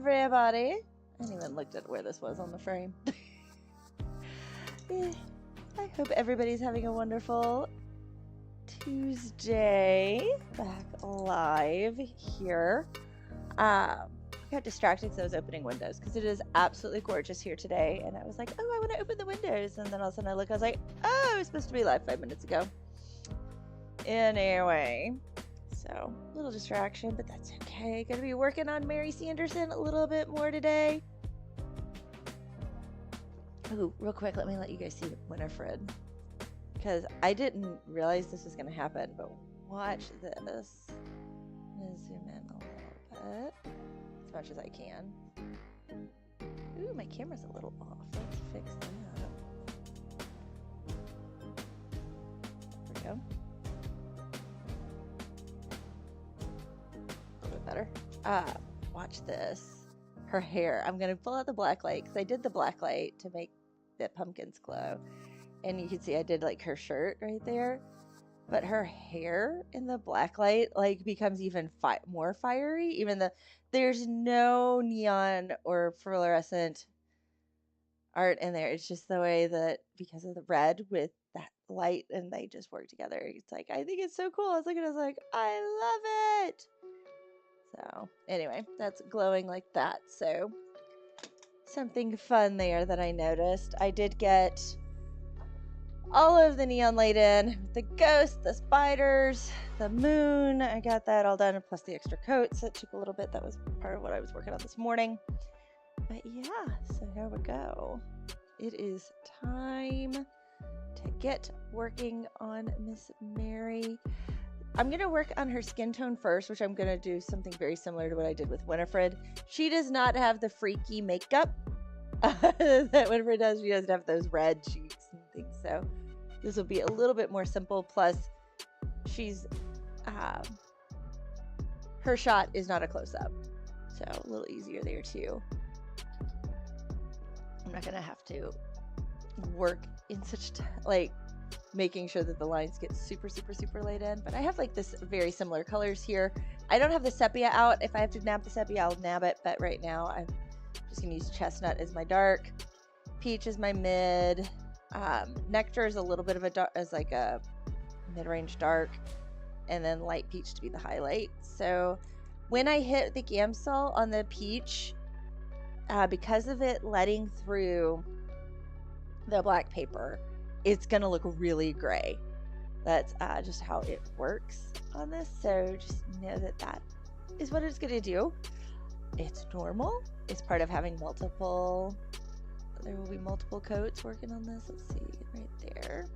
everybody. I hadn't even looked at where this was on the frame. I hope everybody's having a wonderful Tuesday. Back live here. I got distracted because I was opening windows because it is absolutely gorgeous here today. And I was like, oh, I want to open the windows. And then all of a sudden I look, I was like, oh, I was supposed to be live 5 minutes ago. Anyway, so a little distraction, but that's okay. Gonna be working on Mary Sanderson a little bit more today. Ooh, real quick, let me let you guys see Winifred, because I didn't realize this was gonna happen, but watch this. I'm gonna zoom in a little bit, as much as I can. Ooh, my camera's a little off. Let's fix that. There we go. A little bit better. Watch this. Her hair. I'm gonna pull out the black light because I did the black light to make the pumpkins glow, and you can see I did like her shirt right there, but her hair in the black light like becomes even more fiery, even though there's no neon or fluorescent art in there. It's just the way that, because of the red with that light, and they just work together. It's like, I think it's so cool. I was looking, I was like, I love it. So anyway, that's glowing like that. So something fun there that I noticed. I did get all of the neon light in, the ghosts, the spiders, the moon. I got that all done, plus the extra coats. That took a little bit. That was part of what I was working on this morning. But yeah, so here we go. It is time to get working on Miss Mary. I'm going to work on her skin tone first, which I'm going to do something very similar to what I did with Winifred. She does not have the freaky makeup that Winifred does. She doesn't have those red cheeks and things. So this will be a little bit more simple. Plus, she's her shot is not a close-up. So a little easier there too. I'm not going to have to work in such like making sure that the lines get super laid in, but I have like this very similar colors here. I don't have the sepia out. If I have to nab the sepia, I'll nab it, but right now I'm just gonna use chestnut as my dark, peach is my mid, nectar is a little bit of a dark, as like a mid-range dark, and then light peach to be the highlight. So when I hit the Gamsol on the peach, because of it letting through the black paper, it's gonna look really gray. That's just how it works on this. So just know that that is what it's gonna do. It's normal. It's part of having multiple. There will be multiple coats working on this. Let's see, right there.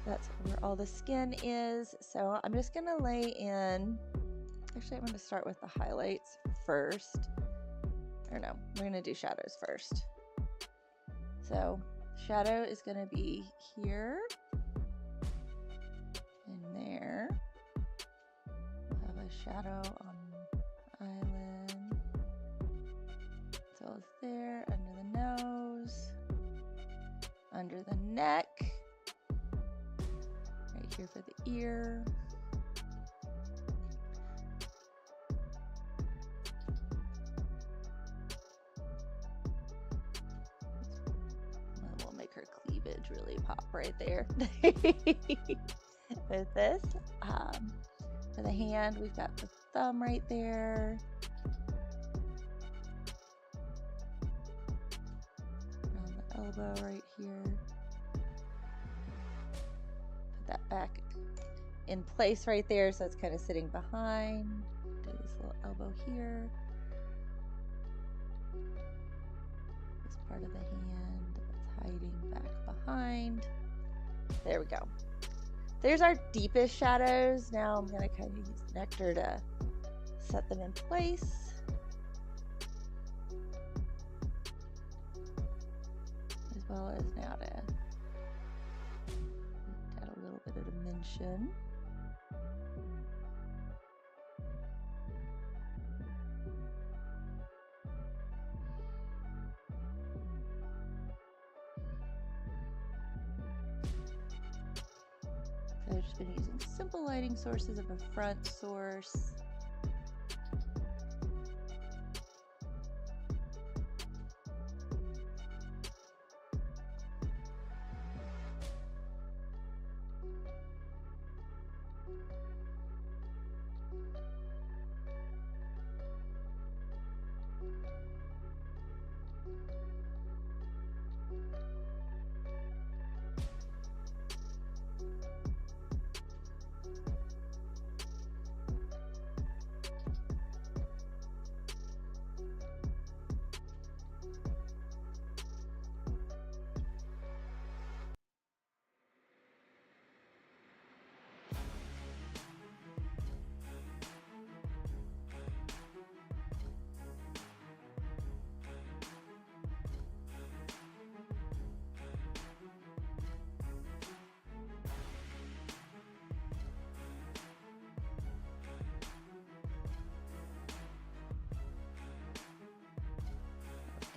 That's where all the skin is. So I'm just gonna lay in. Actually, I'm gonna start with the highlights first. Or no, we're gonna do shadows first. So shadow is going to be here and there. We'll have a shadow on the eyelid, as well as there, under the nose, under the neck, right here for the ear. Cleavage really pop right there. With this, for the hand, we've got the thumb right there. Around the elbow right here. Put that back in place right there, so it's kind of sitting behind. Do this little elbow here. This part of the hand that's hiding back behind. There we go. There's our deepest shadows. Now I'm going to kind of use nectar to set them in place. As well as now to add a little bit of dimension. I've just been using simple lighting sources of a front source.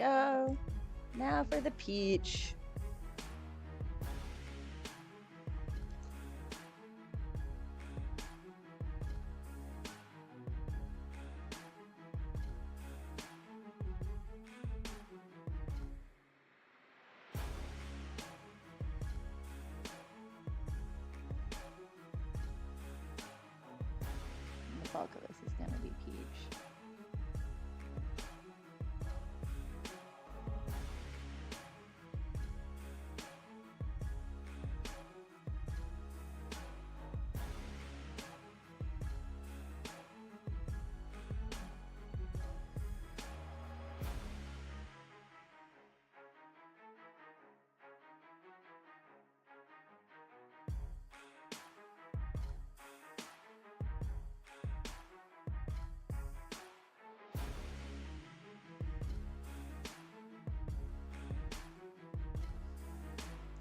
go. Now for the peach. The bulk of this is going to be peach.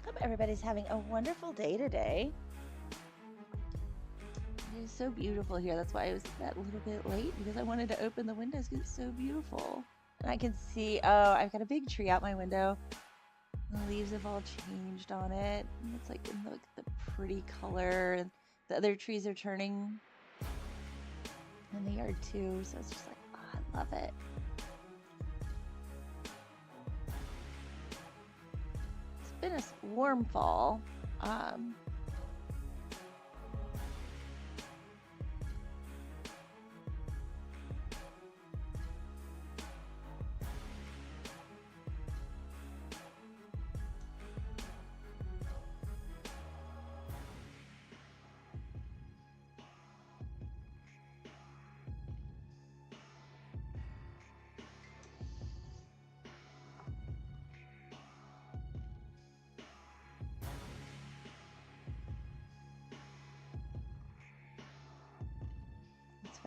Hope everybody's having a wonderful day today. It is so beautiful here. That's why I was that little bit late, because I wanted to open the windows because it's so beautiful. And I can see, oh, I've got a big tree out my window. The leaves have all changed on it. And it's like in the pretty color, and the other trees are turning in the yard too. So it's just like, oh, I love it. Been a warm fall.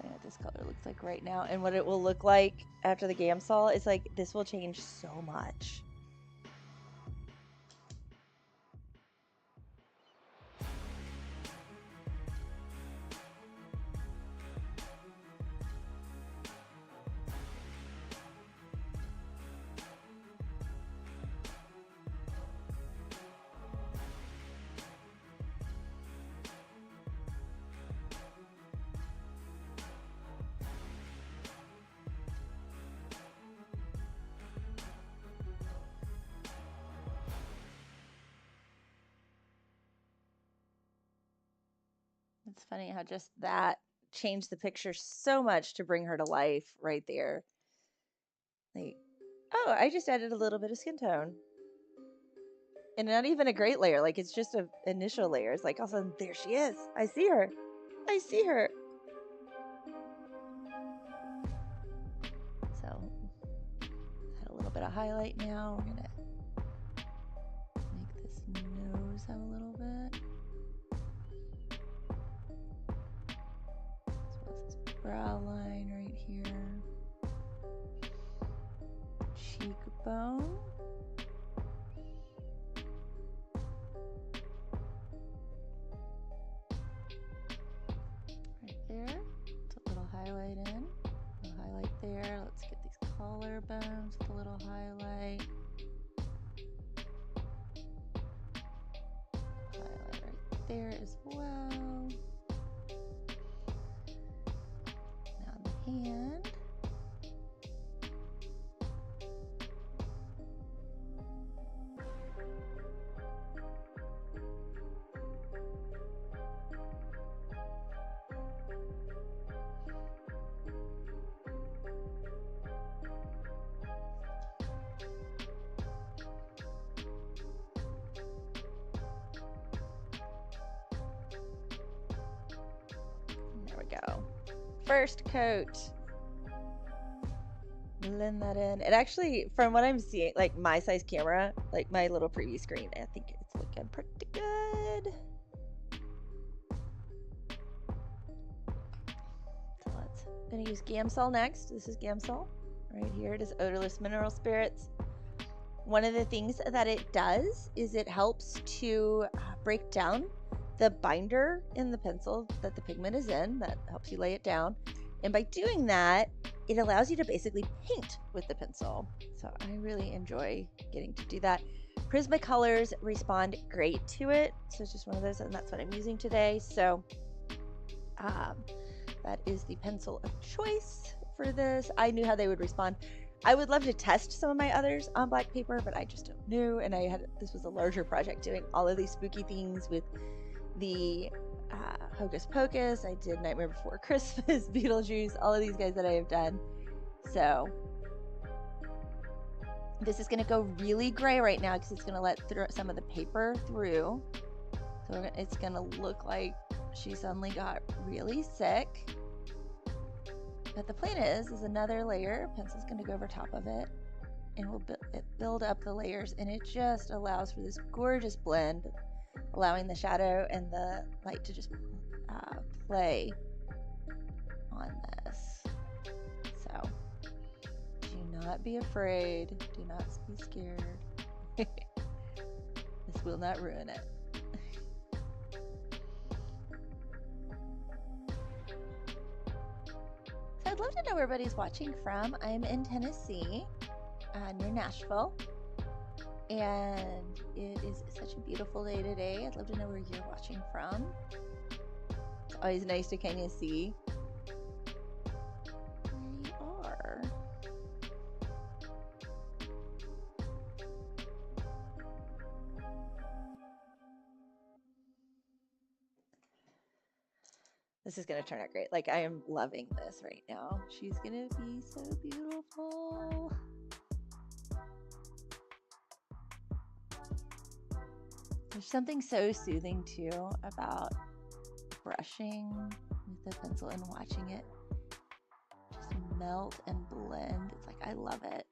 What this color looks like right now, and what it will look like after the Gamsol is like, this will change so much. It's funny how just that changed the picture so much to bring her to life right there. Like, oh, I just added a little bit of skin tone. And not even a great layer. Like, it's just an initial layer. It's like, all of a sudden, there she is. I see her. I see her. So, add a little bit of highlight now. We're going to make this nose have a little bit. Brow line right here, cheekbone, right there. Put a little highlight in, a little highlight there. Let's get these collarbones with a little highlight. Highlight right there as well. Hand. There we go. First coat. Blend that in. It actually, from what I'm seeing, like my size camera, like my little preview screen, I think it's looking pretty good. So I'm gonna use Gamsol next. This is Gamsol. Right here it is odorless mineral spirits. One of the things that it does is it helps to break down the binder in the pencil that the pigment is in. That helps you lay it down. And by doing that, it allows you to basically paint with the pencil. So I really enjoy getting to do that. Prismacolors respond great to it. So it's just one of those, and that's what I'm using today. So that is the pencil of choice for this. I knew how they would respond. I would love to test some of my others on black paper, but I just don't know. And this was a larger project doing all of these spooky things with the Hocus Pocus. I did Nightmare Before Christmas, Beetlejuice, all of these guys that I have done. So this is going to go really gray right now because it's going to let some of the paper through. So it's going to look like she suddenly got really sick. But the plan is another layer. Pencil's going to go over top of it, and we'll build up the layers, and it just allows for this gorgeous blend, allowing the shadow and the light to just play on this. So do not be afraid. Do not be scared. This will not ruin it. So I'd love to know where everybody's watching from. I'm in Tennessee, near Nashville. And it is such a beautiful day today. I'd love to know where you're watching from. It's always nice to kind of see where you are. This is going to turn out great. Like, I am loving this right now. She's going to be so beautiful. There's something so soothing too about brushing with the pencil and watching it just melt and blend. It's like, I love it.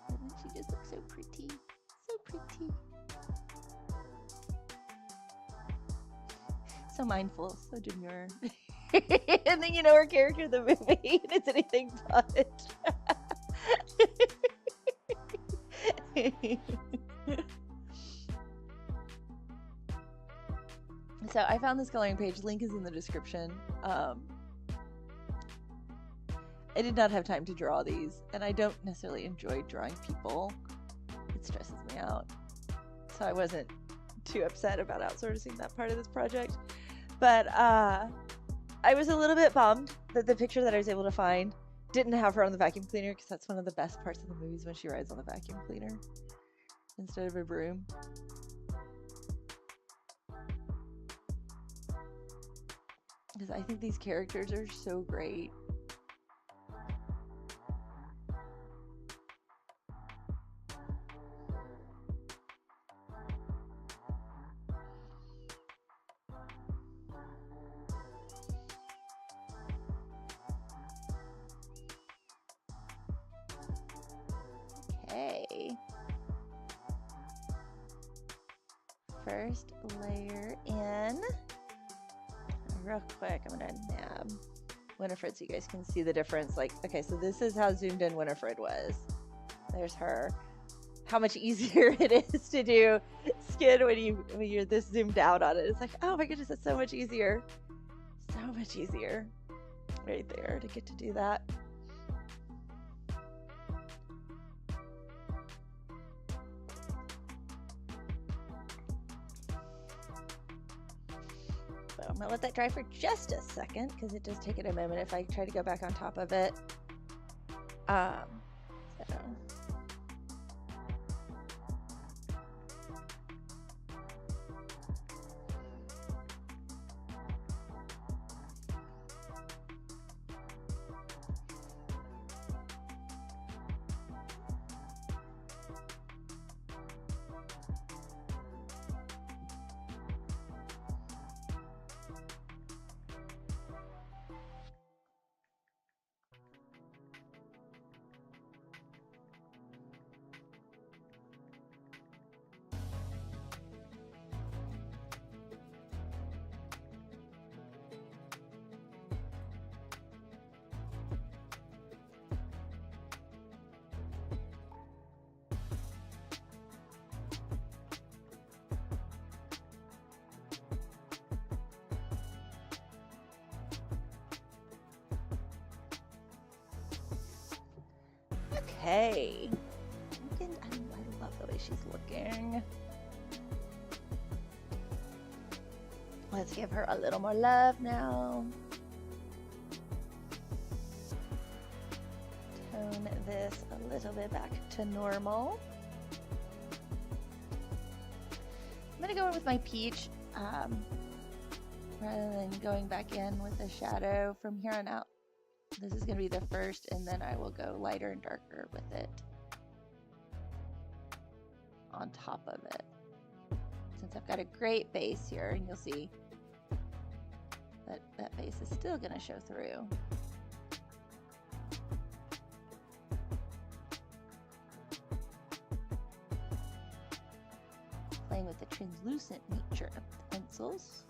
And she just looks so pretty. Pretty. So mindful, so demure. And then you know her character in the movie is anything but. So I found this coloring page. Link is in the description. I did not have time to draw these, and I don't necessarily enjoy drawing people. It stresses me out. So I wasn't too upset about outsourcing that part of this project. But I was a little bit bummed that the picture that I was able to find didn't have her on the vacuum cleaner, because that's one of the best parts of the movies, when she rides on the vacuum cleaner instead of a broom. Because I think these characters are so great. Okay. First layer in. Real quick, I'm gonna nab Winifred so you guys can see the difference. Like, okay, so this is how zoomed in Winifred was. There's her. How much easier it is to do skin when you're this zoomed out on it. It's like, oh my goodness, it's so much easier. So much easier right there to get to do that. So I'm gonna let that dry for just a second, because it does take it a moment if I try to go back on top of it. So. Okay. I love the way she's looking. Let's give her a little more love now. Tone this a little bit back to normal. I'm gonna go in with my peach rather than going back in with a shadow from here on out. This is gonna be the first, and then I will go lighter and darker with it on top of it. Since I've got a great base here, and you'll see that that base is still gonna show through. Playing with the translucent nature of the pencils.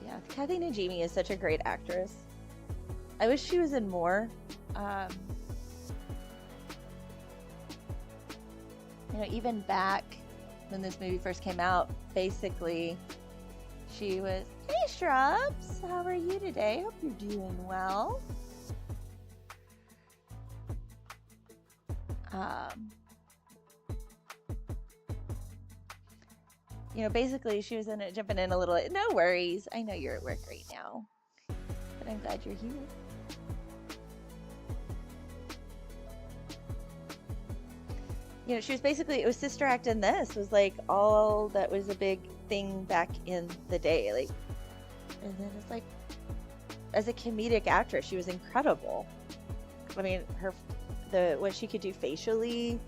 Yeah, Kathy Najimy is such a great actress. I wish she was in more. You know, even back when this movie first came out, basically, she was, "Hey, Shrubs, how are you today? Hope you're doing well." You know, basically, she was in it, jumping in a little. No worries. I know you're at work right now, but I'm glad you're here. You know, she was basically, it was Sister Act, and this was like all that was a big thing back in the day. Like, and then it's like, as a comedic actress, she was incredible. I mean, what she could do facially,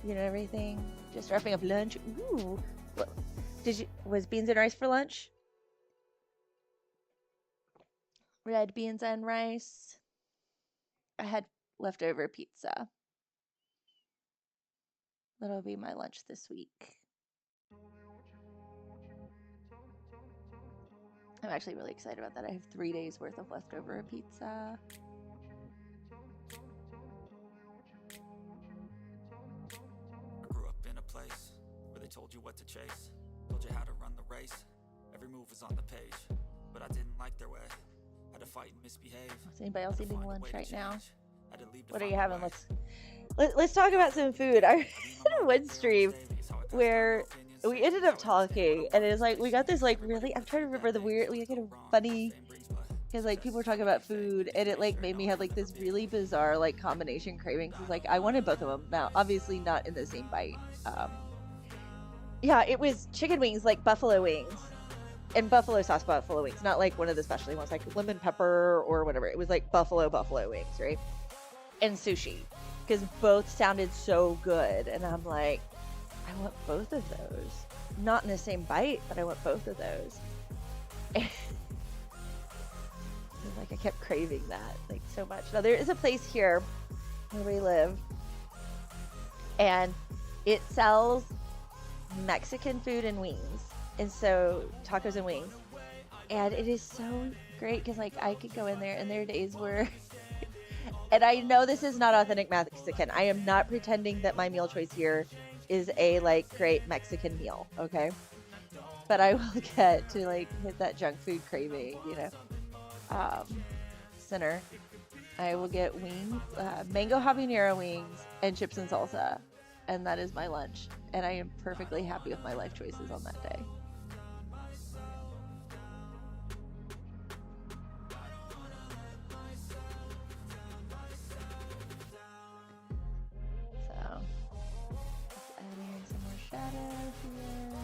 you know, everything. Just wrapping up lunch. Ooh, was beans and rice for lunch? Red beans and rice. I had leftover pizza. That'll be my lunch this week. I'm actually really excited about that. I have 3 days worth of leftover pizza. I grew up in a place where they told you what to chase, told you how to run the race. Every move was on the page, but I didn't like their way. Had to fight and misbehave. Is anybody else eating lunch right now? What are you having? Let's talk about some food. I had one stream where we ended up talking, and it was like we got this like really. I'm trying to remember the weird. We get a funny because like people were talking about food, and it like made me have like this really bizarre like combination cravings. It's like I wanted both of them. Now, obviously not in the same bite. Yeah, it was chicken wings, like buffalo wings, and buffalo sauce buffalo wings, not like one of the specialty ones, like lemon pepper or whatever. It was like buffalo wings, right? And sushi, because both sounded so good, and I'm like, I want both of those. Not in the same bite, but I want both of those. And like I kept craving that like so much. Now there is a place here where we live, and it sells Mexican food and wings, and so tacos and wings, and it is so great because like I could go in there, and there are days where and I know this is not authentic Mexican. I am not pretending that my meal choice here is a like great Mexican meal, okay? But I will get to like hit that junk food craving, you know, center. I will get wings, mango habanero wings, and chips and salsa, and that is my lunch. And I am perfectly happy with my life choices on that day. So, let's add in some more shadow here.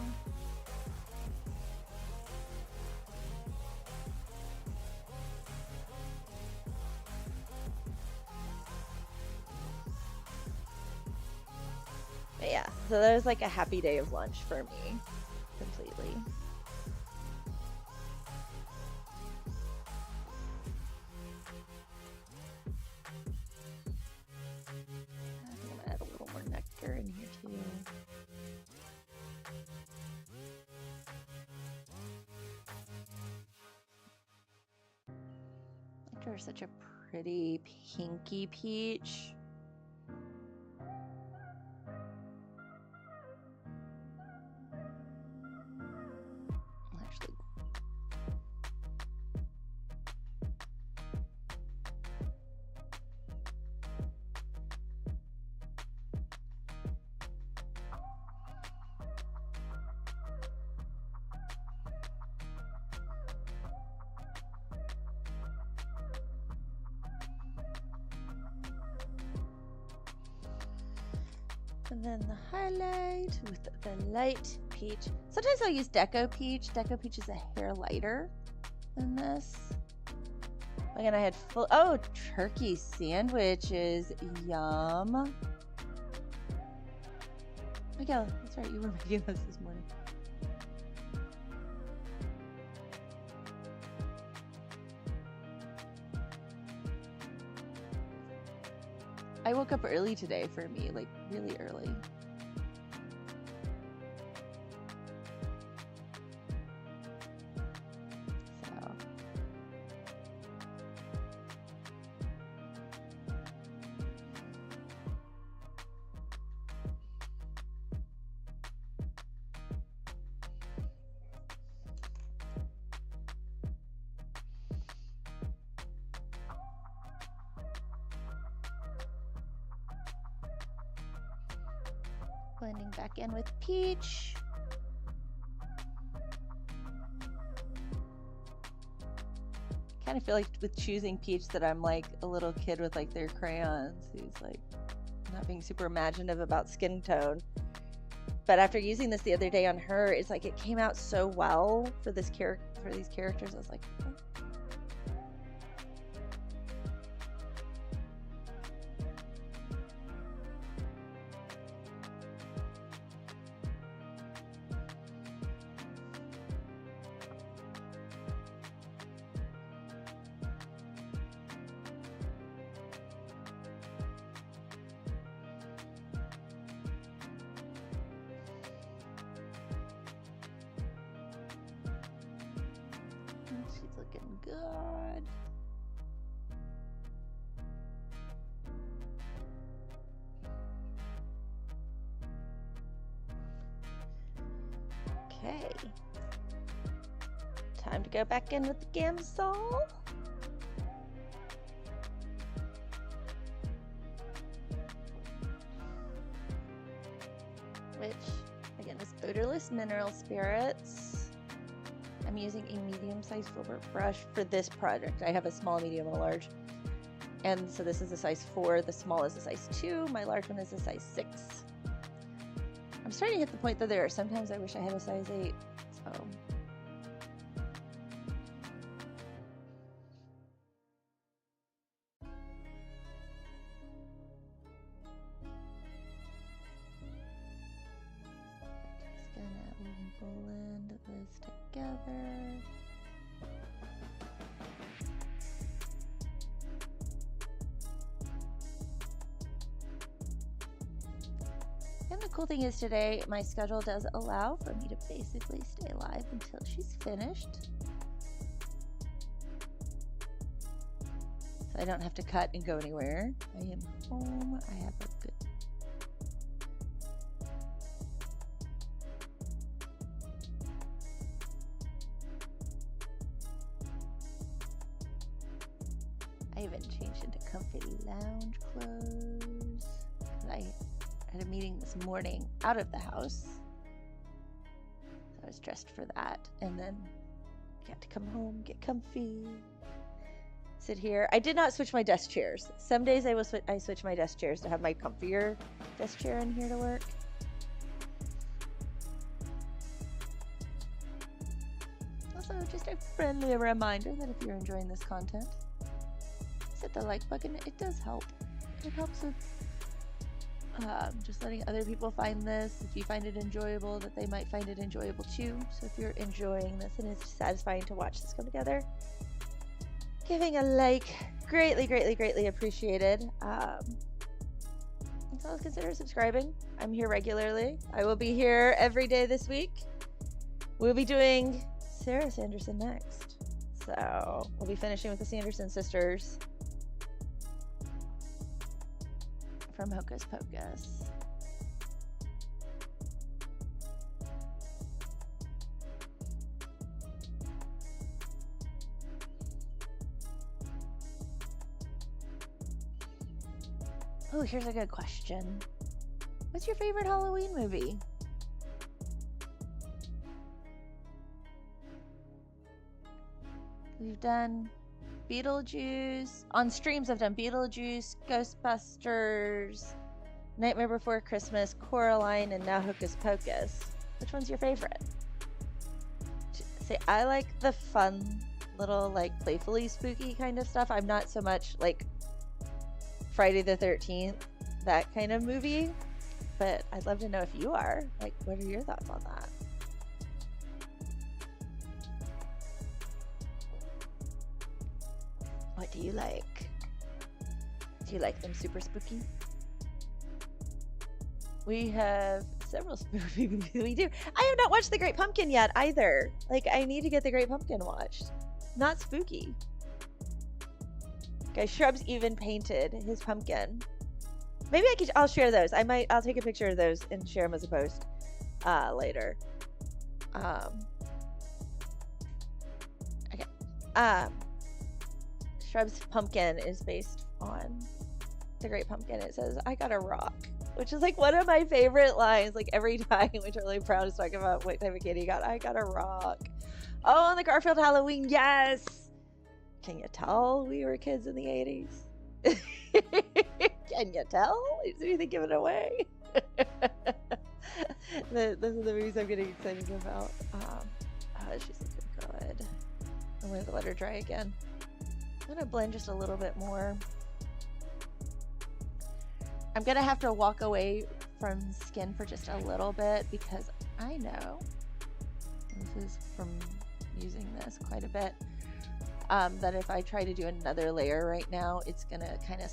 But yeah, so that was like a happy day of lunch for me, completely. I'm gonna add a little more nectar in here too. Nectar is such a pretty pinky peach. Actually And then the highlight with the light peach. Sometimes I'll use Deco Peach. Deco Peach is a hair lighter than this. Again, I had full, oh, turkey sandwiches, yum. Miguel, that's right, you were making those this morning. I woke up early today for me, like really early. So. Blending back in with peach. Kind of feel like with choosing peach that I'm like a little kid with like their crayons who's like not being super imaginative about skin tone. But after using this the other day on her, it's like it came out so well for this for these characters. I was like, oh. She's looking good. Okay. Time to go back in with the Gamsol. Which, again, is odorless mineral spirits. I'm using a medium-sized filbert brush for this project. I have a small, medium, and a large. And so this is a size 4. The small is a size 2. My large one is a size 6. I'm starting to hit the point that there are sometimes I wish I had a size 8. So. Just gonna blend this together. And the cool thing is today, my schedule does allow for me to basically stay live until she's finished. So I don't have to cut and go anywhere. I am home. I have a good... I even changed into comfy lounge clothes. I had a meeting this morning out of the house. So I was dressed for that. And then got to come home, get comfy, sit here. I did not switch my desk chairs. Some days I switch my desk chairs to have my comfier desk chair in here to work. Also, just a friendly reminder that if you're enjoying this content, hit the like button. It does help. It helps with just letting other people find this. If you find it enjoyable, that they might find it enjoyable too. So if you're enjoying this and it's satisfying to watch this come together, giving a like, greatly, greatly, greatly appreciated. As well as consider subscribing. I'm here regularly. I will be here every day this week. We'll be doing Mary Sanderson next. So we'll be finishing with the Sanderson sisters from Hocus Pocus. Oh, here's a good question. What's your favorite Halloween movie? We've done Beetlejuice. On streams, I've done Beetlejuice, Ghostbusters, Nightmare Before Christmas, Coraline, and now Hocus Pocus. Which one's your favorite? See, I like the fun little, like, playfully spooky kind of stuff. I'm not so much like Friday the 13th, that kind of movie, but I'd love to know if you are. Like, what are your thoughts on that? What do you like? Do you like them super spooky? We have several spooky movies. We do. I have not watched The Great Pumpkin yet either. Like, I need to get The Great Pumpkin watched. Not spooky. Guys, Shrubs even painted his pumpkin. Maybe I'll share those. I'll take a picture of those and share them as a post later. Okay. Shrubs' pumpkin is based on The Great Pumpkin. It says, "I got a rock," which is like one of my favorite lines. Like every time when Charlie Brown is talking about what type of candy he got, I got a rock. Oh, on the Garfield Halloween, yes. Can you tell we were kids in the 80s? Can you tell? Is anything given away? Those are the movies I'm getting excited about. She's looking good. I'm going to let her dry again. I'm going to blend just a little bit more. I'm going to have to walk away from skin for just a little bit because I know, this is from using this quite a bit, that if I try to do another layer right now, it's going to kind of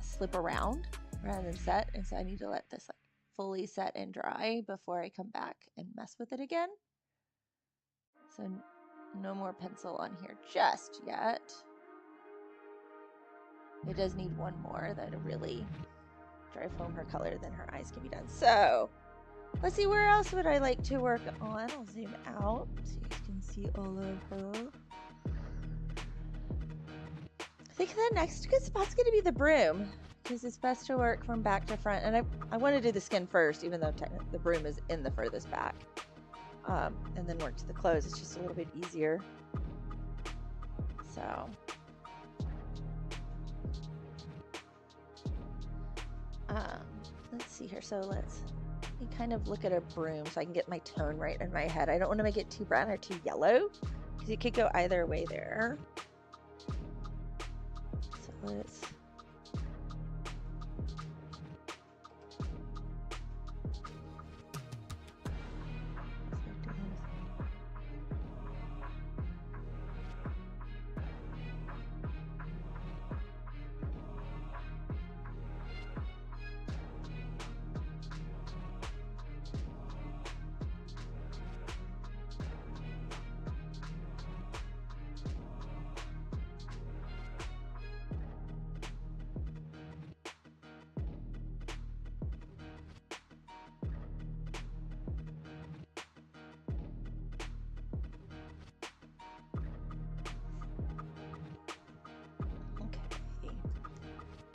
slip around rather than set. And so I need to let this like fully set and dry before I come back and mess with it again. So no more pencil on here just yet. It does need one more that'll really drive home her color, then her eyes can be done. So let's see, where else would I like to work on? I'll zoom out so you can see all of her. I think the next good spot's going to be the broom because it's best to work from back to front. And I want to do the skin first, even though technically the broom is in the furthest back. And then work to the clothes. It's just a little bit easier. So let's see here. So let's kind of look at a broom so I can get my tone right in my head. I don't want to make it too brown or too yellow because it could go either way there. So let's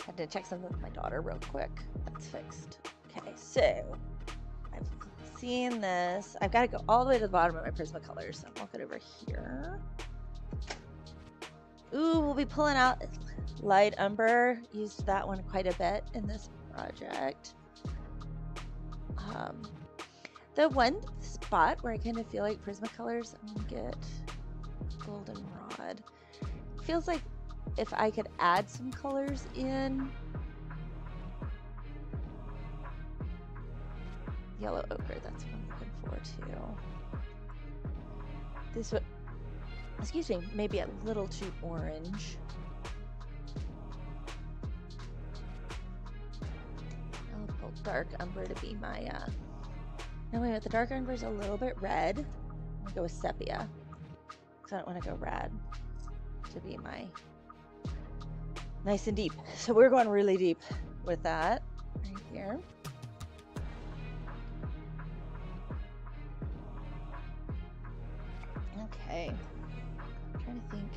had to check something with my daughter real quick. That's fixed. Okay, so I've seen this. I've got to go all the way to the bottom of my Prismacolor, so I'll walk it over here. Ooh, we'll be pulling out light umber. Used that one quite a bit in this project. The one spot where I kind of feel like Prismacolors, I'm gonna get goldenrod. Feels like if I could add some colors in. Yellow ochre, that's what I'm looking for too. This would, excuse me, maybe a little too orange. I'll pull dark umber to be my, no wait, the dark umber is a little bit red. I'm gonna go with sepia, because I don't want to go red to be my nice and deep. So we're going really deep with that right here. Okay. I'm trying to think.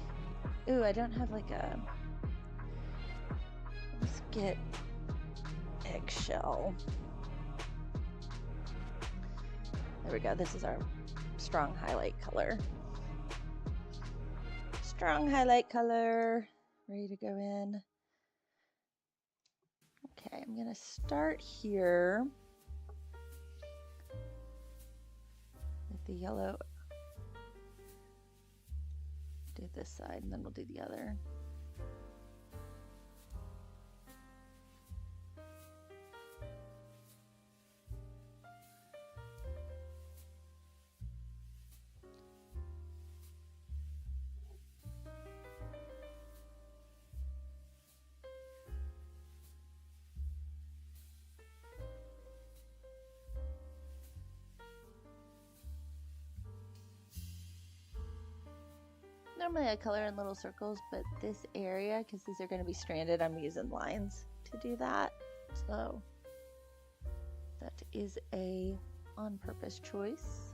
Ooh, I don't have like a. Let's get eggshell. There we go. This is our strong highlight color. Strong highlight color. Ready to go in. Okay, I'm gonna start here with the yellow. Do this side and then we'll do the other. Normally I color in little circles, but this area, because these are going to be stranded, I'm using lines to do that. So that is a on-purpose choice.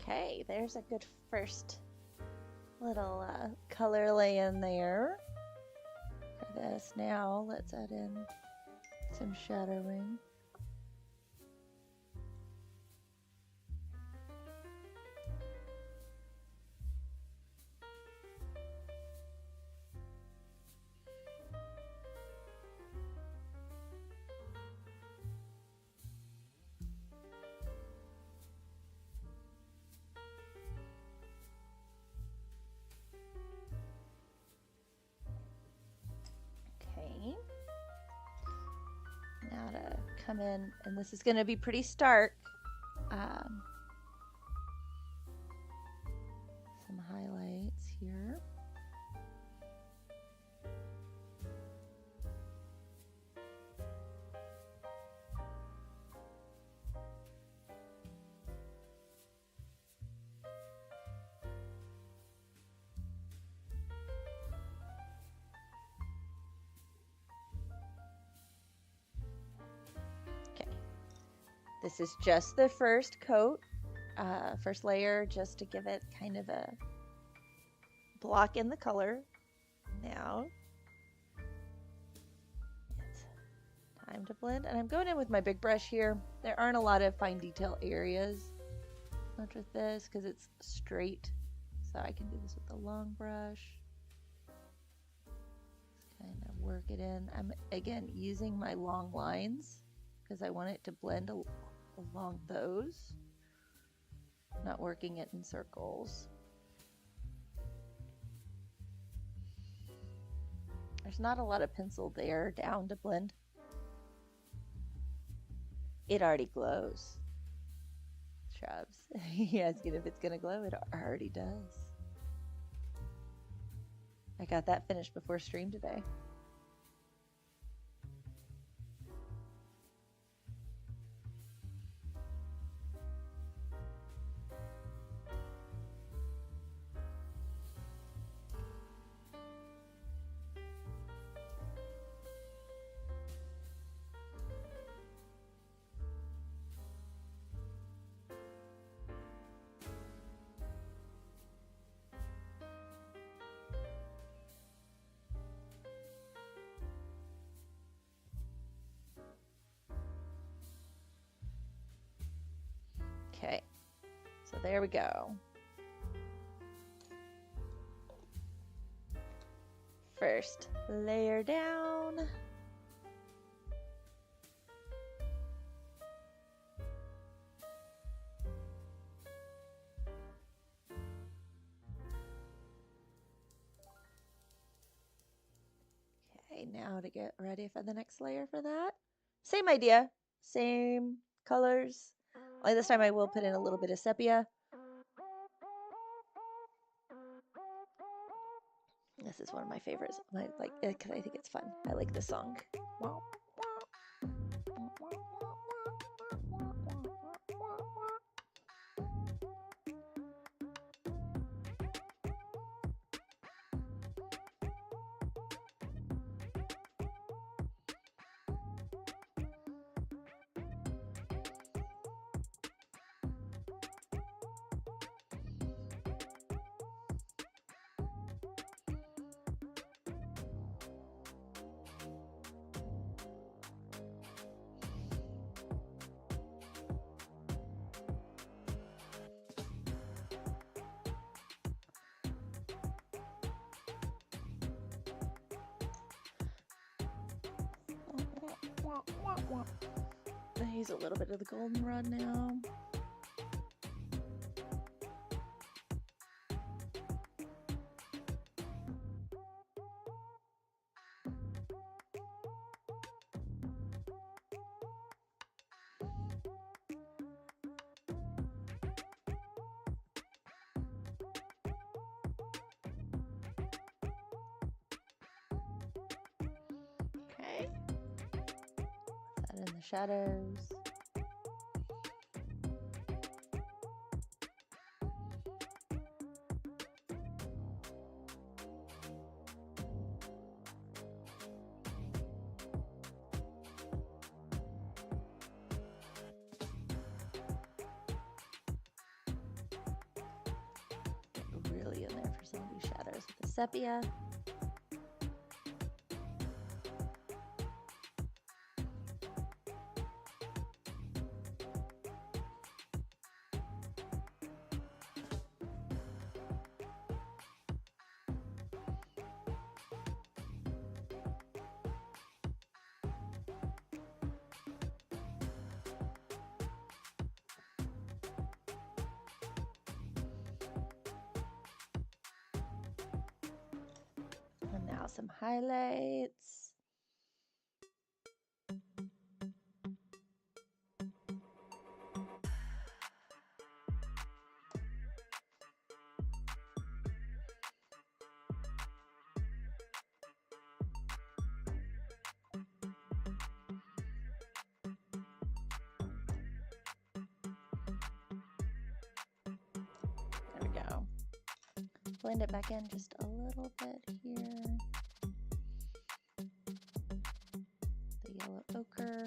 Okay, there's a good first little color lay in there for this. Now let's add in some shadowing. Now to come in, and this is going to be pretty stark. Some highlights here. This is just the first coat, first layer, just to give it kind of a block in the color. Now it's time to blend, and I'm going in with my big brush here. There aren't a lot of fine detail areas much with this because it's straight, so I can do this with the long brush. Just kind of work it in. I'm again using my long lines because I want it to blend along those, not working it in circles. There's not a lot of pencil there down to blend. It already glows. Shrubs. You're asking if it's gonna glow? It already does. I got that finished before stream today. Okay, so there we go. First layer down. Okay, now to get ready for the next layer for that. Same idea, same colors. Only this time I will put in a little bit of sepia. This is one of my favorites. I like it because I think it's fun. I like this song. I use a little bit of the goldenrod now. Okay. Put that in the shadows. Really in there for some of these shadows with the sepia. And now some highlights. There we go. Blend it back in just a little bit here. The yellow ochre.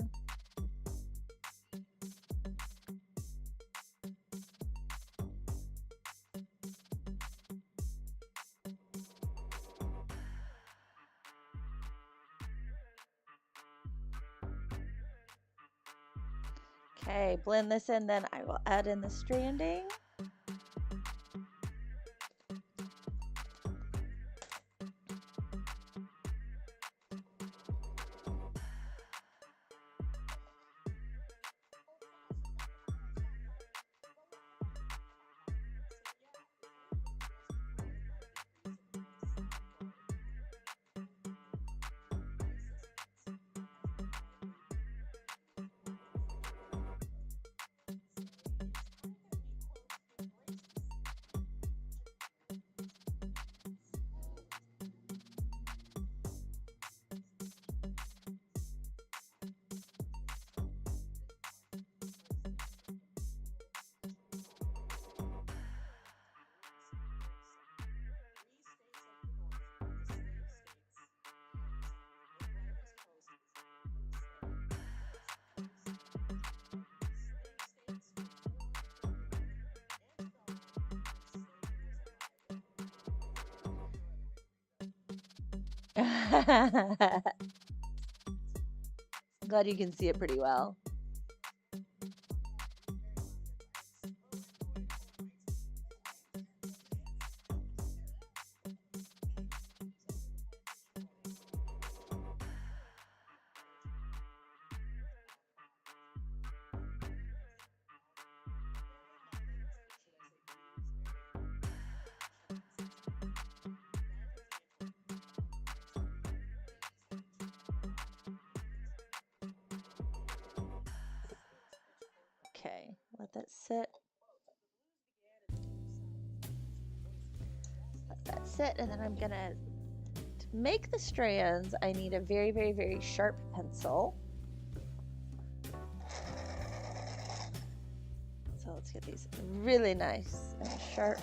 Okay, blend this in, then I will add in the stranding. Glad you can see it pretty well. let that sit. Let that sit, and then I'm gonna, to make the strands, I need a very, very, very sharp pencil. So let's get these really nice and sharp.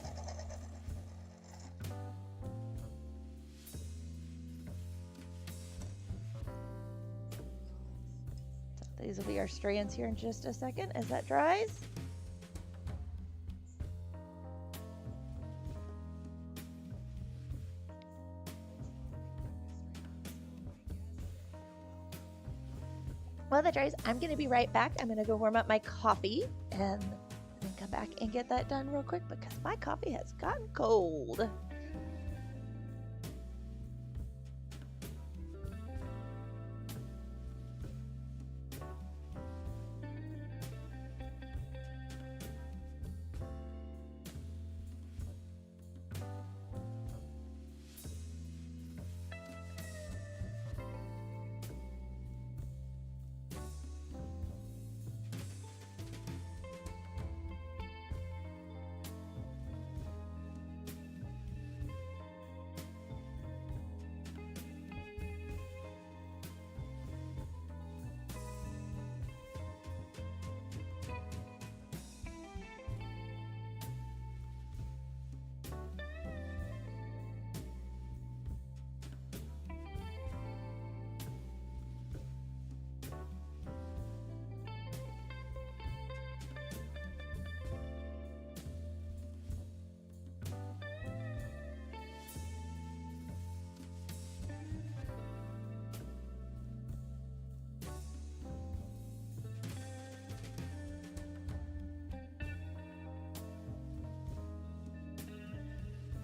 So these will be our strands here in just a second as that dries. While that dries, I'm going to be right back. I'm going to go warm up my coffee and then come back and get that done real quick because my coffee has gotten cold.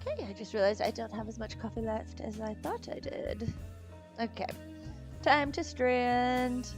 Okay, I just realized I don't have as much coffee left as I thought I did. Okay, time to strand.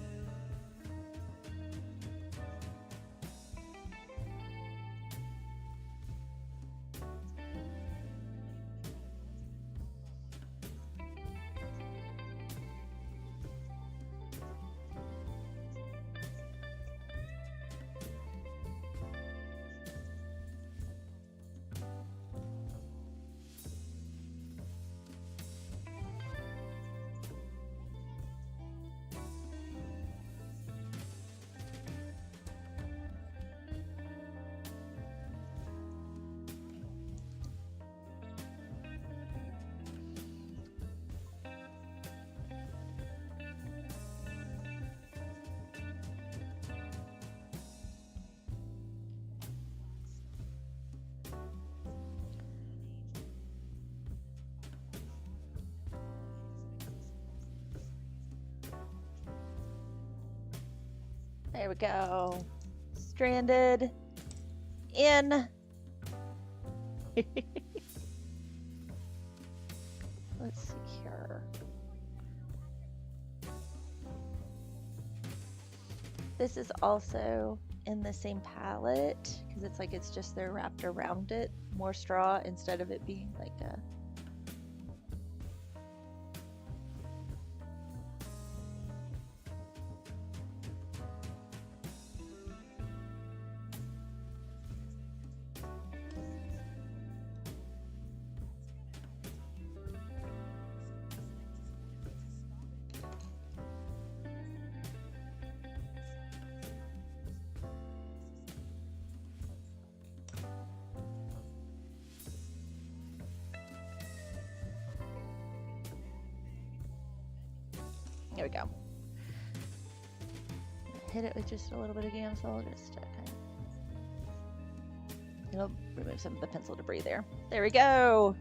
There we go. Stranded in. Let's see here. This is also in the same palette because it's like it's just they're wrapped around it, more straw instead of it being like a. Here we go. Hit it with just a little bit of Gamsol, just to kind of, it'll remove some of the pencil debris there. There we go.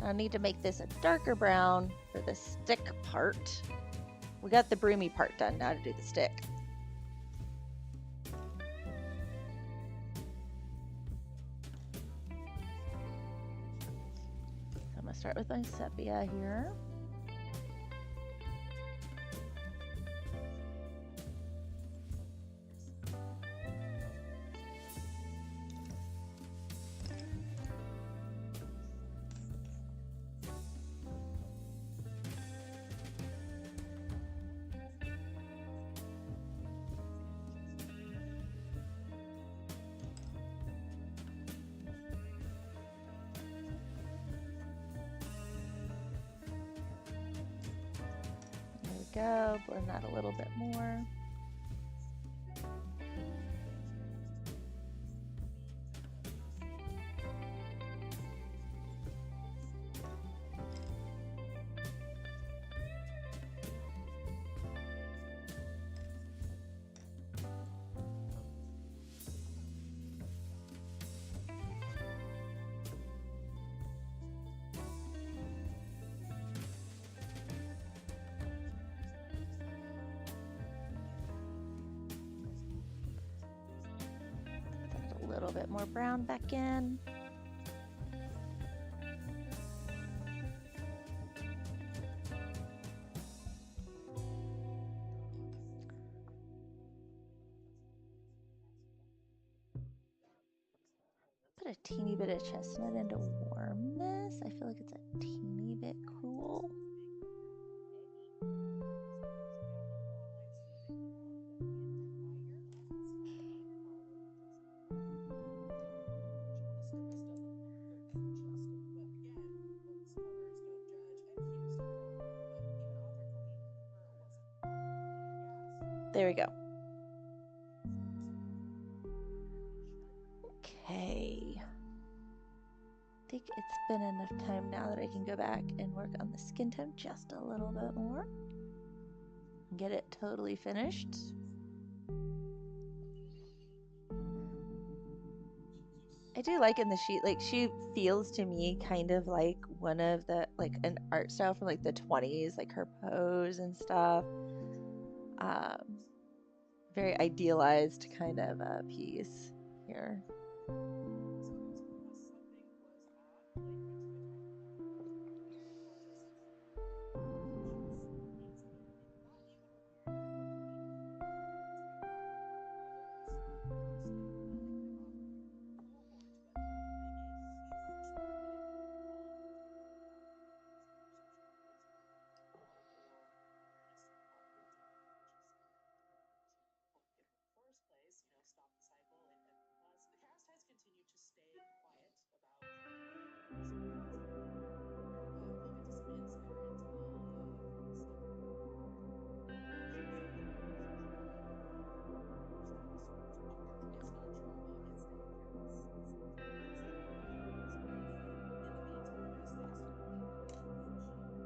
I need to make this a darker brown for the stick part. We got the broomy part done, now to do the stick. I'm gonna start with my sepia here. go. Blend that a little bit more. A little bit more brown back in. Put a teeny bit of chestnut in to warm this. I feel like it's a teeny bit cool. There we go. Okay. I think it's been enough time now that I can go back and work on the skin tone just a little bit more and get it totally finished. I do like in the sheet, like she feels to me kind of like one of the, like an art style from like the 20s, like her pose and stuff. Very idealized kind of a piece here.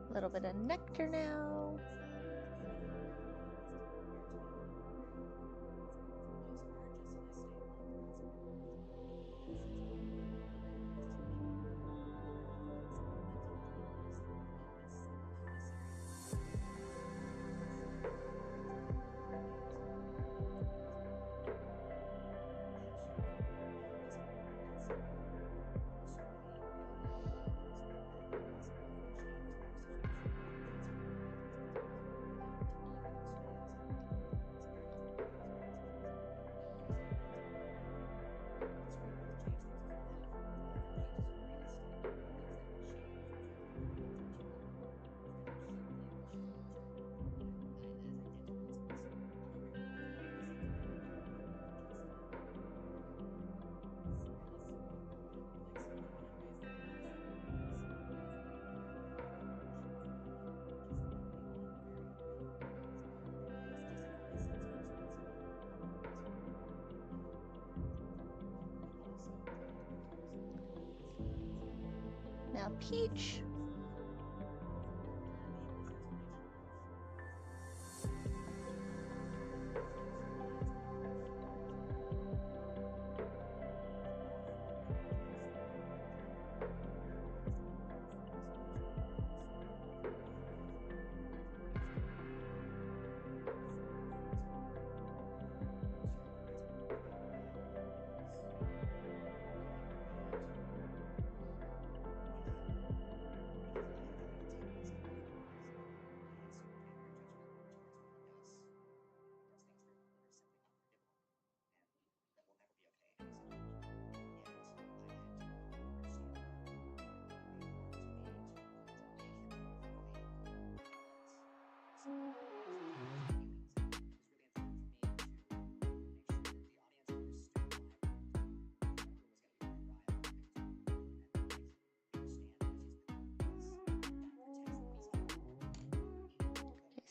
A little bit of nectar now. Now peach.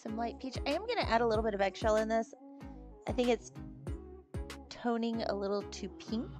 some light peach. I am going to add a little bit of eggshell in this. I think it's toning a little too pink.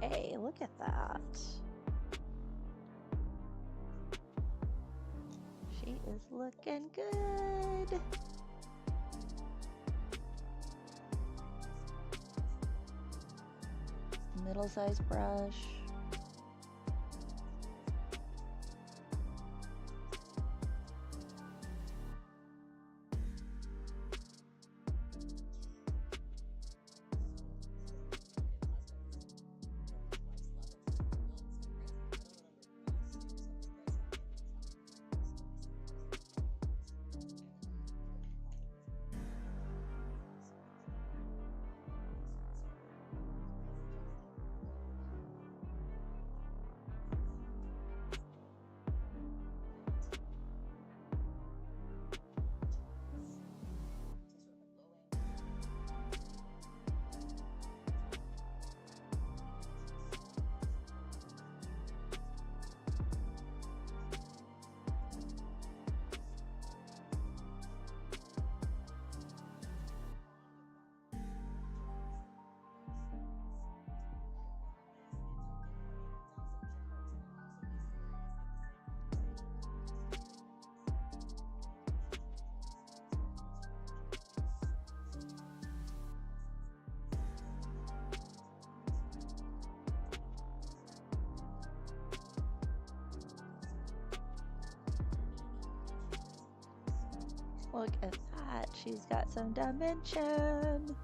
Okay, look at that. She is looking good. Middle-sized brush. Look at that. She's got some dimension.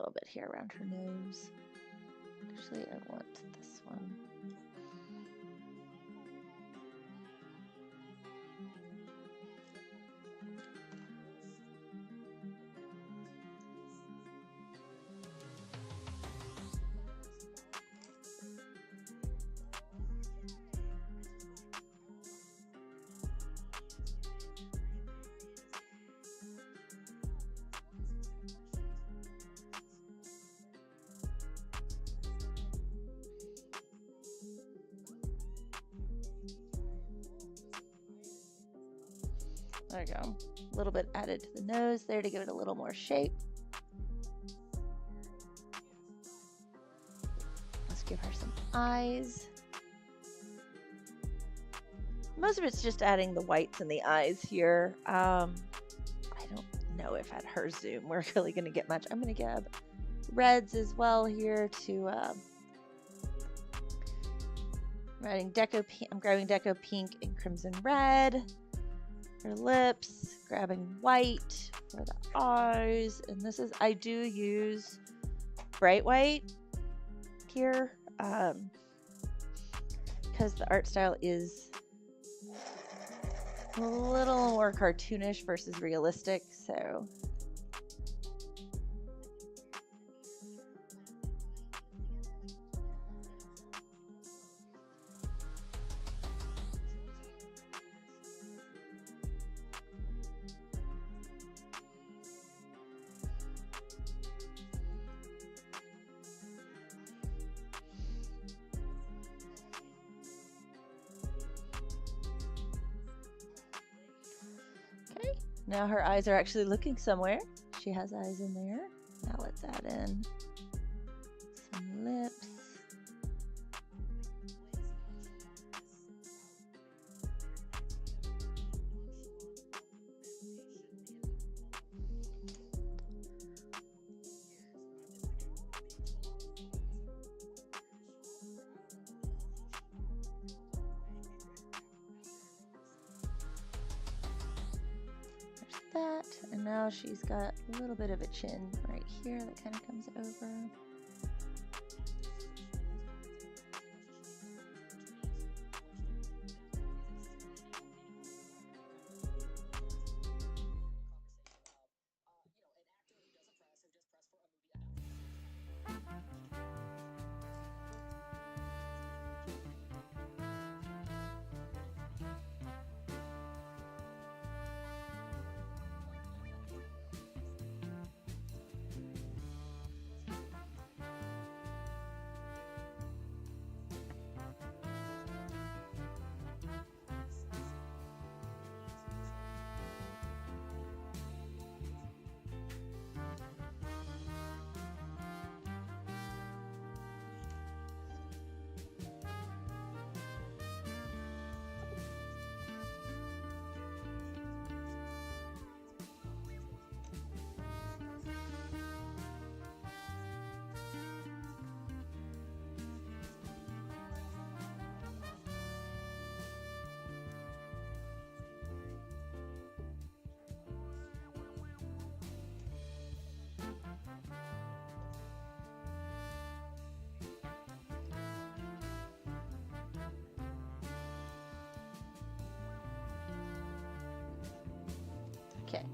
little bit here around her nose. Actually, I want this one. There we go. A little bit added to the nose there to give it a little more shape. Let's give her some eyes. Most of it's just adding the whites in the eyes here. I don't know if at her zoom we're really going to get much. I'm going to grab reds as well here to I'm grabbing Deco Pink and Crimson Red. Her lips, grabbing white for the eyes, and this is, I do use bright white here because the art style is a little more cartoonish versus realistic, so now her eyes are actually looking somewhere. She has eyes in there. Now let's add in some lips. That, and now she's got a little bit of a chin right here that kind of comes over. Okay.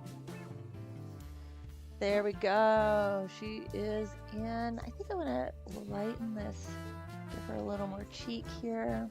There we go. She is in. I think I want to lighten this. Give her a little more cheek here.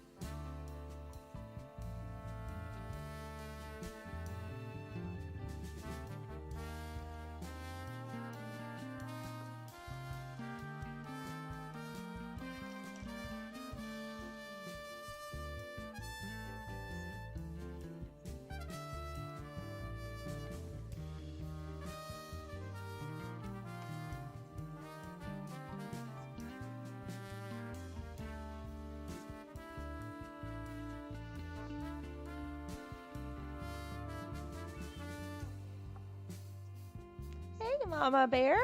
Hey, Mama Bear.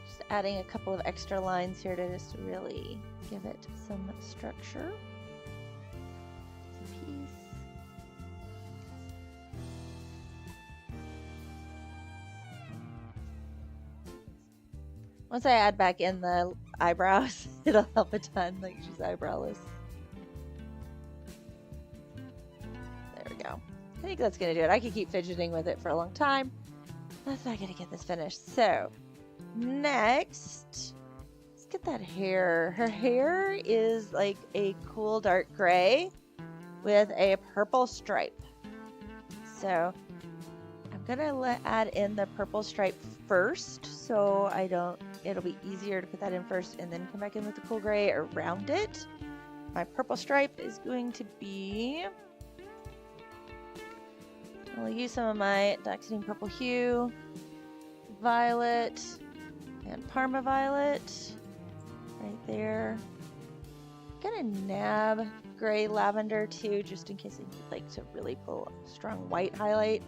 Just adding a couple of extra lines here to just really give it some structure. Piece. Once I add back in the eyebrows, it'll help a ton. Like she's eyebrowless. There we go. I think that's gonna do it. I could keep fidgeting with it for a long time. That's not gonna get this finished. So next, let's get that hair. Her hair is like a cool dark gray with a purple stripe. So I'm gonna add in the purple stripe first, so it'll be easier to put that in first and then come back in with the cool gray around it. My purple stripe is going to be, I'll use some of my Daxine Purple Hue, Violet, and Parma Violet right there. I'm gonna nab Gray Lavender too, just in case I need like to really pull a strong white highlight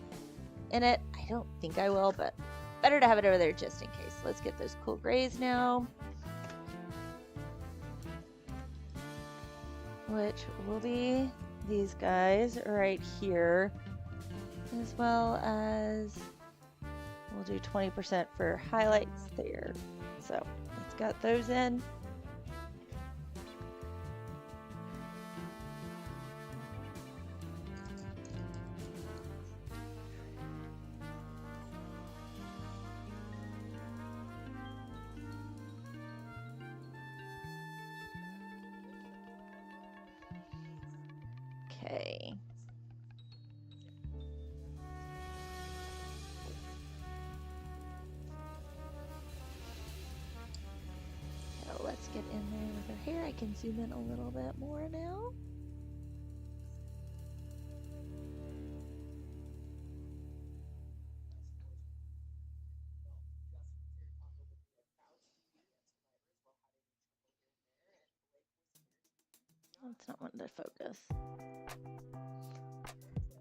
in it. I don't think I will, but better to have it over there just in case. Let's get those cool grays now, which will be these guys right here, as well as we'll do 20% for highlights there. So let's get those in. Okay. So let's get in there with her hair. I can zoom in a little bit more now. It's not wanting to focus.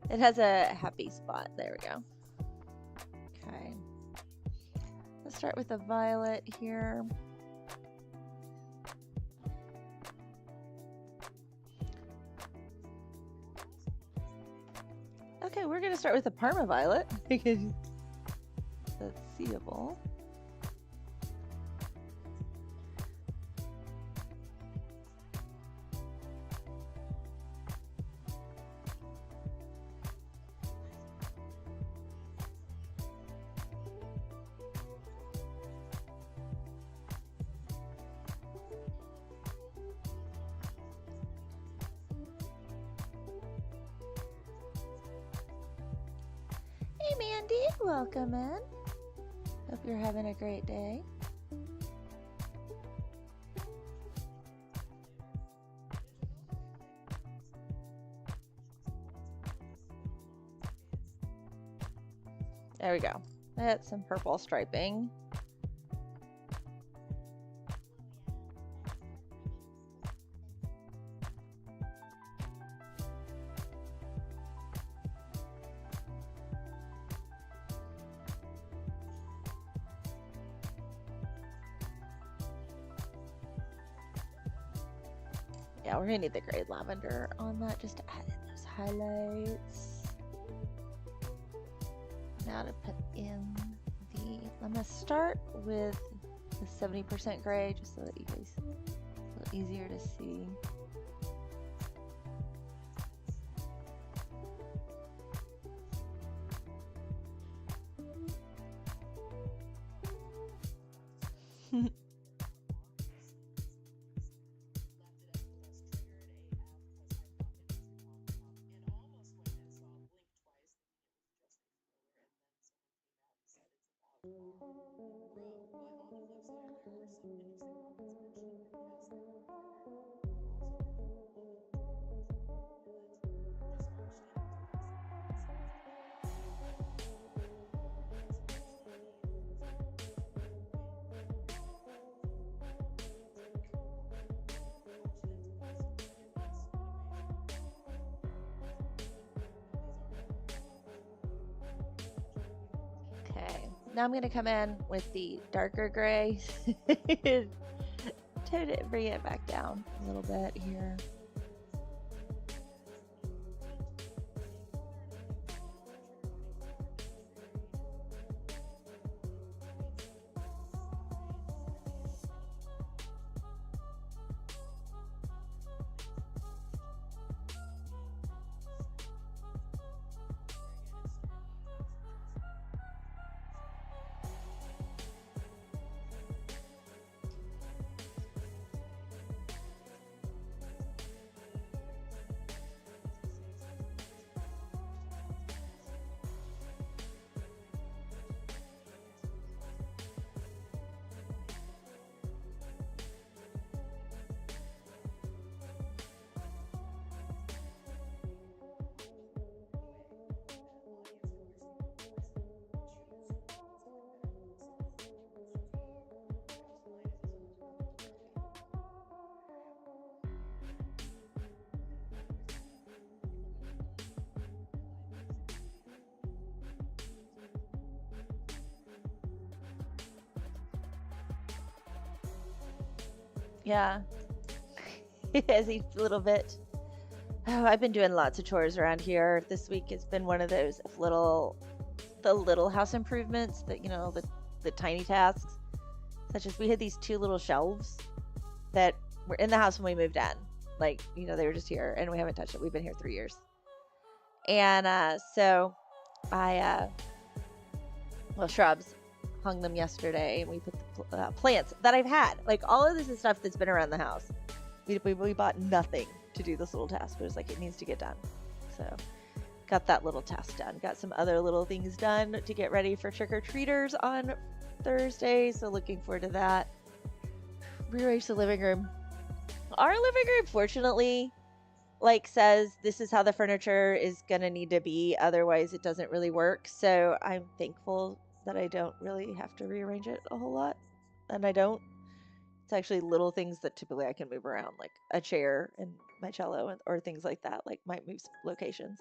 It has a happy spot. There we go. Okay. Let's start with the violet here. Okay, we're going to start with the Parma Violet because that's seeable. Hey Mandy, welcome in. Hope you're having a great day. There we go. That's some purple striping. Yeah, we're gonna need the gray lavender on that just to add in those highlights. Now to put in I'm gonna start with the 70% gray just so that you guys, it's a little easier to see. Now I'm going to come in with the darker gray to bring it back down. down a little bit here. Yeah, as a little bit. Oh, I've been doing lots of chores around here. This week has been one of those the little house improvements that, you know, the tiny tasks, such as we had these 2 little shelves that were in the house when we moved in. Like, you know, they were just here and we haven't touched it. We've been here 3 years. And so I, shrubs, hung them yesterday, and we put the plants that I've had. Like, all of this is stuff that's been around the house. We bought nothing to do this little task, but it's like it needs to get done. So got that little task done. Got some other little things done to get ready for trick-or-treaters on Thursday, so looking forward to that. Rearrange the living room. Our living room, fortunately, like, says this is how the furniture is gonna need to be, otherwise it doesn't really work. So I'm thankful that I don't really have to rearrange it a whole lot, and I don't. It's actually little things that typically I can move around, like a chair and my cello, or things like that, like might move locations.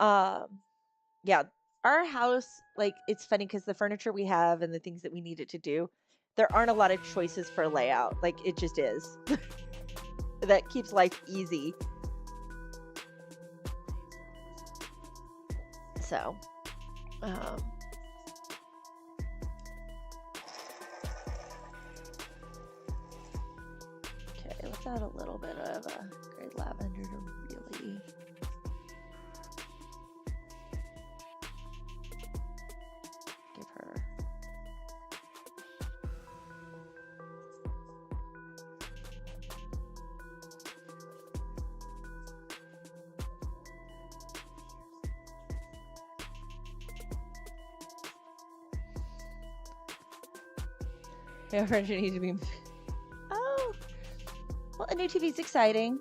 Yeah, our house, like, it's funny because the furniture we have and the things that we need it to do, there aren't a lot of choices for layout. Like, it just is. That keeps life easy. So, okay, let's add a little bit of gray lavender to really give her. Yeah, furniture needs to be. Oh, well, a new TV is exciting.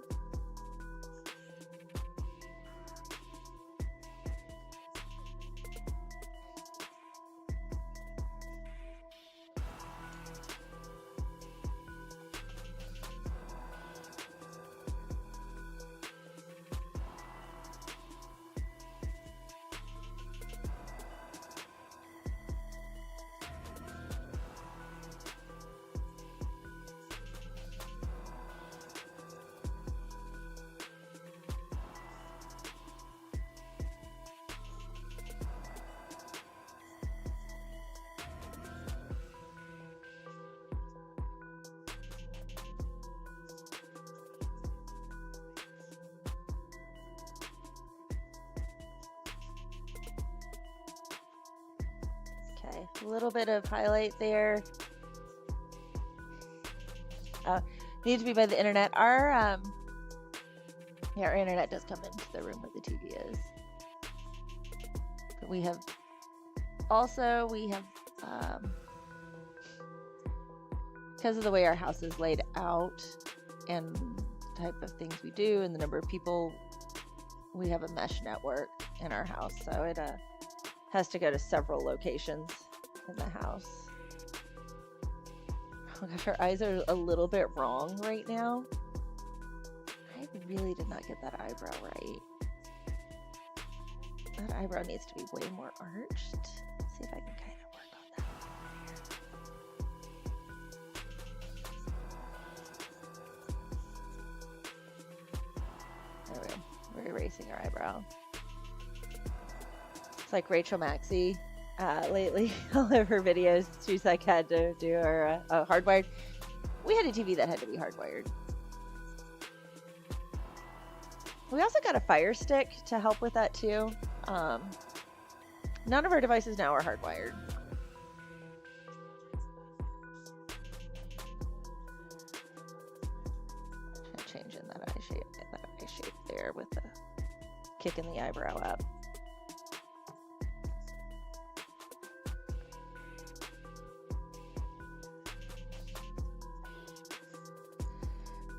Okay, a little bit of highlight there. Needs to be by the internet. Our internet does come into the room where the TV is. But we have because of the way our house is laid out and the type of things we do and the number of people, we have a mesh network in our house, so it has to go to several locations in the house. Oh gosh, her eyes are a little bit wrong right now. I really did not get that eyebrow right. That eyebrow needs to be way more arched. Let's see if I can kind of work on that. tracing her eyebrow. It's like Rachel Maxey lately. All of her videos, she's like had to do her hardwired. We had a TV that had to be hardwired. We also got a Fire Stick to help with that too. None of our devices now are hardwired. Changing that eye shape there with the kicking the eyebrow up.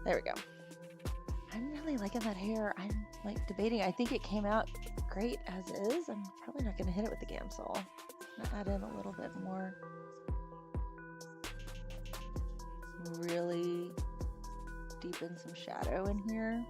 There we go. I'm really liking that hair. I'm like debating. I think it came out great as is. I'm probably not going to hit it with the Gamsol. I'm going to add in a little bit more. Really deepen some shadow in here.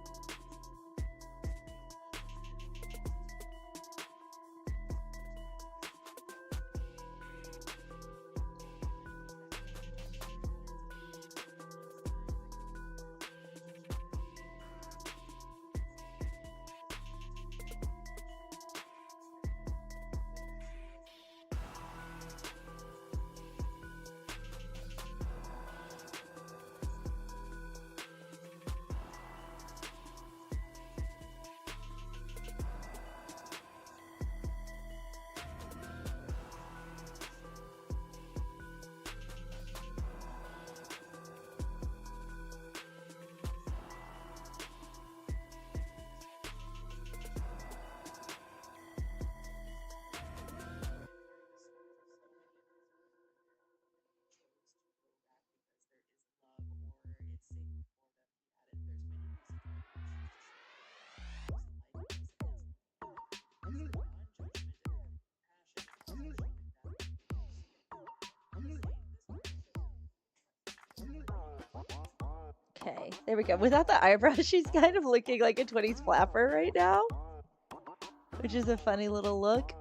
Okay, there we go. Without the eyebrows, she's kind of looking like a 20s flapper right now, which is a funny little look.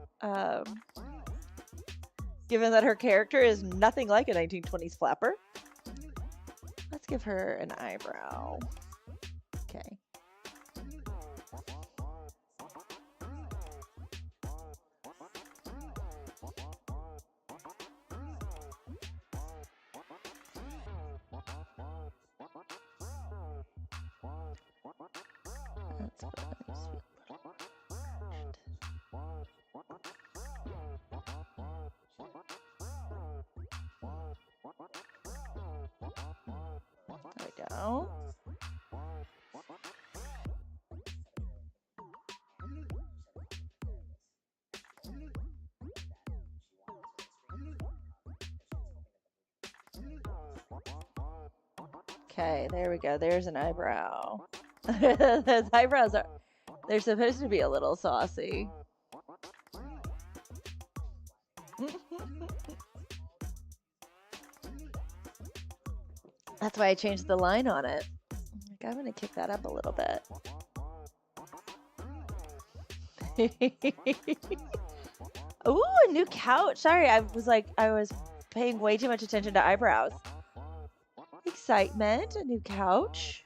Given that her character is nothing like a 1920s flapper. Let's give her an eyebrow. Okay. There we go. Okay, there we go. There's an eyebrow. Those eyebrows they're supposed to be a little saucy. That's why I changed the line on it. Like, I'm gonna kick that up a little bit. Ooh, a new couch. Sorry, I was paying way too much attention to eyebrows. Excitement, a new couch.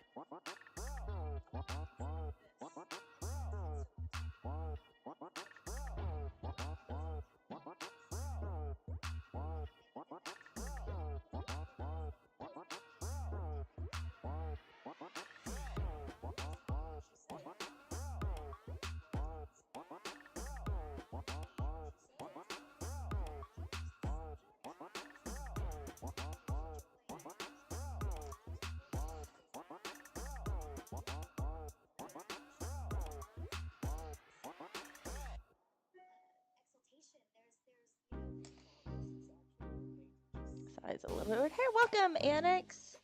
Size a little bit. Hey, welcome, Annex.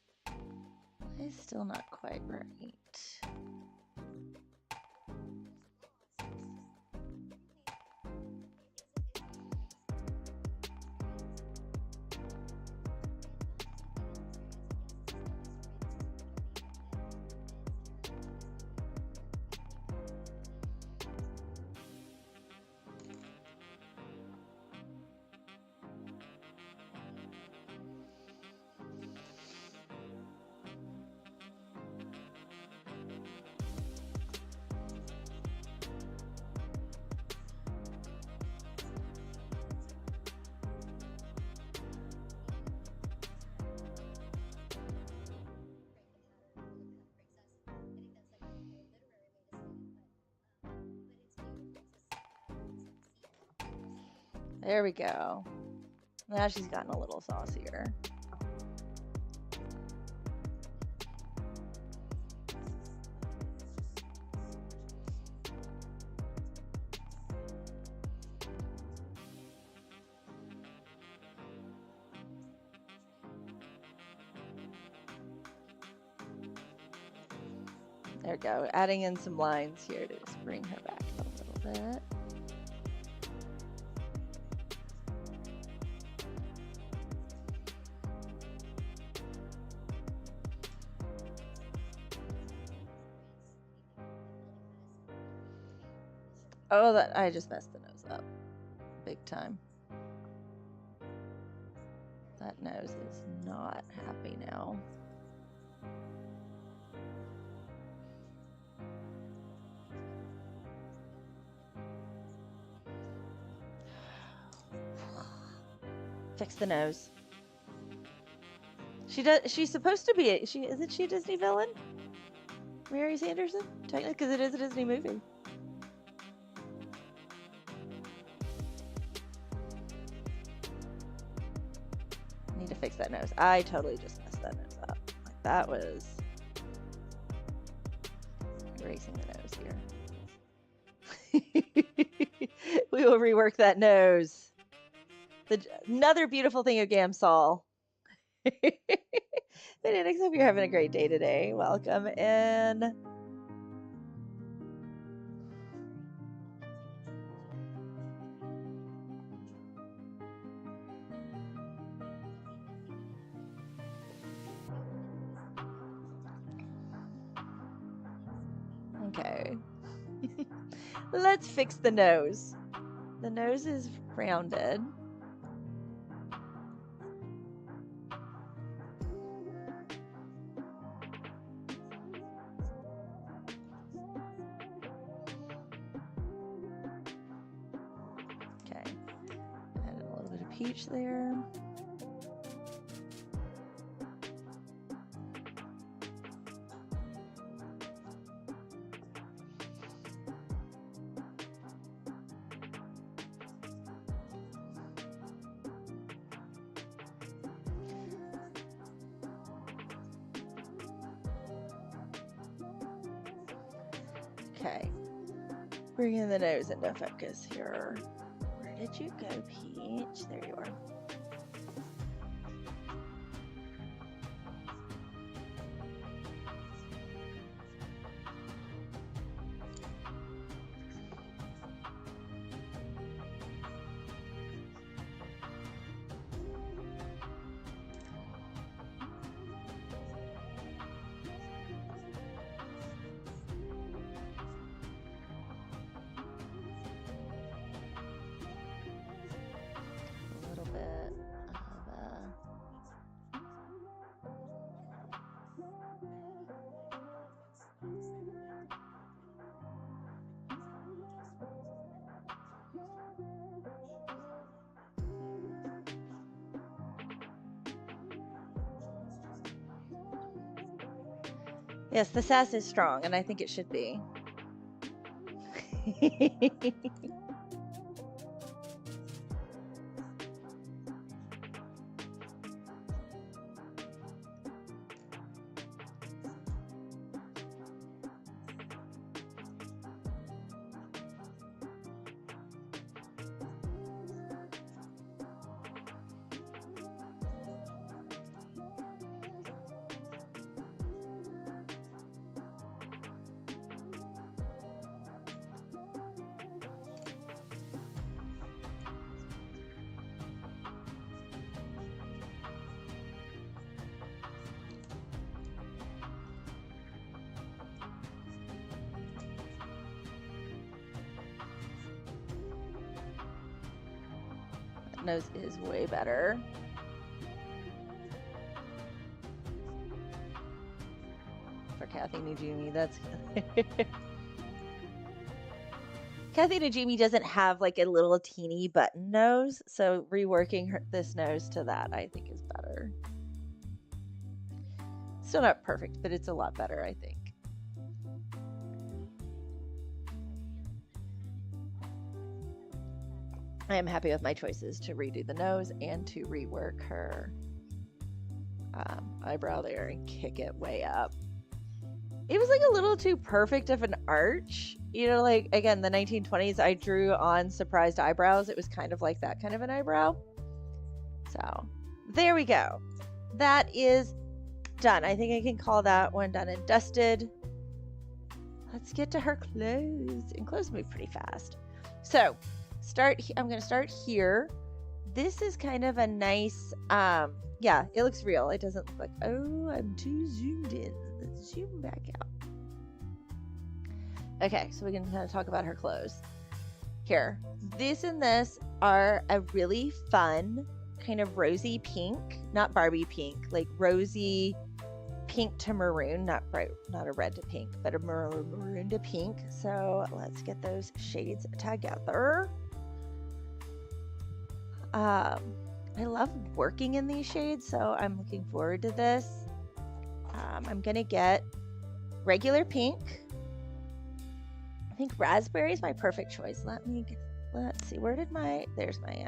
It's still not quite right. There we go. Now she's gotten a little saucier. There we go. Adding in some lines here to just bring her back a little bit. Oh, that I just messed the nose up big time. That nose is not happy now. Fix the nose. She's supposed to be. Isn't she a Disney villain? Mary Sanderson, technically, because it is a Disney movie. Need to fix that nose. I totally just messed that nose up. Like that was erasing the nose here. We will rework that nose. Another beautiful thing of Gamsol. Benedict, hope you're having a great day today. Welcome in. Okay. Let's fix the nose. The nose is rounded. Peach there. Okay, bringing the nose into focus here. Where did you go, Peach? There you are. Yes, the sass is strong, and I think it should be. Nose is way better. For Kathy Najimy, that's Kathy Najimy doesn't have like a little teeny button nose, so reworking this nose to that I think is better. Still not perfect, but it's a lot better, I think. I am happy with my choices to redo the nose and to rework her eyebrow there and kick it way up. It was like a little too perfect of an arch. You know, like, again, the 1920s, I drew on surprised eyebrows. It was kind of like that kind of an eyebrow. So there we go. That is done. I think I can call that one done and dusted. Let's get to her clothes. And clothes move pretty fast. So I'm going to start here. This is kind of a nice, yeah, it looks real. It doesn't look like, oh, I'm too zoomed in. Let's zoom back out. Okay, so we can kind of talk about her clothes. Here, this and this are a really fun kind of rosy pink, not Barbie pink, like rosy pink to maroon, not a red to pink, but a maroon to pink. So let's get those shades together. I love working in these shades, so I'm looking forward to this. I'm gonna get regular pink. I think raspberry is my perfect choice. Let's see, there's my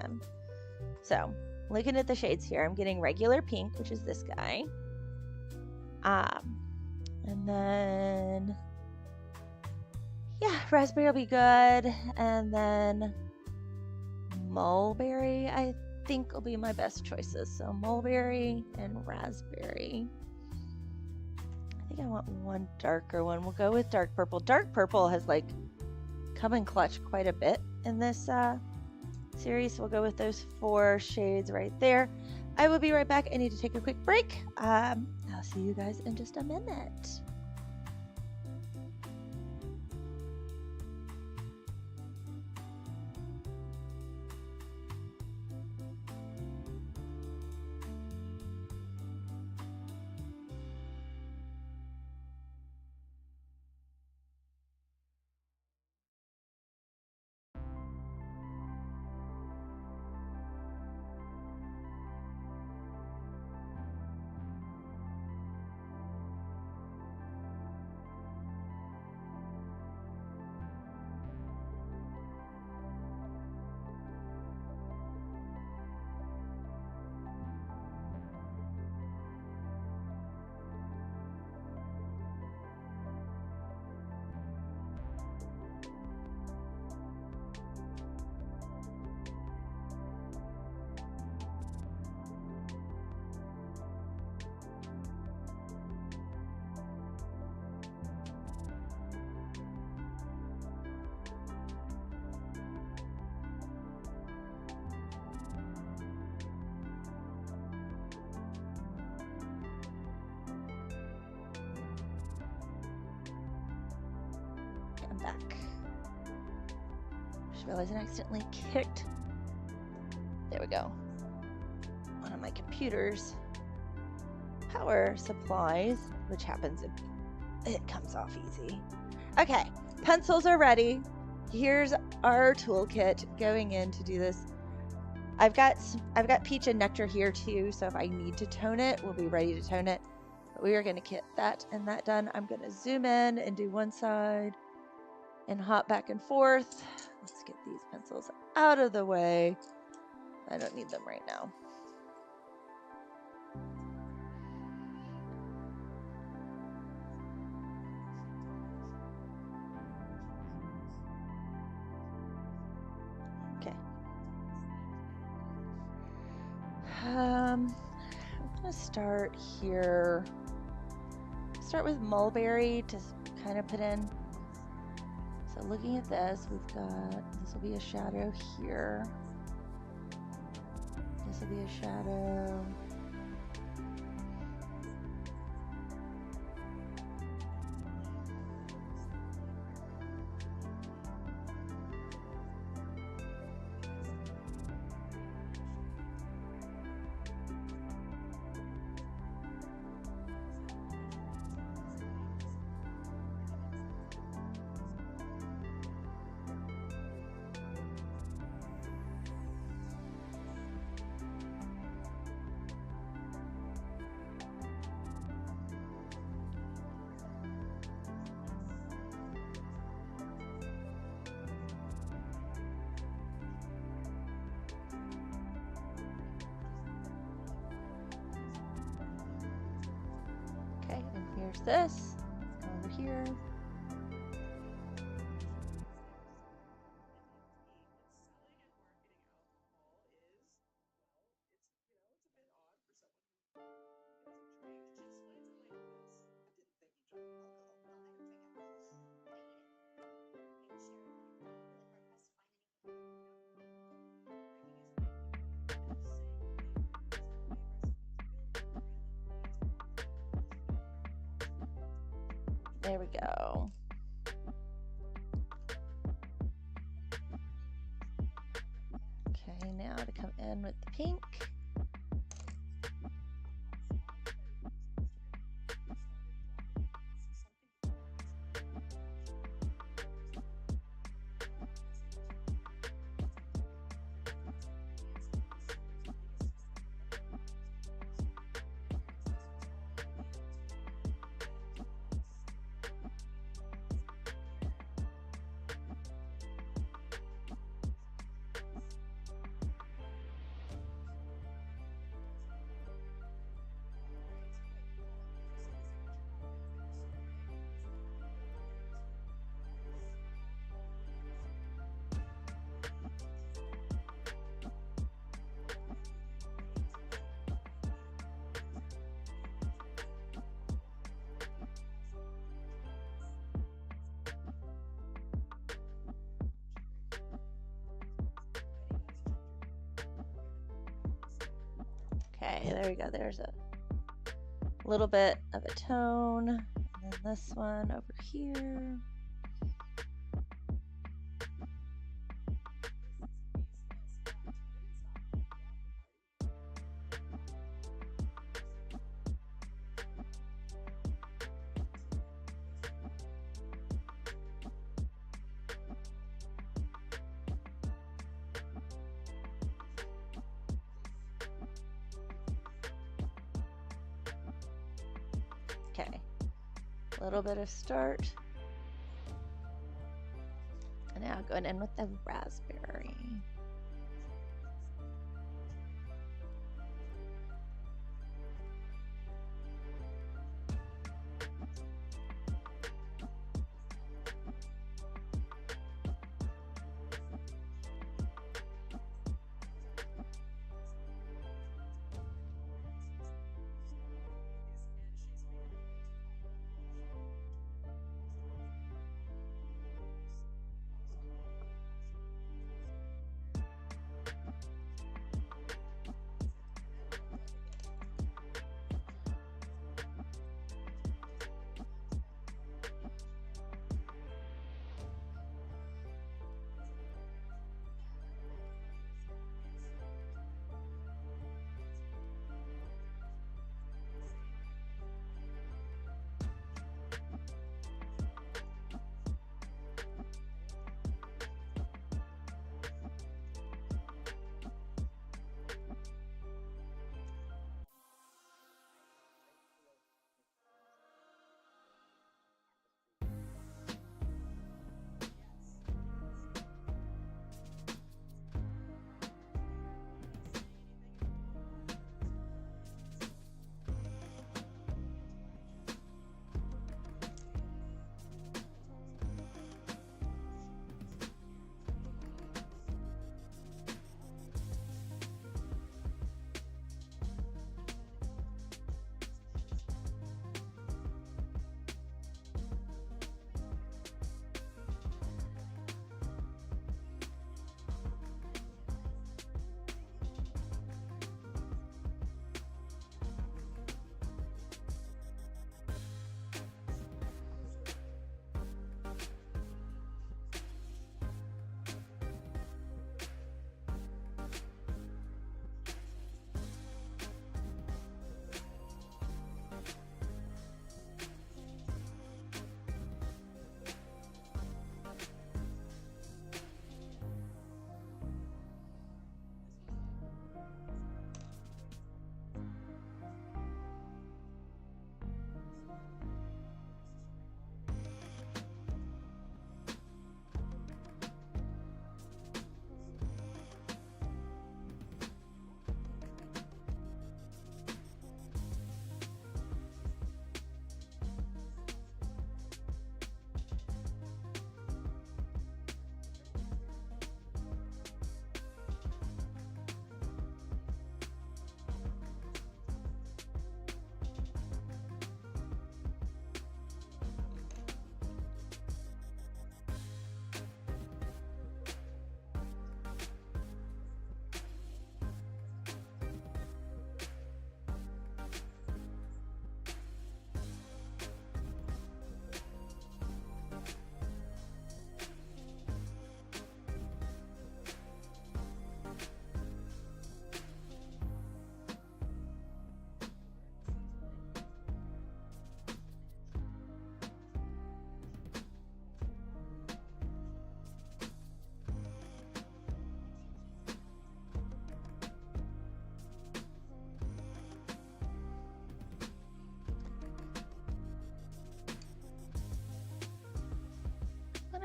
So looking at the shades here, I'm getting regular pink, which is this guy. And then, yeah, raspberry will be good. And then mulberry, I think, will be my best choices. So mulberry and raspberry. I think I want one darker one. We'll go with dark purple. Dark purple has like come in clutch quite a bit in this series. So we'll go with those 4 shades right there. I will be right back. I need to take a quick break. I'll see you guys in just a minute. Back. Just realized I accidentally kicked. There we go. One of my computer's power supplies, which happens if it comes off easy. Okay, pencils are ready. Here's our toolkit going in to do this. I've got peach and nectar here too, so if I need to tone it, we'll be ready to tone it. But we are going to get that and that done. I'm going to zoom in and do one side and hop back and forth. Let's get these pencils out of the way. I don't need them right now. Okay. I'm gonna start here. Start with mulberry to kind of put in. So looking at this, this will be a shadow here. This will be a shadow. There's this. Let's go over here. There we go. Okay, now to come in with the pink. Okay, there we go. There's a little bit of a tone. And then this one over here. Okay, a little bit of start. And now going in with the raspberry.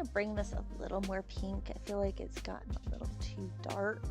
to bring this a little more pink. I feel like it's gotten a little too dark.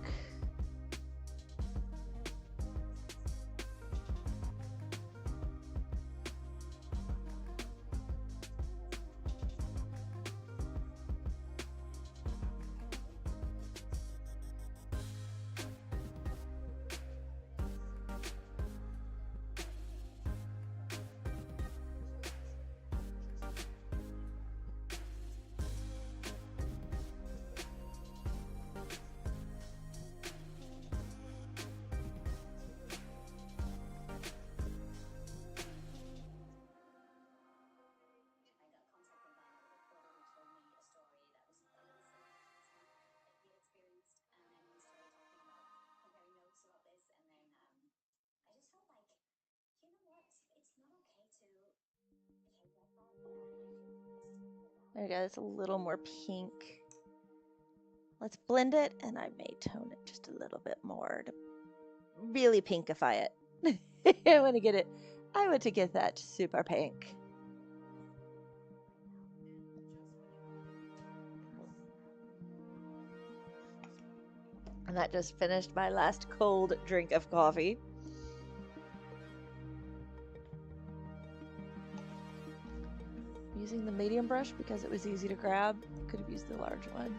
There we go, it's a little more pink. Let's blend it, and I may tone it just a little bit more to really pinkify it. I want to get that super pink. And that just finished my last cold drink of coffee. Using the medium brush because it was easy to grab. Could have used the large one.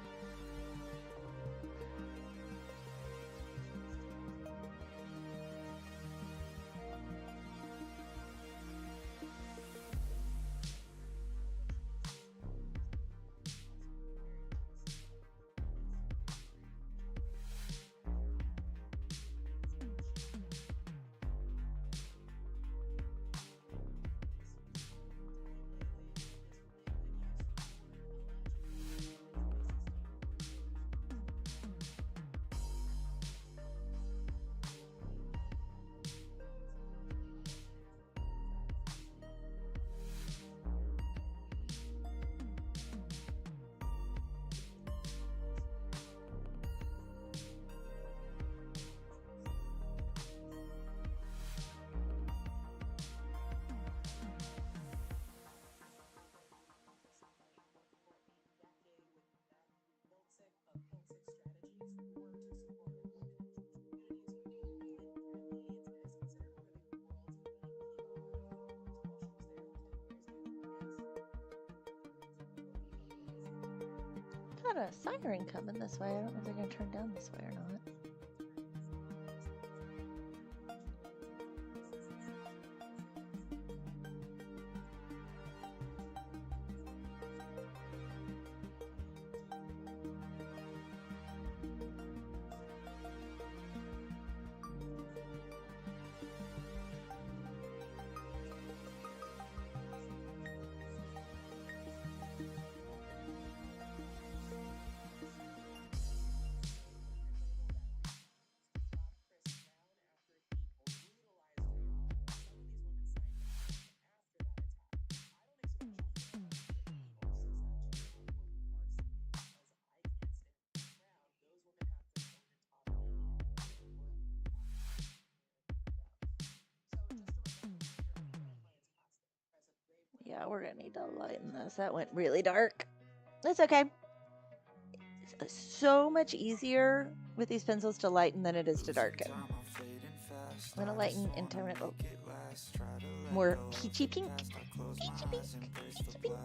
Got a siren coming this way. I don't know if they're going to turn down this way or not. Yeah, we're gonna need to lighten this. That went really dark. That's okay. It's so much easier with these pencils to lighten than it is to darken. I'm gonna lighten and turn it more peachy pink. Peachy pink. Peachy pink.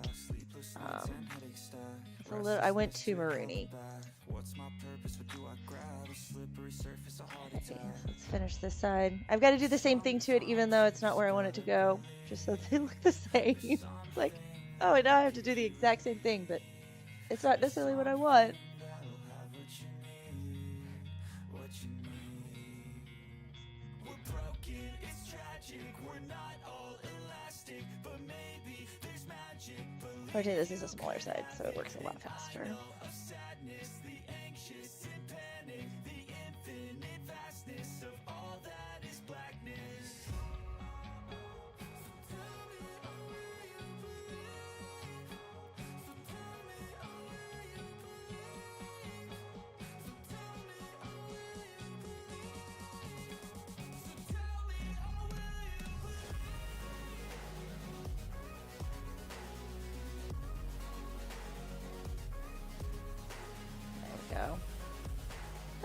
It's a little, I went too maroony. Okay, let's finish this side. I've got to do the same thing to it, even though it's not where I want it to go, just so they look the same. It's like, oh, and now I have to do the exact same thing, but it's not necessarily what I want. Fortunately, this is a smaller side, so it works a lot faster.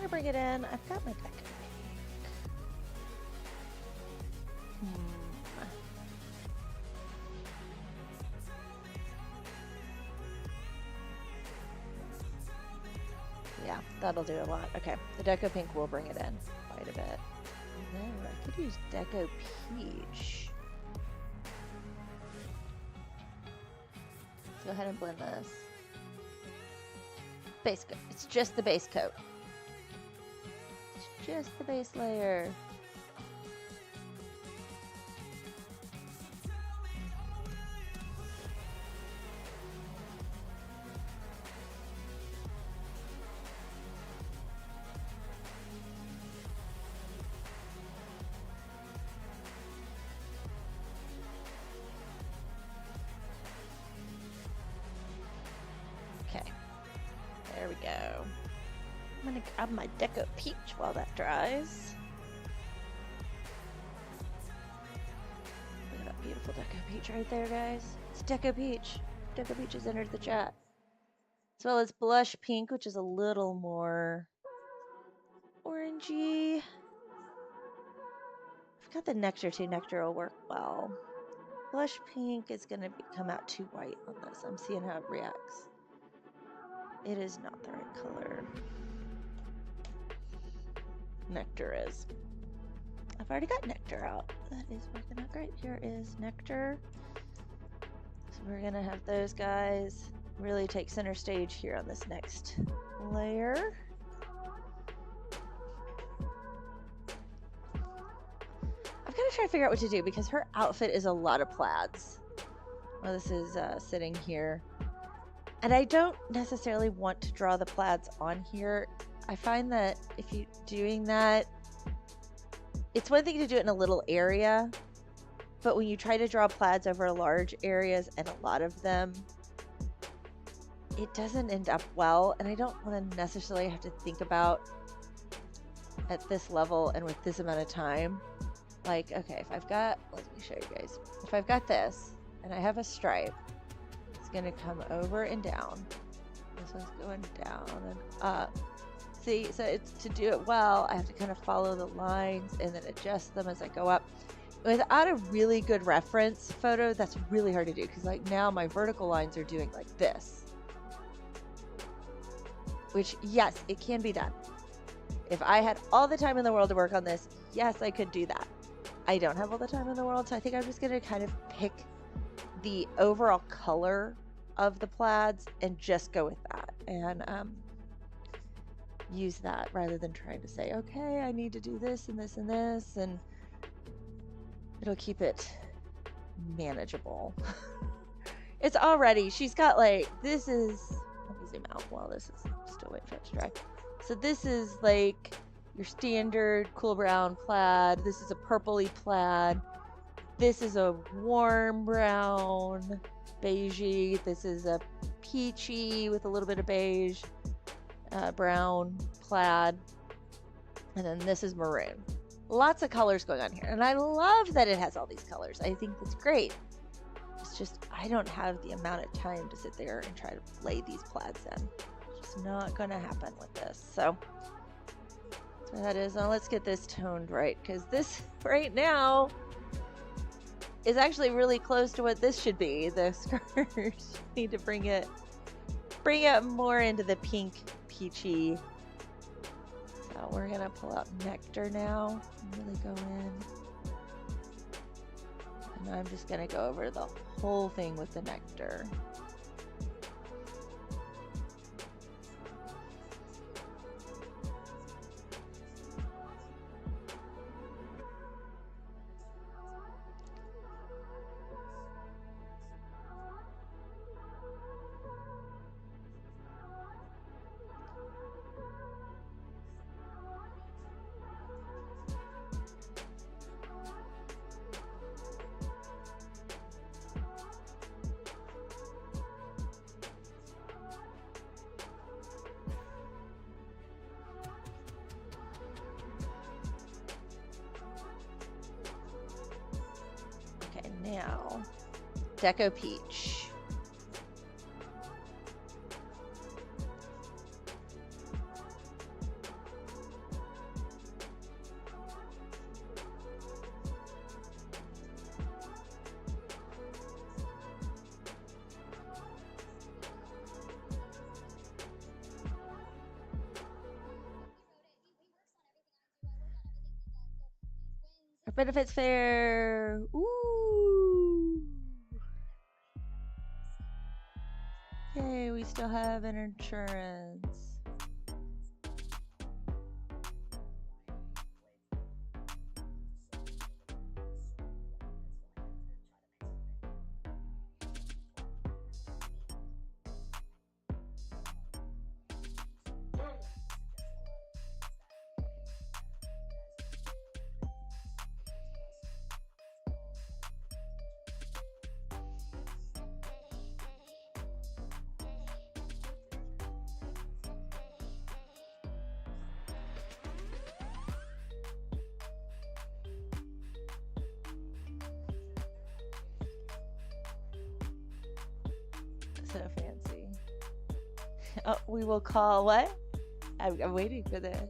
gonna bring it in. I've got my deck. Yeah, that'll do a lot. Okay, the Deco Pink will bring it in quite a bit. No, I could use Deco Peach. Let's go ahead and blend this. Base coat. It's just the base coat. It's just the base layer. There we go. I'm gonna grab my Deco Peach while that dries. Look at that beautiful Deco Peach right there, guys. It's Deco Peach. Deco Peach has entered the chat. As well as Blush Pink, which is a little more orangey. I've got the Nectar too. Nectar will work well. Blush Pink is gonna come out too white on this. I'm seeing how it reacts. It is not the right color. Nectar is. I've already got Nectar out. That is working out great. Here is Nectar. So we're gonna have those guys really take center stage here on this next layer. I've got to try to figure out what to do because her outfit is a lot of plaids. Well, this is sitting here. And I don't necessarily want to draw the plaids on here. I find that if you're doing that, it's one thing to do it in a little area, but when you try to draw plaids over large areas and a lot of them, it doesn't end up well. And I don't want to necessarily have to think about at this level and with this amount of time. Like, okay, if I've got, let me show you guys. If I've got this and I have a stripe, gonna come over and down. This one's going down and up. See, so it's to do it well, I have to kind of follow the lines and then adjust them as I go up. Without a really good reference photo, that's really hard to do because like now my vertical lines are doing like this. Which, yes, it can be done. If I had all the time in the world to work on this, yes, I could do that. I don't have all the time in the world, so I think I'm just gonna kind of pick the overall color of the plaids and just go with that and use that rather than trying to say, okay, I need to do this and this and this, and it'll keep it manageable. It's already, she's got like, this is, let me zoom out while this is still waiting for it to dry. So this is like your standard cool brown plaid. This is a purpley plaid. This is a warm brown, beigey. This is a peachy with a little bit of beige, brown plaid. And then this is maroon. Lots of colors going on here. And I love that it has all these colors. I think that's great. It's just, I don't have the amount of time to sit there and try to lay these plaids in. It's just not going to happen with this. So that is, now let's get this toned right. Because this right now is actually really close to what this should be. The skirt need to bring it more into the pink peachy. So we're gonna pull out Nectar now and really go in. And I'm just gonna go over the whole thing with the Nectar. Now, Deco Peach. Benefits fair. Ooh. Yay, we still have an insurance. So fancy. Oh, we will call what? I'm waiting for this.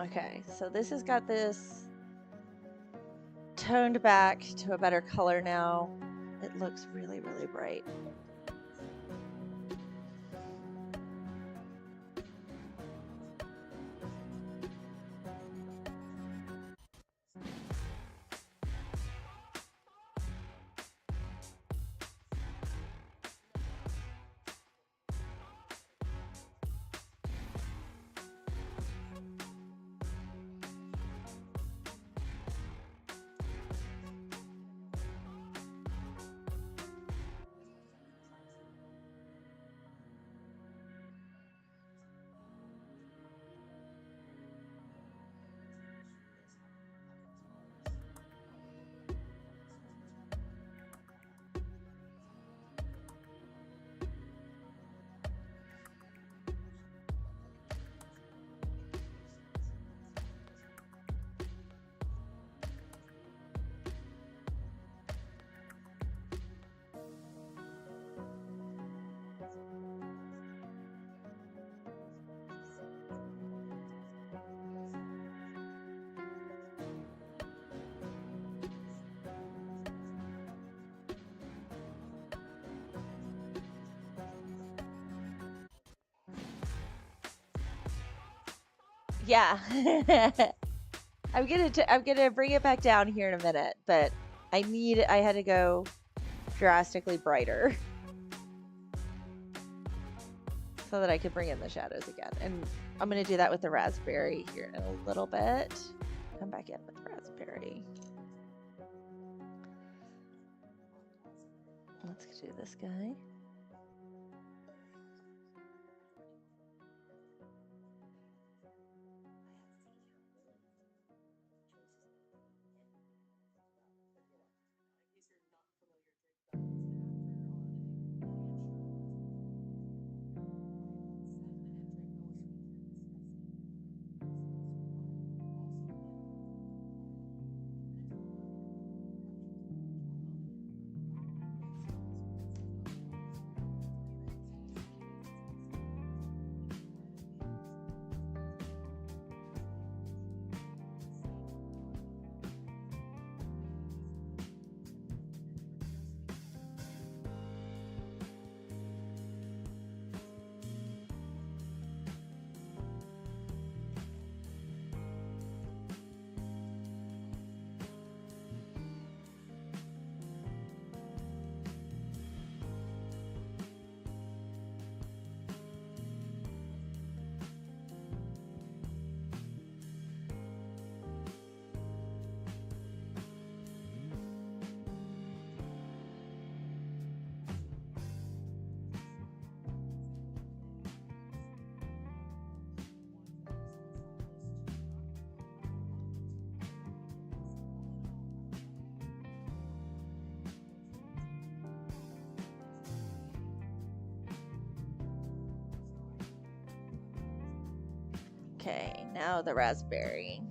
Okay, so this has got this toned back to a better color now. It looks really, really bright. Yeah. I'm gonna bring it back down here in a minute, but I had to go drastically brighter so that I could bring in the shadows again. And I'm gonna do that with the raspberry here in a little bit. come back in with raspberry. Let's do this guy. Okay, now the raspberry.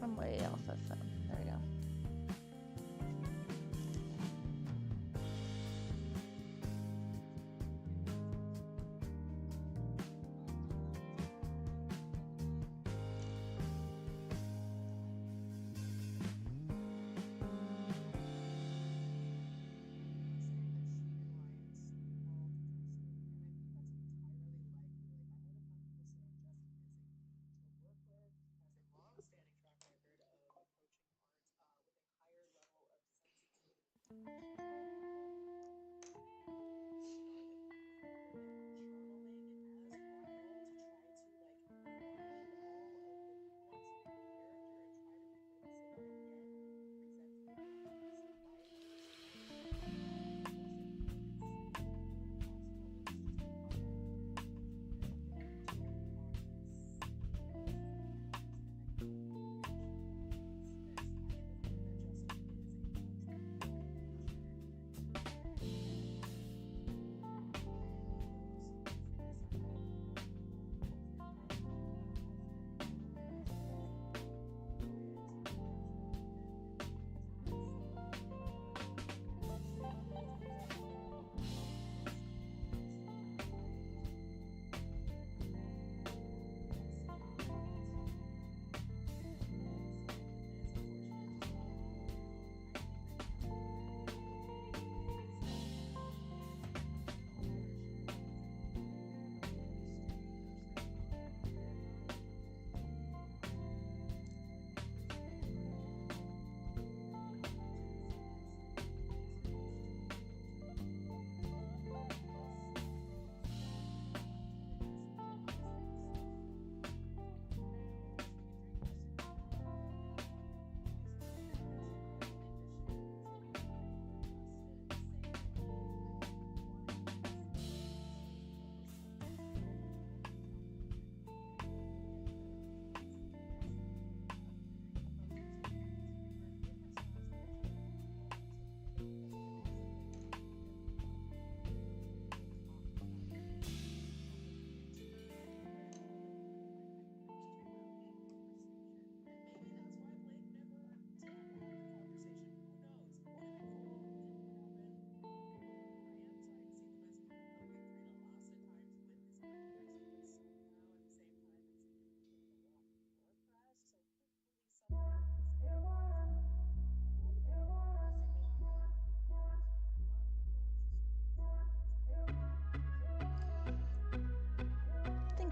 I'm way off of them. There we go.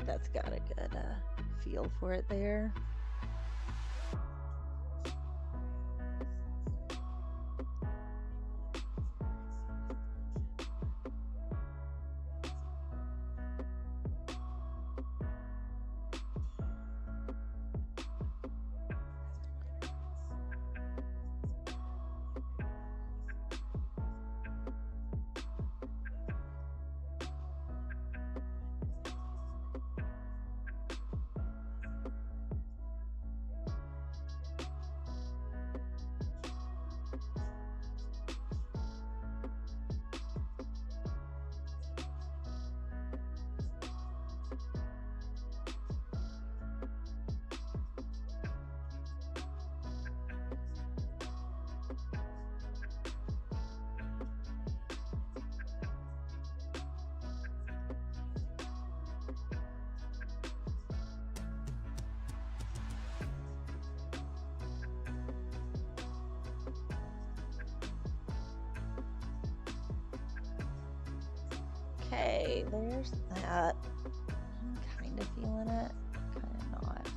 that's got a good feel for it there. Okay, there's that. I'm kind of feeling it, kind of not.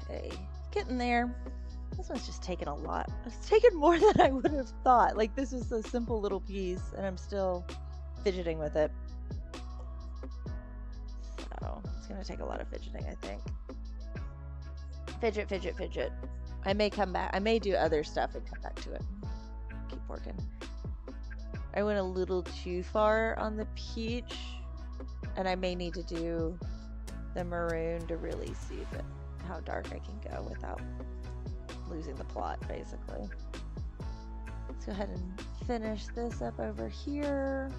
Okay, getting there. This one's just taking a lot. It's taken more than I would have thought. Like, this is a simple little piece, and I'm still fidgeting with it. So, it's going to take a lot of fidgeting, I think. Fidget, fidget, fidget. I may come back. I may do other stuff and come back to it. Keep working. I went a little too far on the peach, and I may need to do the maroon to really see how dark I can go without losing the plot, basically. Let's go ahead and finish this up over here.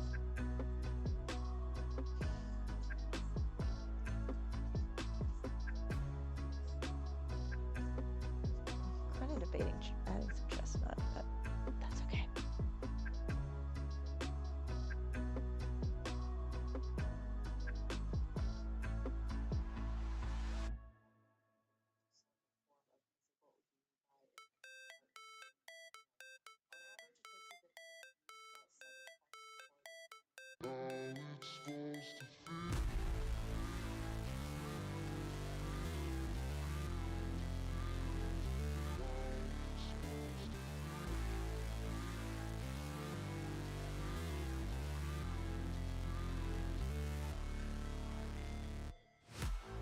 I'm kind of debating adding some chestnut, but that's okay.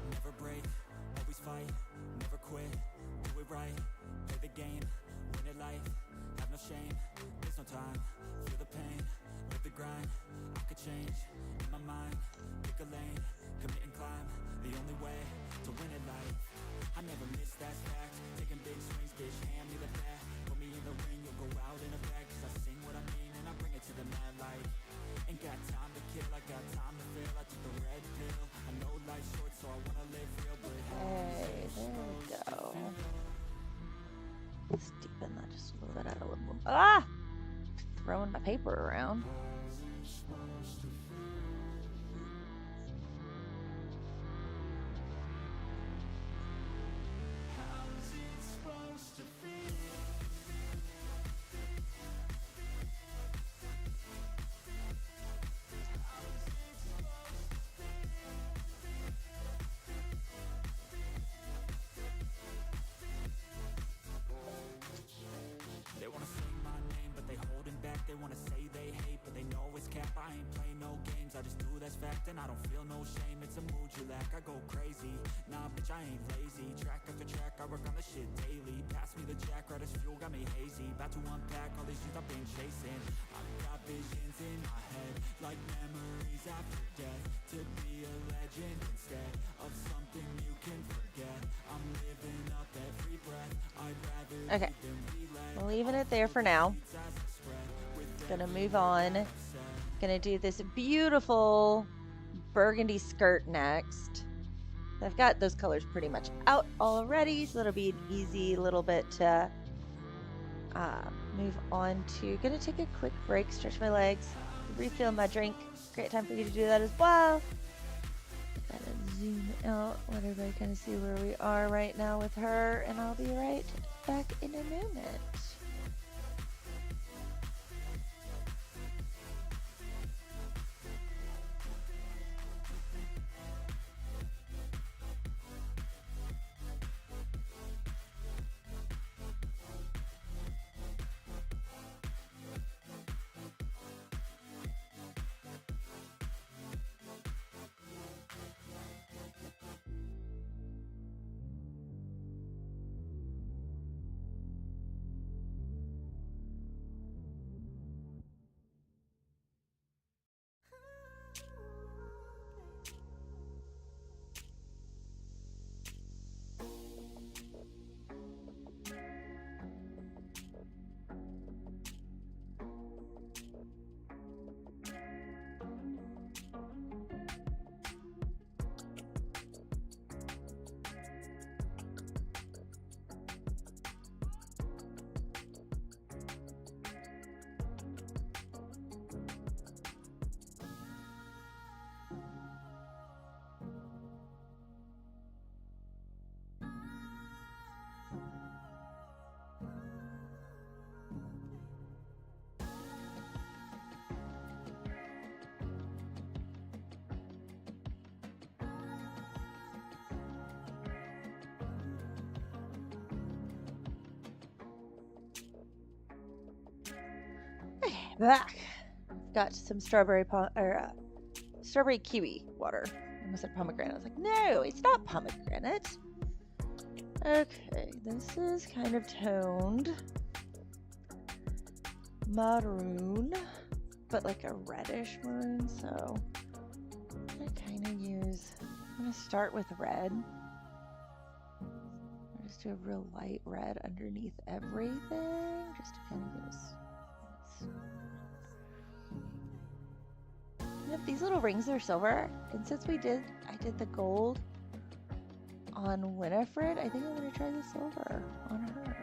Never break, always fight, never quit, do it right, play the game, win it life, have no shame, there's no time, feel the pain, live the grind, I could change, in my mind, pick a lane, commit and climb, the only way to win it life, I never miss that fact, taking big swings, bitch, hand me the bat, put me in the ring, you'll go out in a bag, cause I sing what I mean and I bring it to the mad light, ain't got time to kill, I got time to feel, I took the red pill, I know life's short so I wanna live real, but Okay, there we go. Let's deepen that just a little bit out a little more. Ah! Throwing my paper around. They wanna say my name, but they holding back. They wanna say they hate, but they know it's cap. I ain't play no games, I just do that's fact. And I don't feel no shame, it's a mood you lack. I go crazy, nah bitch I ain't lazy. Track after track, I work on the shit daily. Pass me the jack, right as fuel, got me hazy. About to unpack all these dreams I've been chasing. I've got visions in my head, like memories after death. To be a legend instead of something you can forget. I'm living up every breath. I'd rather Okay, than be led. I'm leaving it there for now. Gonna move on. Gonna do this beautiful burgundy skirt next. I've got those colors pretty much out already, so that'll be an easy little bit to move on to. Gonna take a quick break, stretch my legs, refill my drink. Great time for you to do that as well. Gotta zoom out, let everybody kind of see where we are right now with her, and I'll be right back in a moment. Back. Got some strawberry kiwi water. I almost said pomegranate. I was like, no, it's not pomegranate. Okay, this is kind of toned maroon, but like a reddish maroon. So I kind of use. I'm gonna start with red. I'll just do a real light red underneath everything, just to kind of get us. Yep, these little rings are silver, and since I did the gold on Winifred, I think I'm gonna try the silver on her.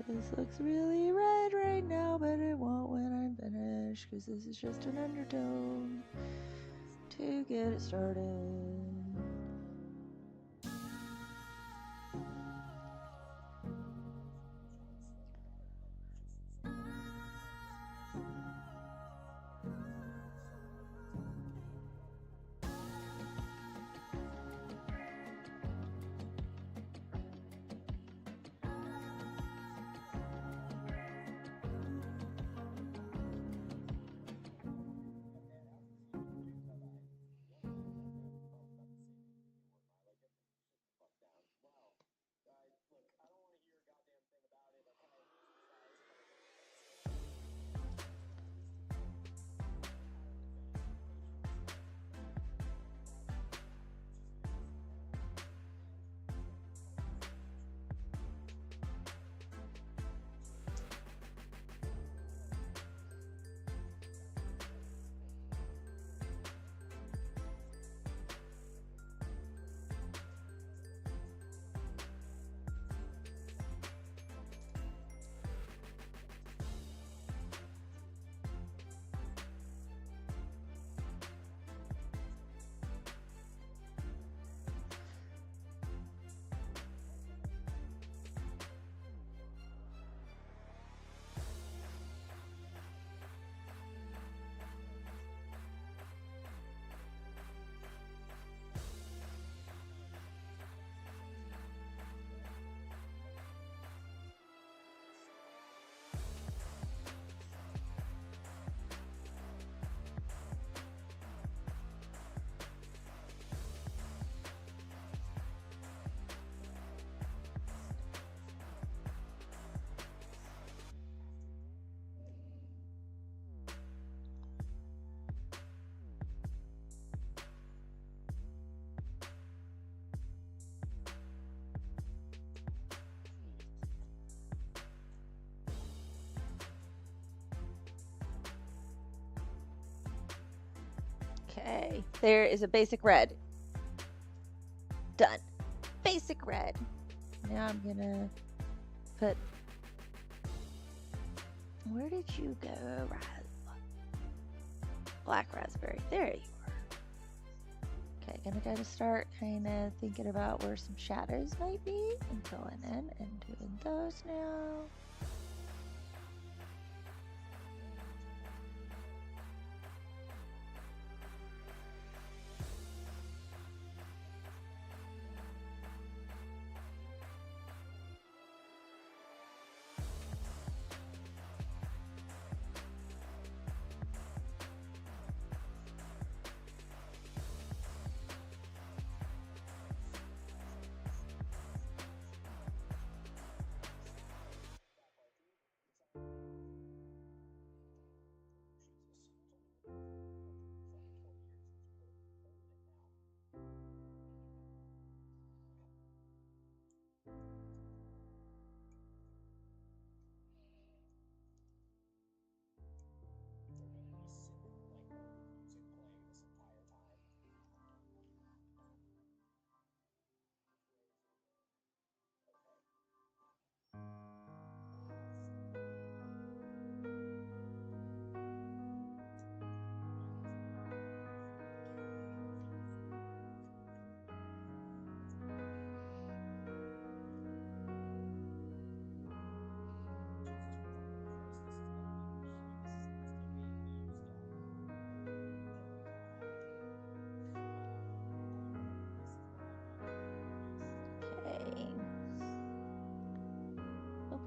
This looks really red right now, but it won't when I'm finished, because this is just an undertone to get it started. Okay, there is a basic red. Done. Basic red. Now I'm gonna put, where did you go? Black raspberry. There you are. Okay, gonna start kind of thinking about where some shadows might be and filling in and doing those now.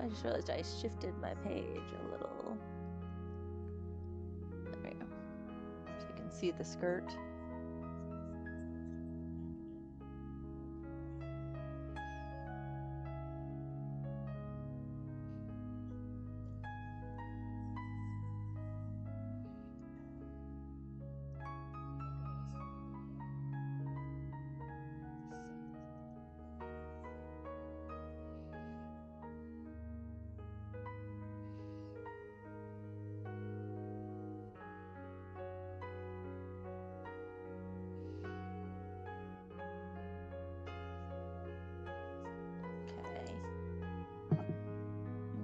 I just realized I shifted my page a little. There we go. So you can see the skirt.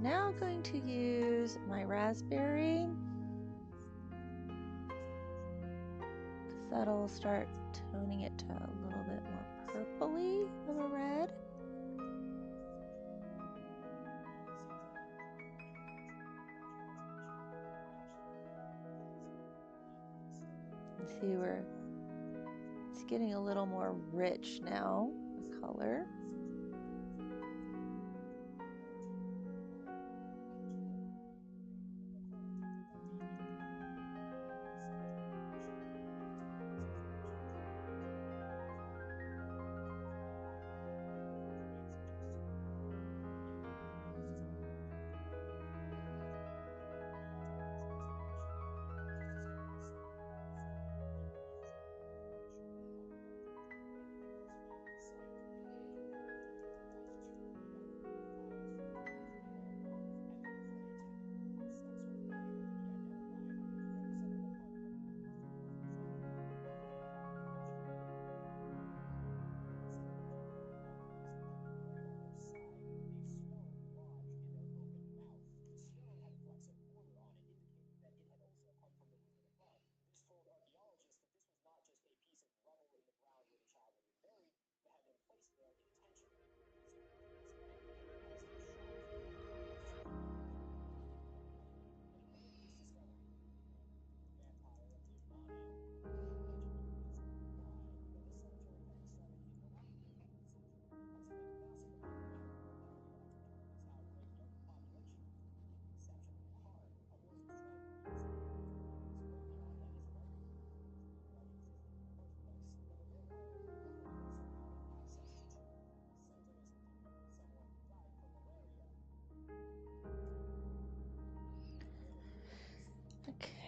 Now going to use my raspberry, because that'll start toning it to a little bit more purpley of a red. And see where it's getting a little more rich now, the color.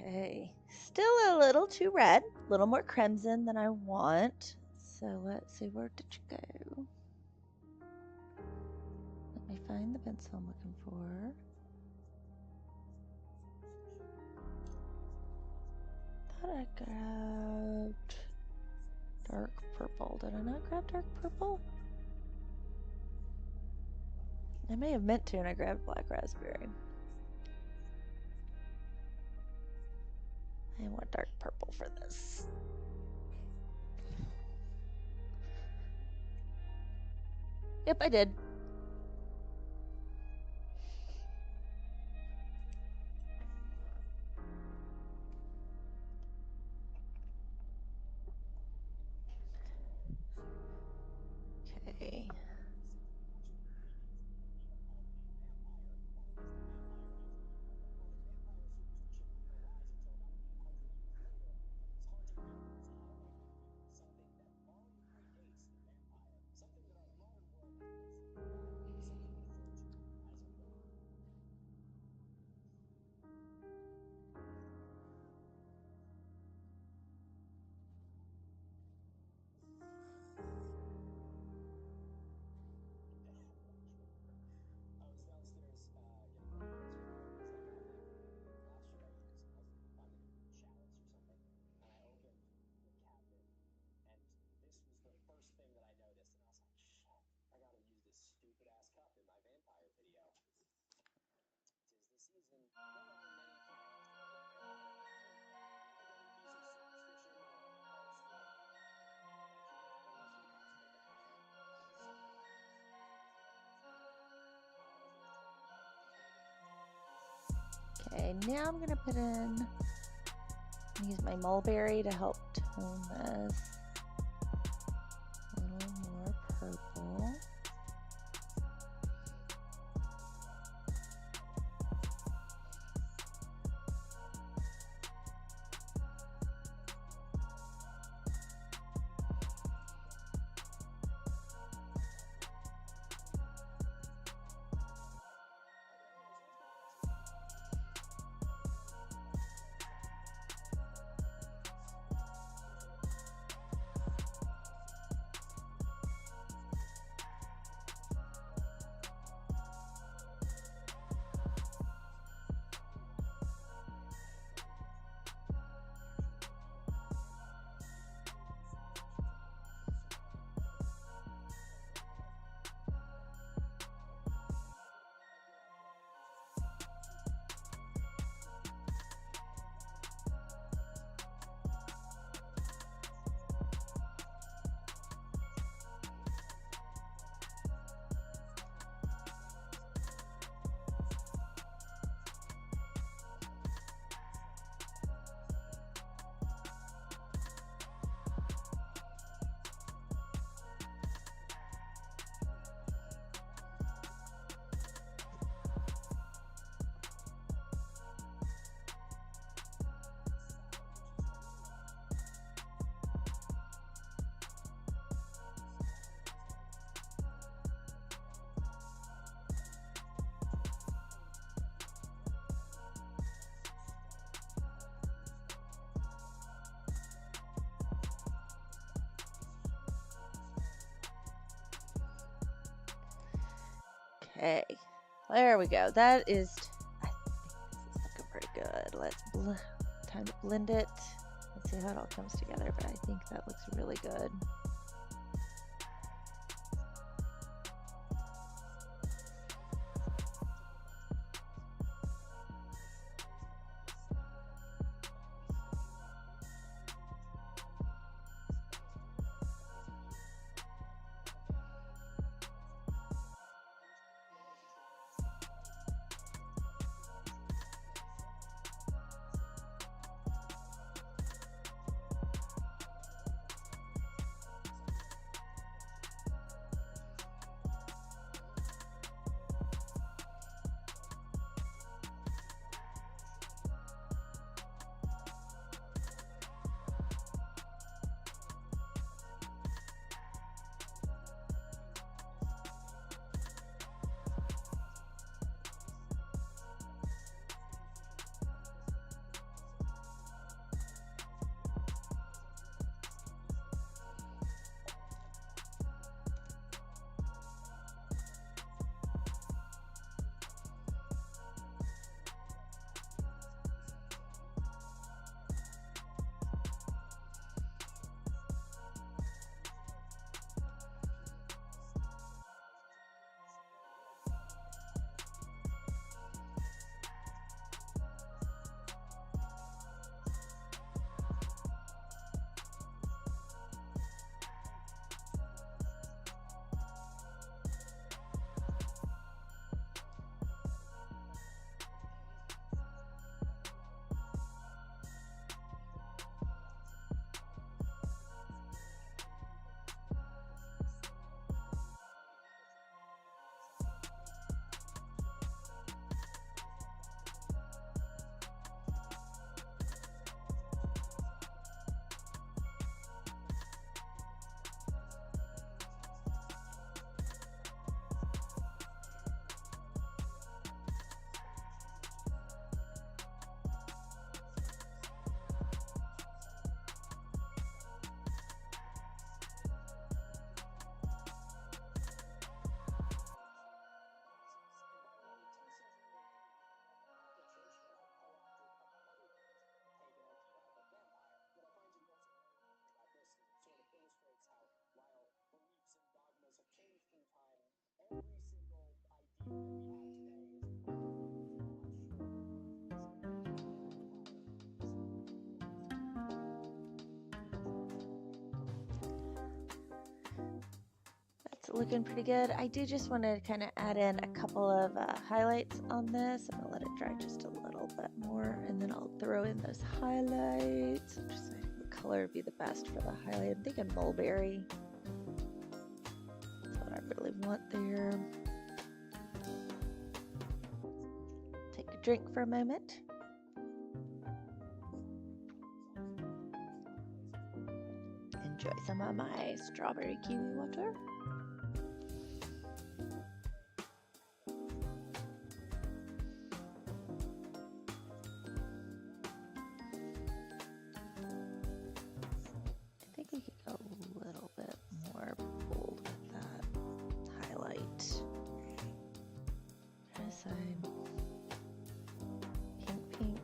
Okay, still a little too red, a little more crimson than I want. So let's see, where did you go? Let me find the pencil I'm looking for. thought I grabbed dark purple. Did I not grab dark purple? I may have meant to and I grabbed black raspberry. I want dark purple for this. Yep, I did. Okay. Okay, now I'm gonna put in, use my mulberry to help tone this. A little more purple. Okay, there we go. That is, I think this is looking pretty good. Let's, time to blend it. Let's see how it all comes together, but I think that looks really good. looking pretty good. I do just want to kind of add in a couple of highlights on this. I'm gonna let it dry just a little bit more, and then I'll throw in those highlights. Just what color would be the best for the highlight? I'm thinking mulberry. That's what I really want there. Take a drink for a moment. Enjoy some of my strawberry kiwi water. I think we could go a little bit more bold with that highlight. Try to decide pink.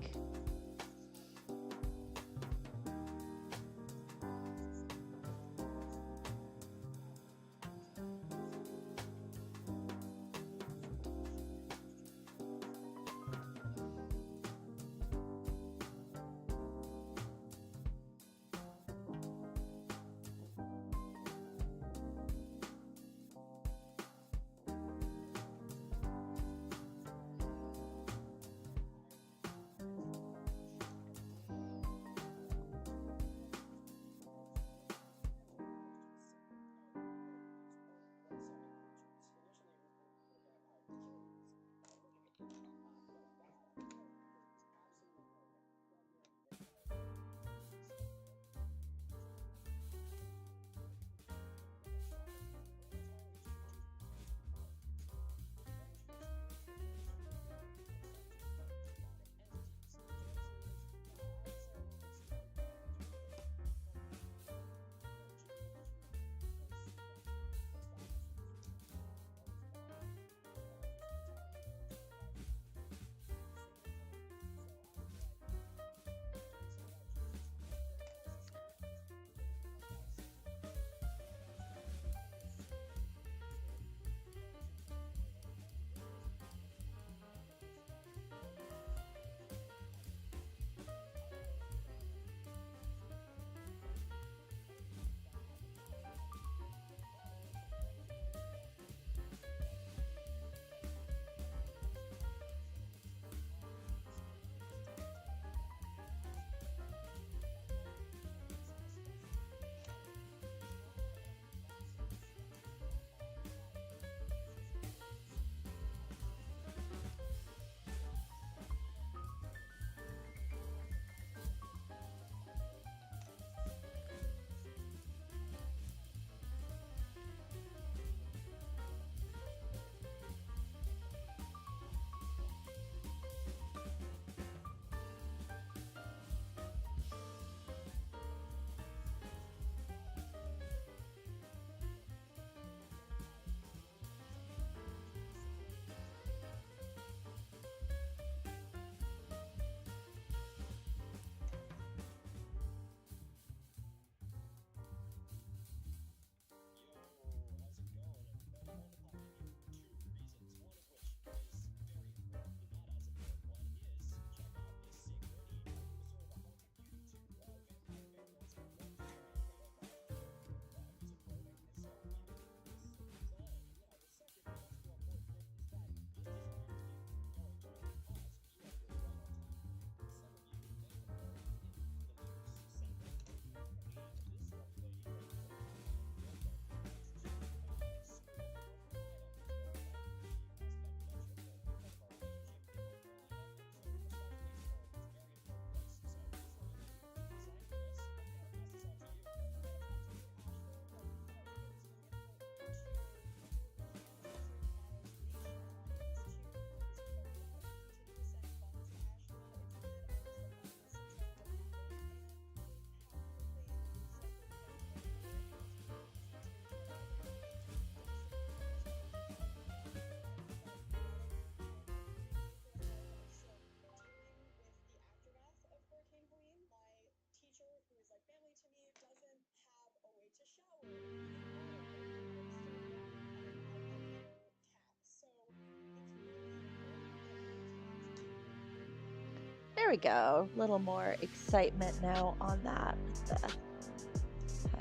There we go. A little more excitement now on that with the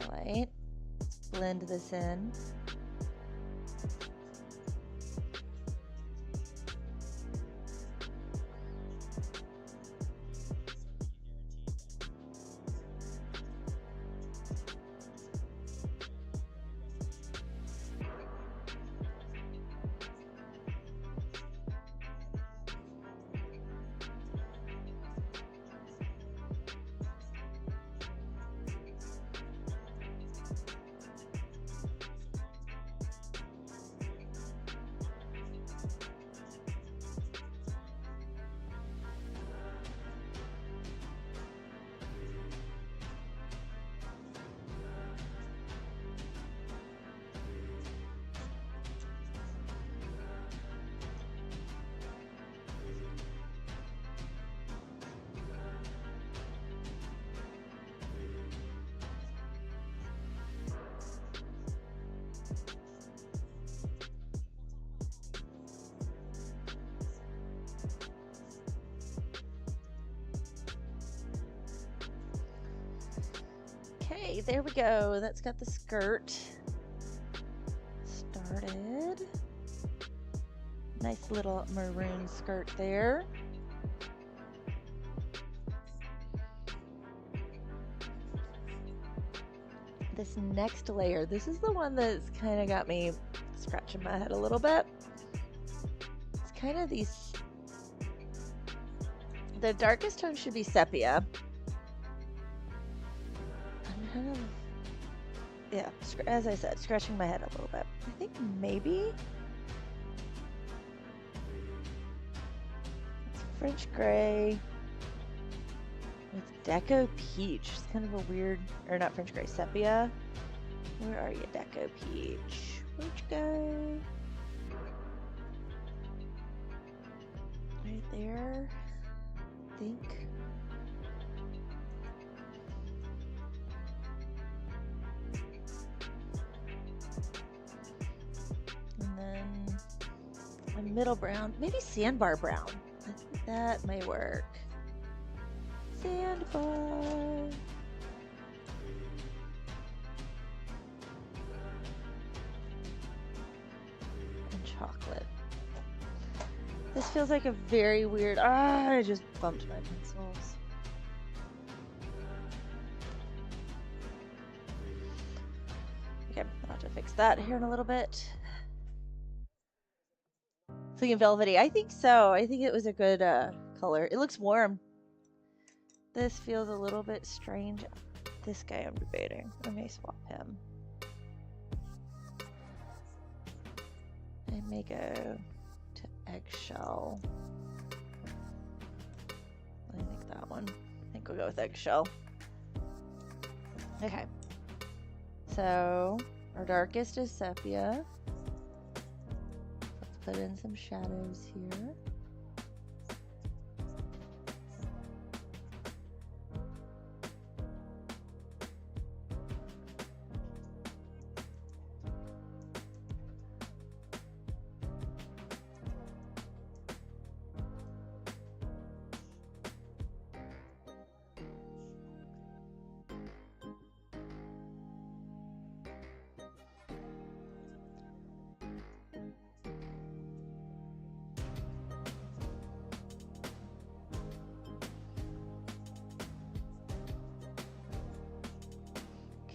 highlight. Blend this in. Okay, there we go. That's got the skirt started. Nice little maroon skirt there. This next layer, this is the one that's kind of got me scratching my head a little bit. It's kind of these, the darkest tone should be sepia. I'm kind of, yeah, as I said, scratching my head a little bit. I think maybe it's French gray with Deco Peach. It's kind of a weird, or not French gray, sepia. Where are you, Deco Peach? Where'd you go? Right there, I think. And then a middle brown, maybe sandbar brown. I think that may work. Sandbar. And chocolate. This feels like a very weird, I just bumped my pencils. Okay, I'll have to fix that here in a little bit. Thinking velvety, I think so. I think it was a good color. It looks warm. This feels a little bit strange. This guy I'm debating. I may swap him. I may go to eggshell. I think that one. I think we'll go with eggshell. Okay. So our darkest is sepia. Let's put in some shadows here.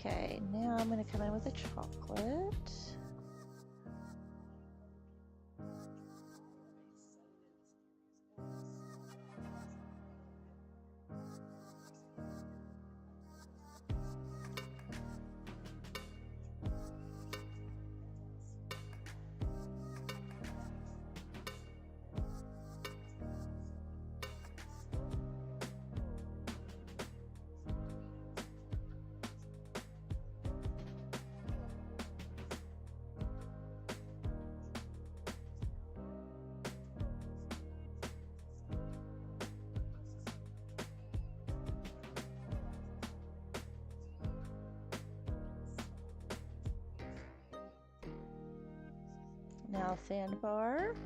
Okay, now I'm going to come in with a chocolate. Now sandbar.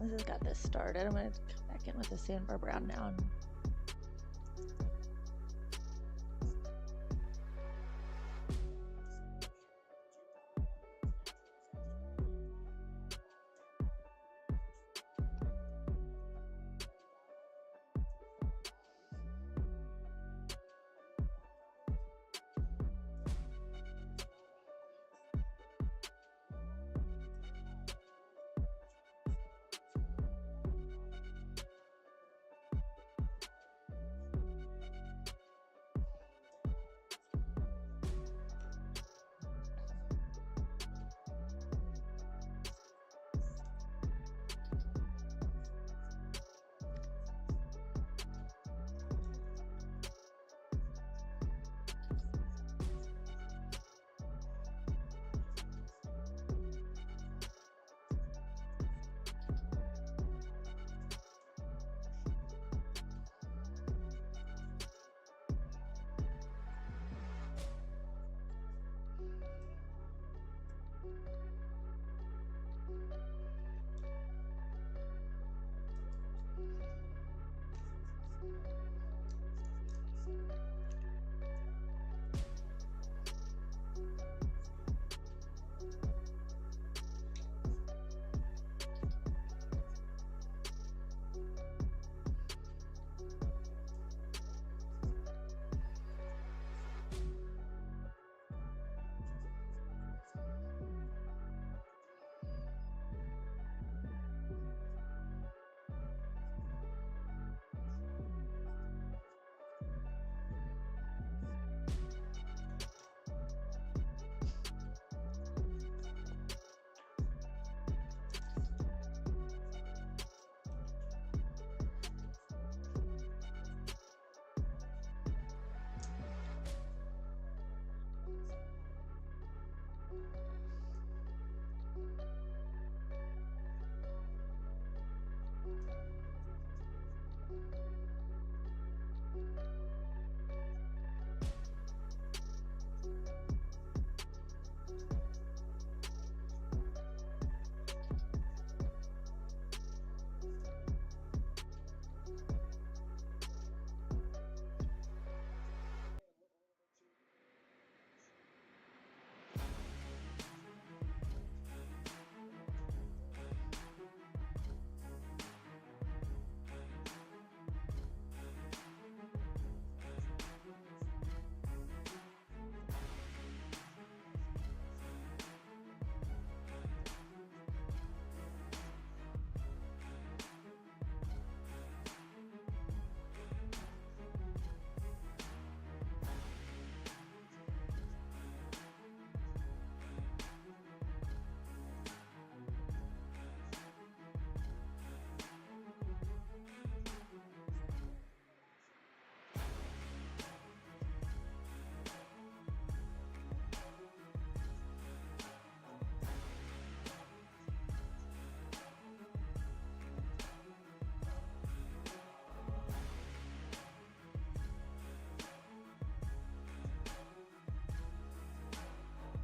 This has got this started. I'm going to come back in with the sandbar brown now.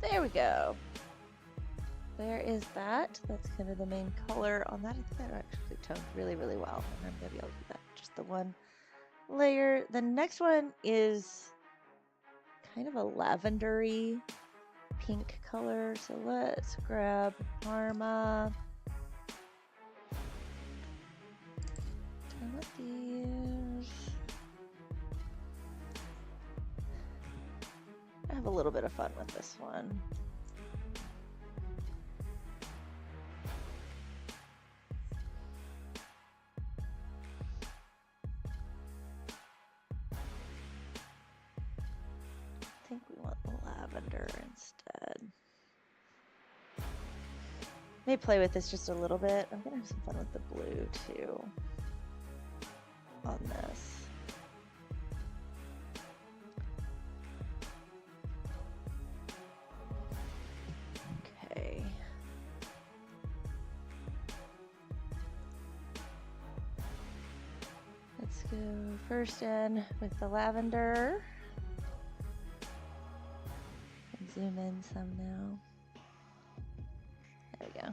There we go. There is that. That's kind of the main color on that. I think that actually toned really, really well. And I'm going to be able to do that. Just the one layer. The next one is kind of a lavendery pink color. So let's grab Parma. Turn with these. I have a little bit of fun with this one. I think we want lavender instead. May play with this just a little bit. I'm gonna have some fun with the blue too on this. Okay. Let's go first in with the lavender. And zoom in some now. There we go.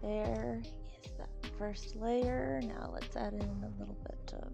There is that first layer. Now let's add in a little bit of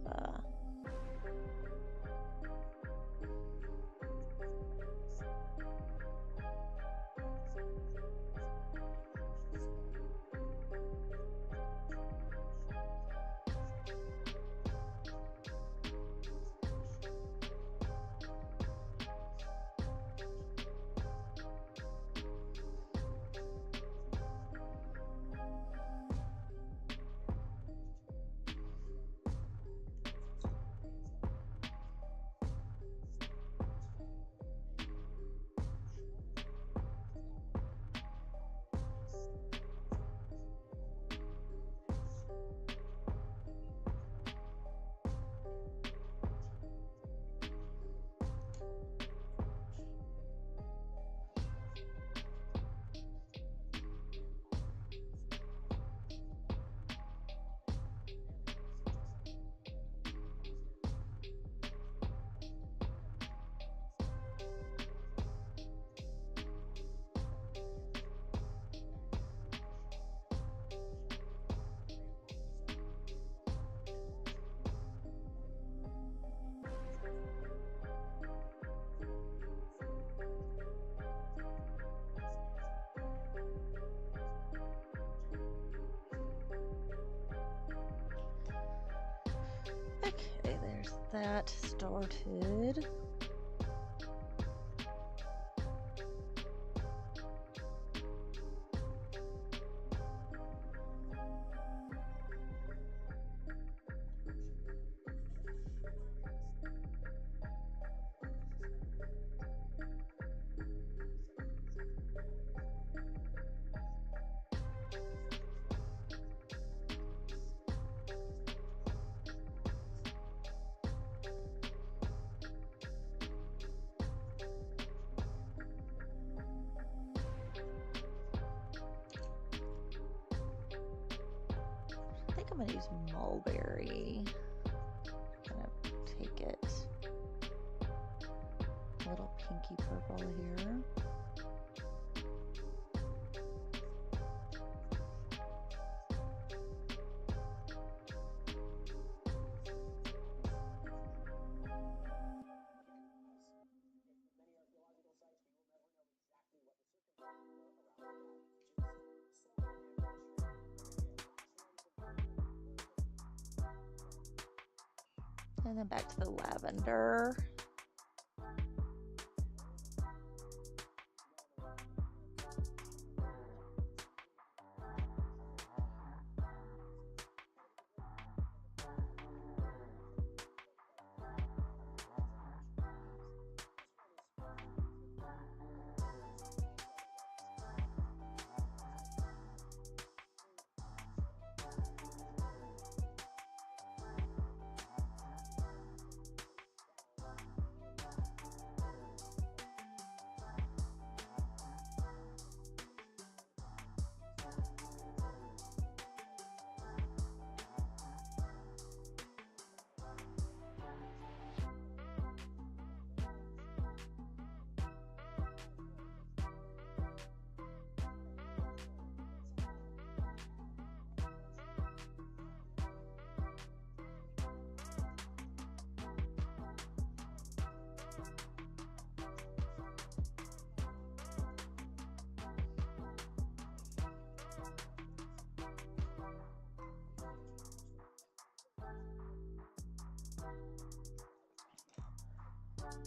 okay, there's that started. I'm going to use mulberry, kind of take it a little pinky purple here. And then back to the lavender.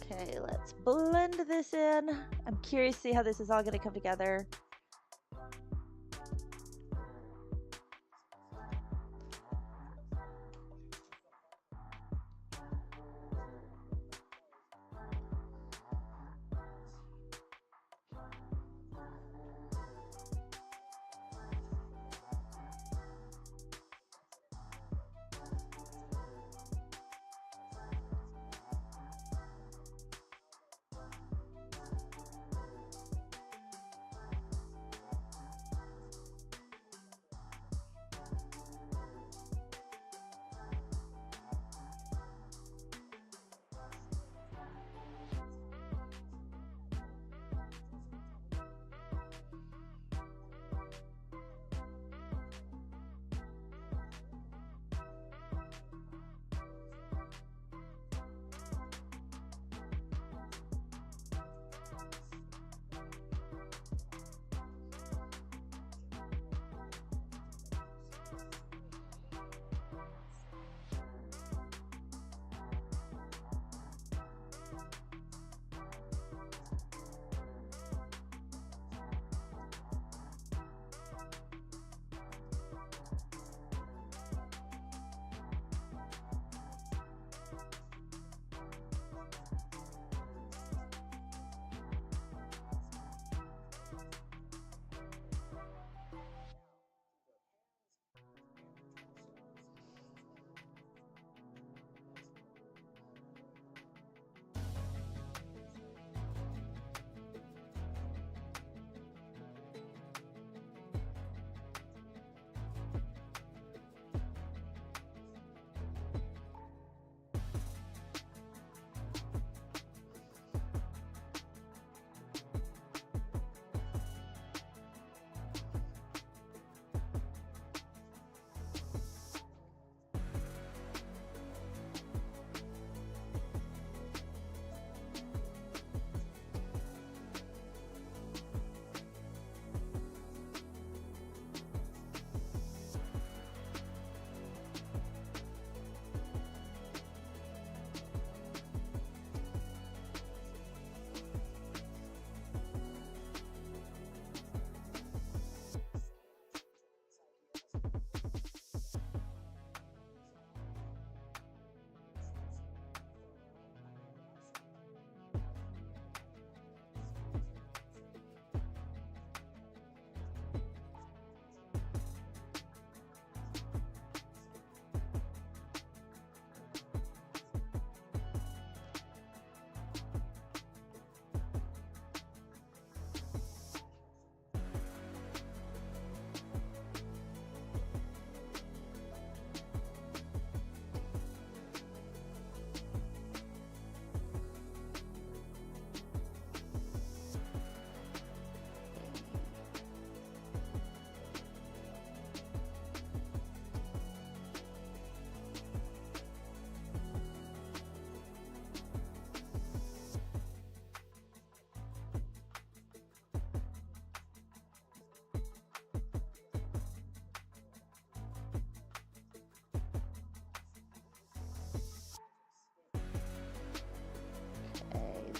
Okay, let's blend this in. I'm curious to see how this is all going to come together.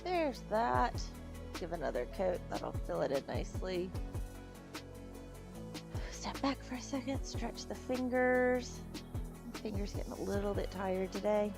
There's that. Give another coat, that'll fill it in nicely. Step back for a second, stretch the fingers. My fingers getting a little bit tired today.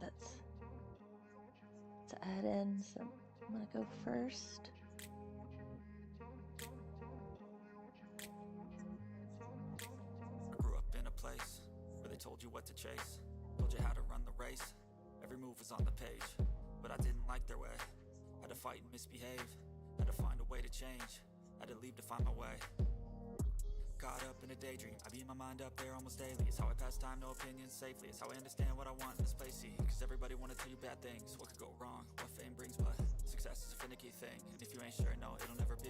Let's add in some. I'm gonna go first. I grew up in a place where they told you what to chase, told you how to run the race. Every move was on the page, but I didn't like their way. Had to fight and misbehave, had to find a way to change, had to leave to find my way. Caught up in a daydream, I beat my mind up there almost daily. It's how I pass time, no opinions safely. It's how I understand what I want in this place. See, cause everybody wanna tell you bad things. What could go wrong, what fame brings, but success success is a finicky thing, and if you ain't sure, no, it'll never be.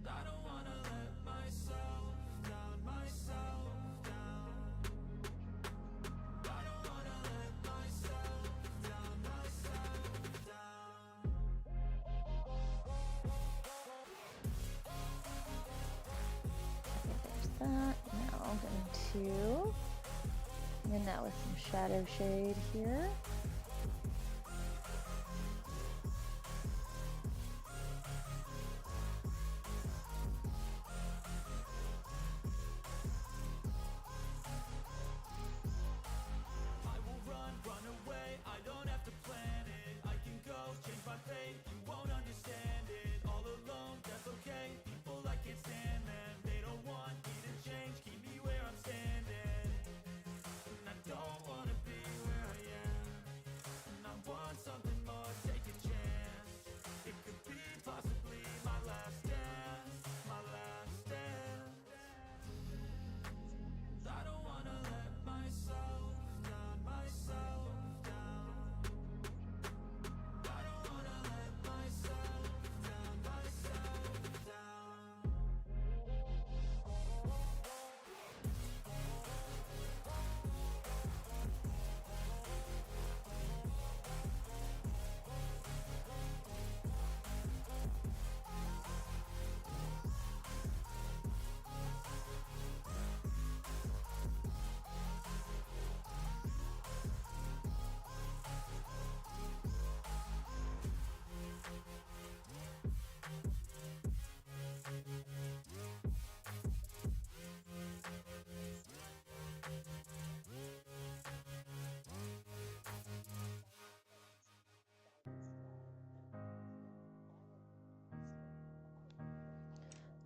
I don't wanna let myself down, myself down. I don't wanna let myself down, myself down. There's that. Now I'm going to come in that with some shadow shade here.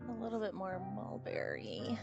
A little bit more mulberry.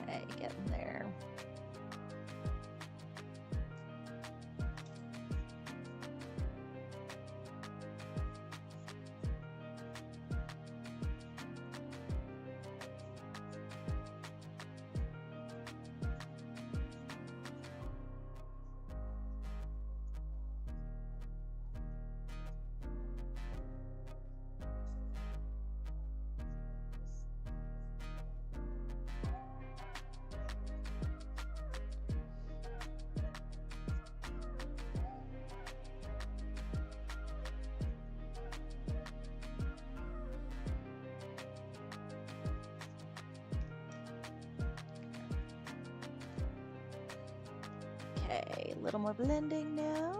Okay, getting there. Okay, a little more blending now.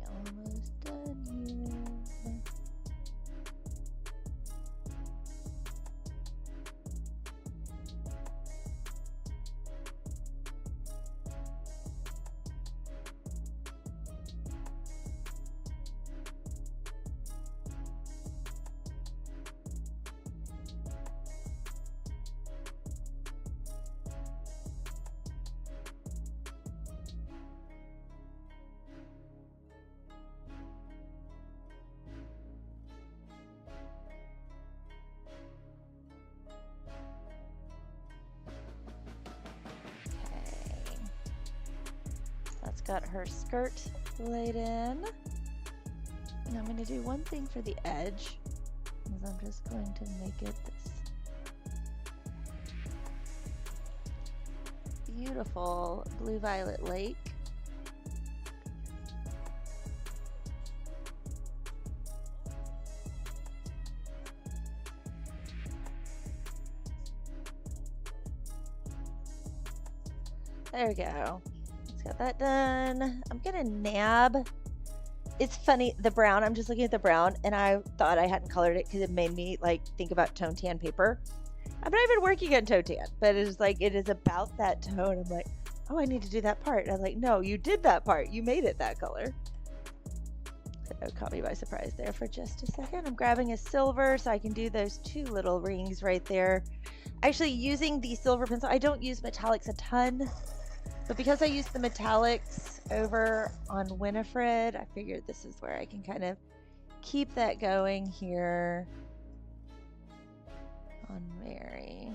Almost done here. That's got her skirt laid in. And I'm going to do one thing for the edge, is I'm just going to make it this beautiful blue-violet lake. There we go. Let's get that done. I'm gonna nab. It's funny, the brown, I'm just looking at the brown and I thought I hadn't colored it because it made me like think about tone tan paper. I'm not even working on tone tan, but it is like, it is about that tone. I'm like, oh, I need to do that part. And I was like, no, you did that part. You made it that color. So it caught me by surprise there for just a second. I'm grabbing a silver so I can do those two little rings right there. Actually using the silver pencil, I don't use metallics a ton. But because I used the metallics over on Winifred, I figured this is where I can kind of keep that going here on Mary.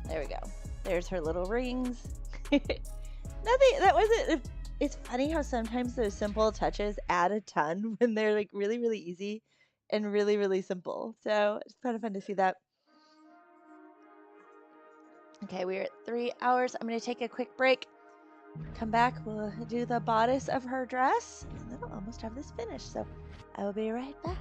There we go. There's her little rings. Nothing, that wasn't, it's funny how sometimes those simple touches add a ton when they're like really, really easy and really, really simple. So it's kind of fun to see that. Okay, we're at 3 hours. I'm going to take a quick break. Come back. We'll do the bodice of her dress. And then I'll almost have this finished. So I will be right back.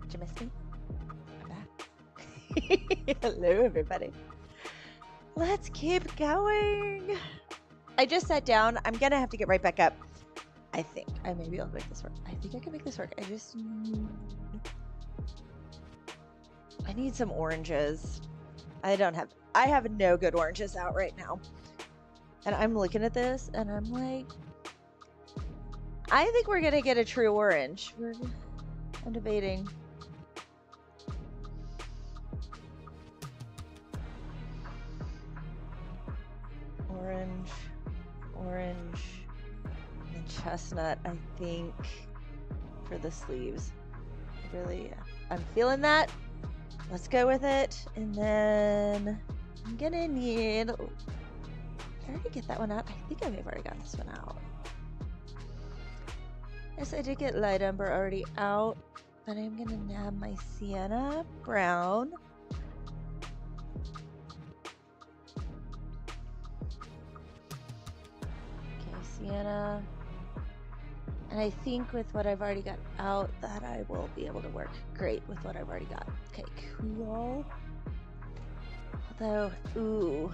Did you miss me? I'm back. Hello, everybody. Let's keep going. I just sat down. I'm going to have to get right back up. I think I may be able to make this work. I think I can make this work. I need some oranges. I have no good oranges out right now. And I'm looking at this and I'm like, I think we're going to get a true orange. I'm debating. Orange, and chestnut, I think, for the sleeves. I'm feeling that. Let's go with it. And then I'm gonna need, did I already get that one out? I think I may have already got this one out. Yes, I did get light umber already out, but I'm gonna nab my sienna brown. Okay, sienna. And I think with what I've already got out that I will be able to work great with what I've already got. Okay, cool. Although, ooh,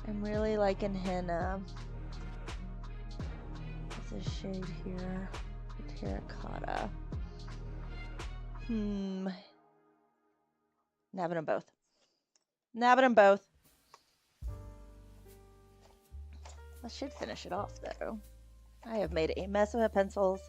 I'm really liking henna. There's a shade here, terracotta. Nabbing them both. That should finish it off though. I have made a mess of my pencils.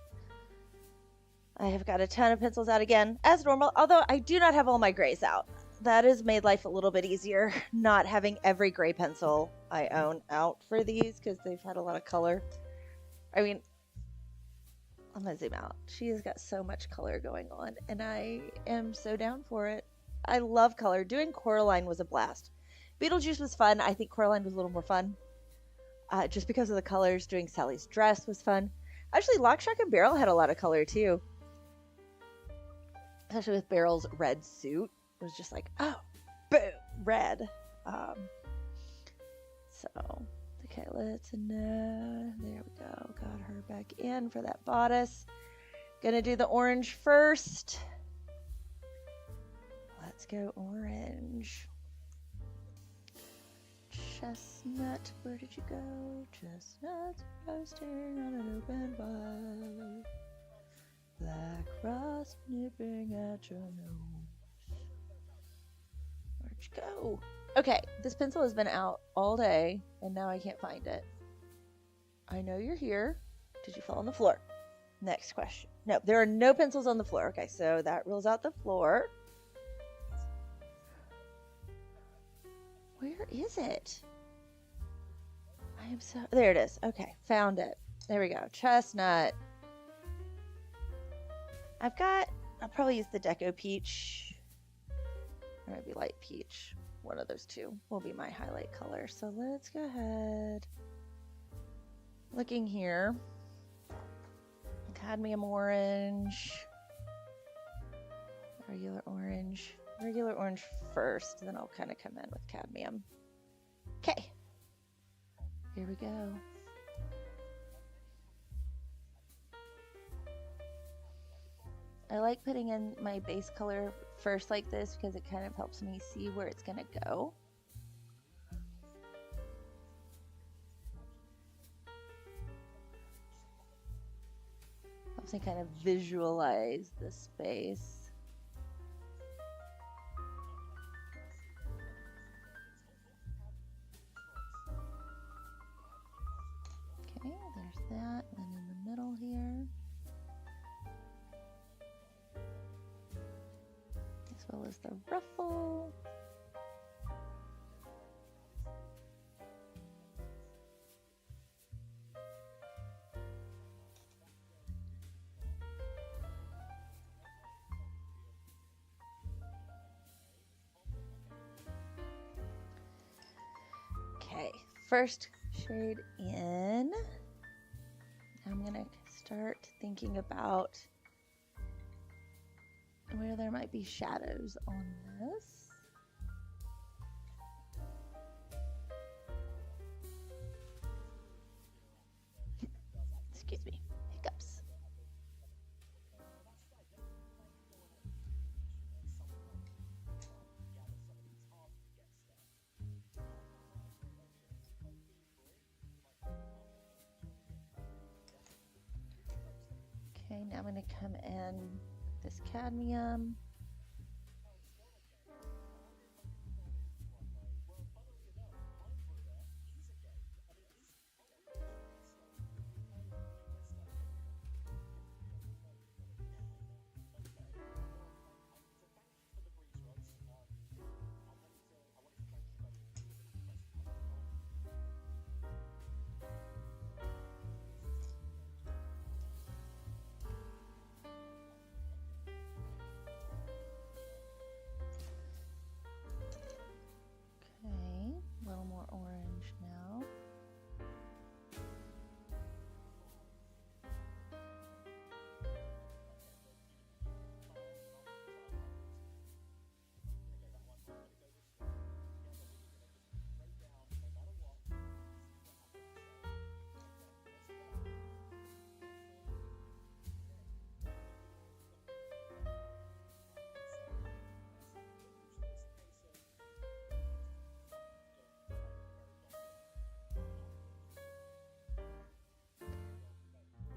I have got a ton of pencils out again, as normal, although I do not have all my grays out. That has made life a little bit easier, not having every gray pencil I own out for these, because they've had a lot of color. I mean, I'm going to zoom out. She has got so much color going on, and I am so down for it. I love color. Doing Coraline was a blast. Beetlejuice was fun. I think Coraline was a little more fun. Just because of the colors. Doing Sally's dress was fun. Actually, Lock, Shock, and Barrel had a lot of color too. Especially with Barrel's red suit. It was just like, oh, boom, red. Okay, there we go. Got her back in for that bodice. Gonna do the orange first. Let's go orange. Chestnut, where did you go? Chestnuts roasting on an open fire. Black frost nipping at your nose. Where'd you go? Okay, this pencil has been out all day, and now I can't find it. I know you're here. Did you fall on the floor? Next question. No, there are no pencils on the floor. Okay, so that rules out the floor. Where is it? There it is. Okay, found it. There we go. Chestnut. I'll probably use the Deco Peach. Or maybe Light Peach. One of those two will be my highlight color. So let's go ahead. Looking here. Cadmium orange. Regular orange. Regular orange first, then I'll kind of come in with cadmium. Okay. Here we go. I like putting in my base color first like this because it kind of helps me see where it's going to go. Helps me kind of visualize the space. Okay, there's that, and then in the middle here. As well as the ruffle. Okay, first shade in. I'm gonna start thinking about where there might be shadows on this. Excuse me, hiccups. Okay, now I'm going to come in with this cadmium. Okay, a little more orange now.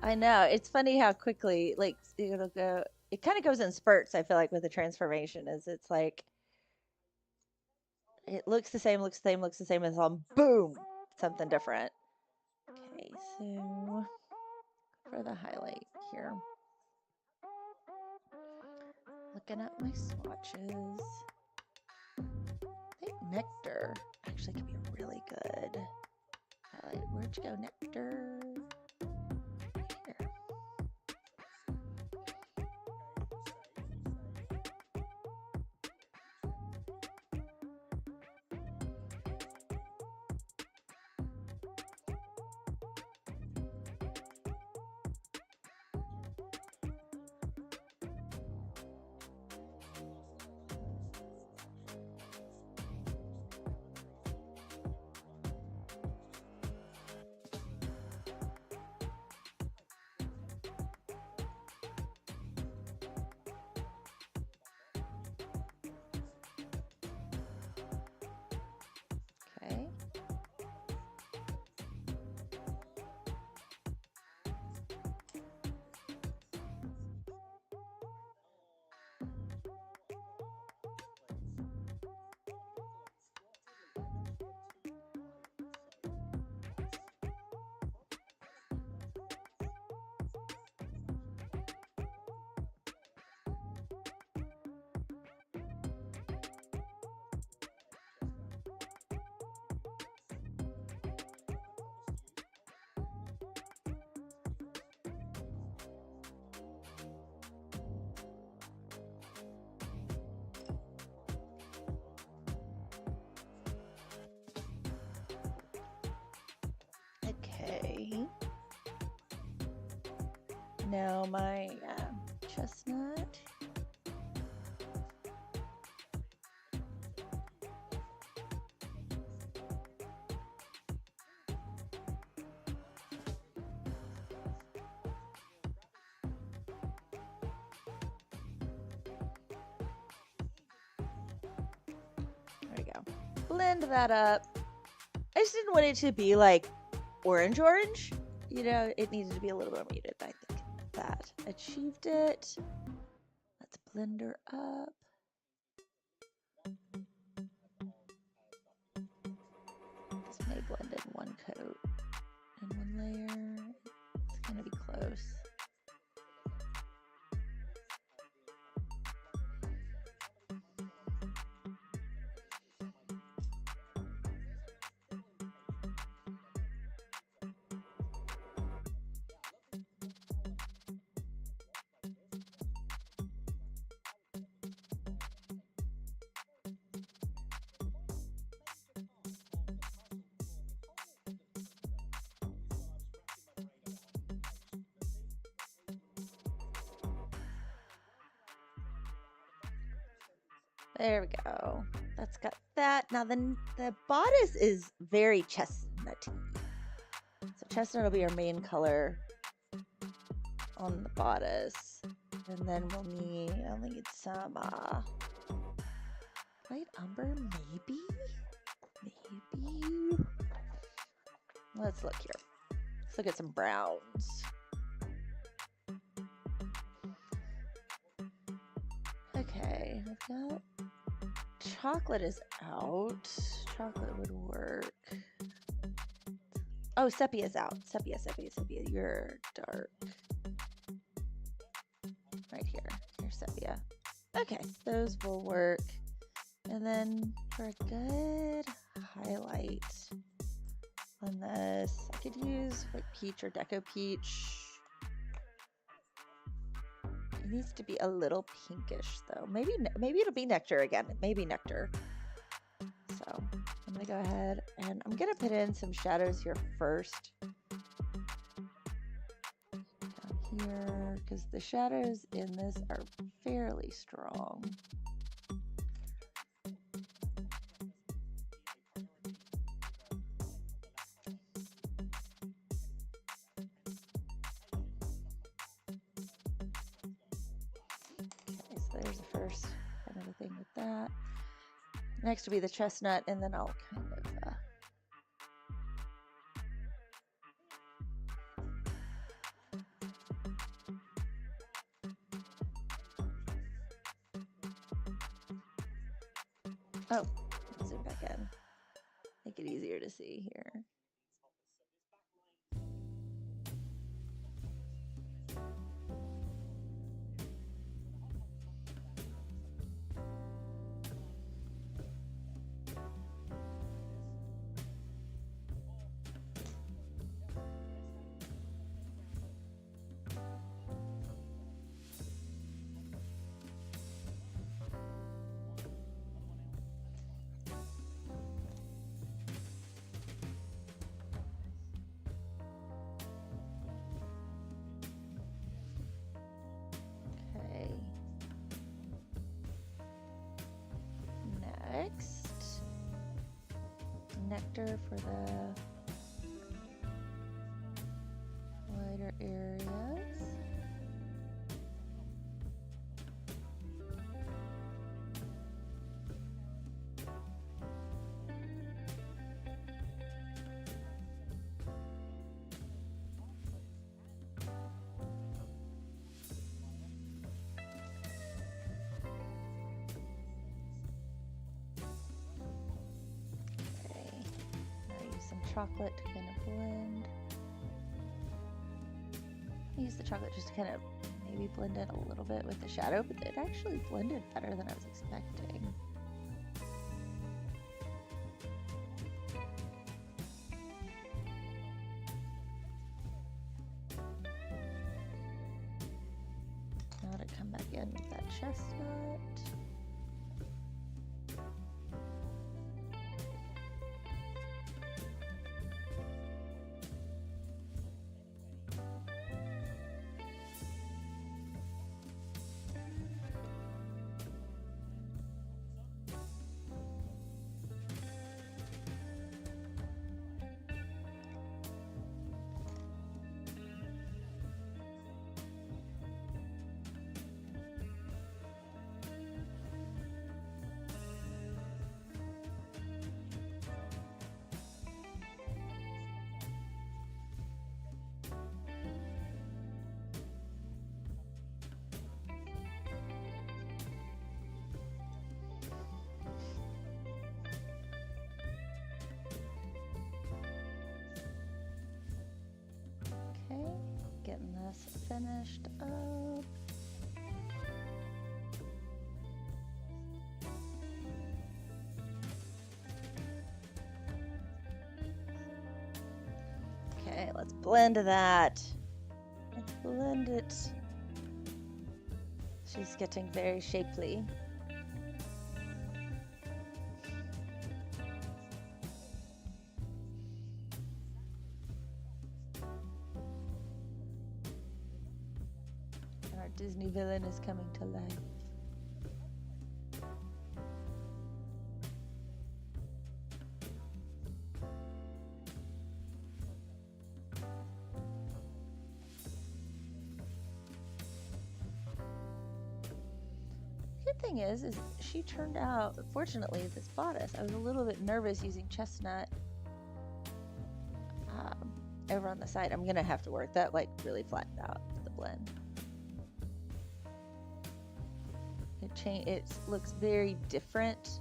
I know. It's funny how quickly, like, it'll go. It kind of goes in spurts, I feel like, with the transformation, is it's like it looks the same, looks the same, looks the same, and it's all boom, something different. Okay, so for the highlight here, looking at my swatches, I think Nectar actually could be really good. Highlight. Where'd you go, Nectar? Here. Okay. Okay. Now my chestnut. There we go. Blend that up. I just didn't want it to be like orange. You know, it needed to be a little more muted. I think that achieved it. Let's blend her up. This may blend in one coat and one layer. It's gonna be close. There we go. That's got that. Now the bodice is very chestnutty. So chestnut will be our main color on the bodice. And then I'll need some light umber, maybe? Maybe. Let's look here. Let's look at some browns. Okay, I've got chocolate is out. Chocolate would work. Oh, sepia's out. Sepia. You're dark. Right here. Here's sepia. Okay, those will work. And then for a good highlight on this, I could use like peach or deco peach. It needs to be a little pinkish though. Maybe it'll be nectar again. Maybe nectar. So I'm gonna go ahead and I'm gonna put in some shadows here first. Down here, because the shadows in this are fairly strong. Okay, so there's the first kind of a thing with that. Next will be the chestnut, and then I'll kind of oh, let's zoom back in. Make it easier to see here. Next, nectar for the lighter areas. Chocolate to kind of blend. Use the chocolate just to kind of maybe blend in a little bit with the shadow, but it actually blended better than I was expecting. Now to come back in with that chestnut. Getting this finished up. Okay, let's blend that. Let's blend it. She's getting very shapely. Disney villain is coming to life. Good thing is she turned out, fortunately, this bodice. I was a little bit nervous using chestnut over on the side. I'm gonna have to work that like really flattened out the blend. It looks very different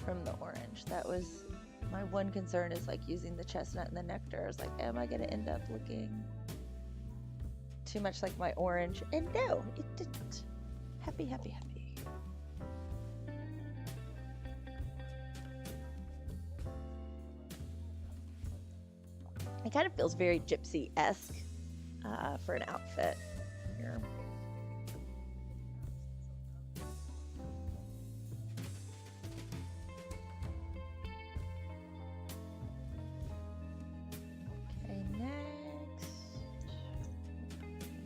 from the orange. That was my one concern, is like using the chestnut and the nectar. I was like, am I going to end up looking too much like my orange? And no, it didn't. Happy, happy, happy. It kind of feels very gypsy-esque for an outfit here. Okay, next,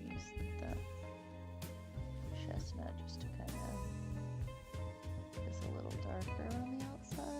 use the chestnut just to kind of get this a little darker on the outside.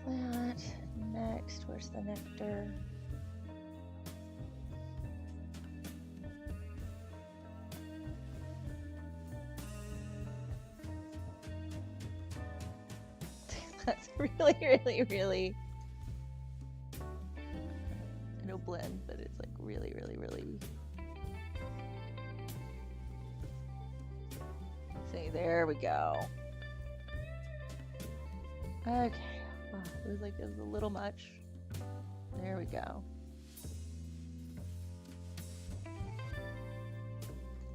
That. Next, where's the nectar? That's really, no blend, but it's like really. See, there we go. Okay. Oh, it was a little much. There we go.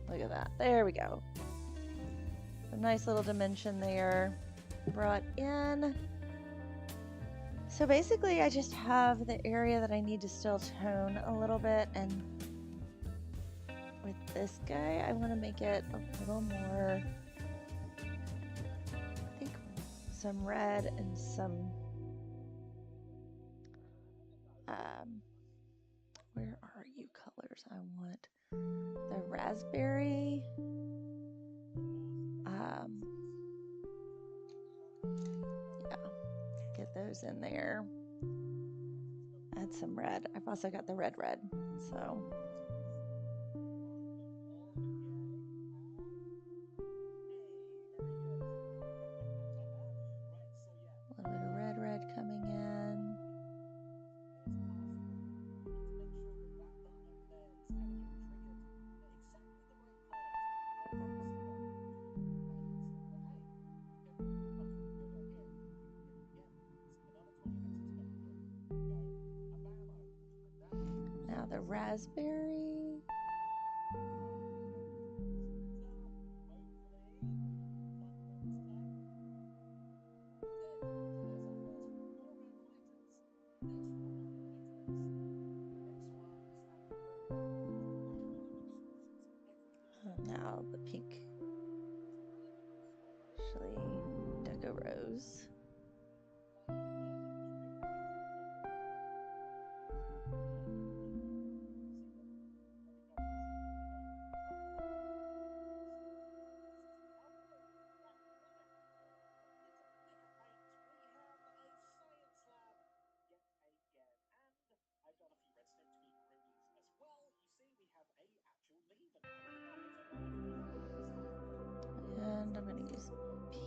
Look at that. There we go. A nice little dimension there brought in. So basically I just have the area that I need to still tone a little bit, and with this guy I want to make it a little more, I think, some red and some where are you colors? I want the raspberry, yeah, get those in there. Add some red. I've also got the red, so a little bit of red coming in. Now the raspberry. Now the pink. Actually, Deco Rose. And I'm going to use pink.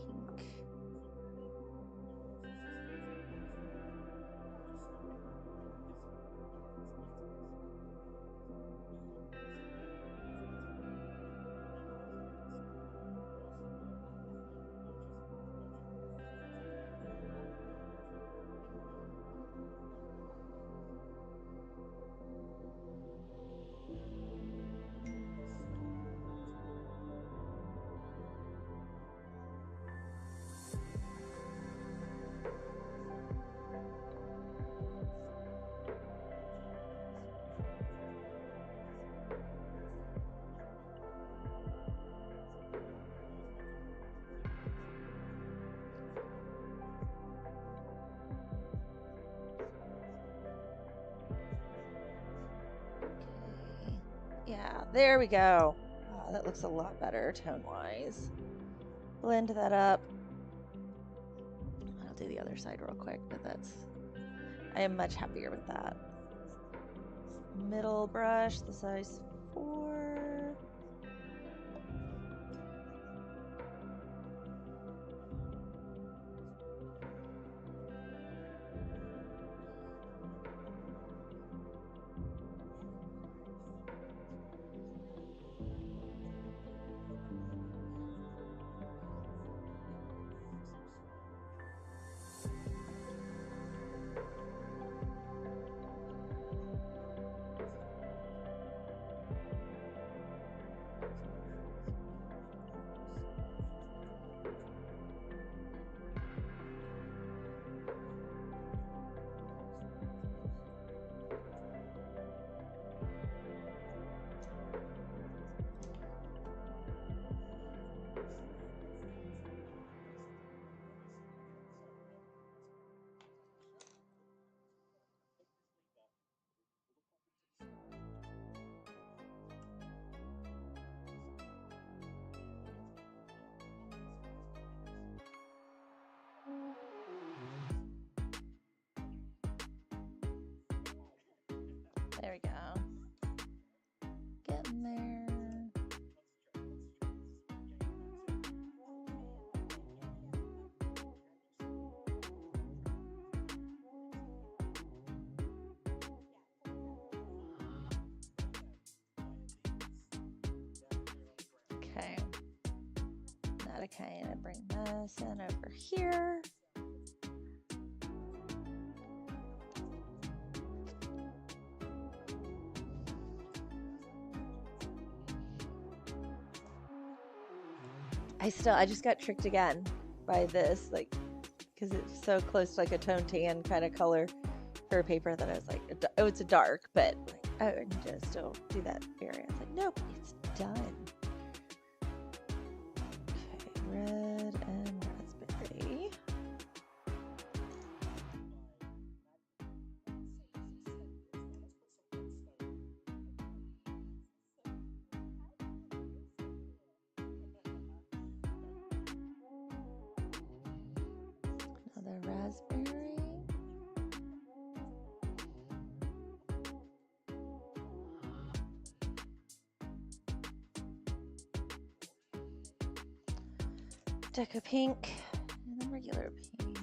Yeah, there we go. Oh, that looks a lot better tone-wise. blend that up. I'll do the other side real quick, but I am much happier with that. Middle brush, the size 4. There we go. Getting there. Okay. Now to kind of bring this in over here. I just got tricked again by this, like, because it's so close to like a tone tan kind of color for a paper that I was like, oh, it's a dark, but like, oh, I need to still do that area. I was like, nope, it's done. Okay, red and raspberry. Another raspberry. Deco pink and then regular pink.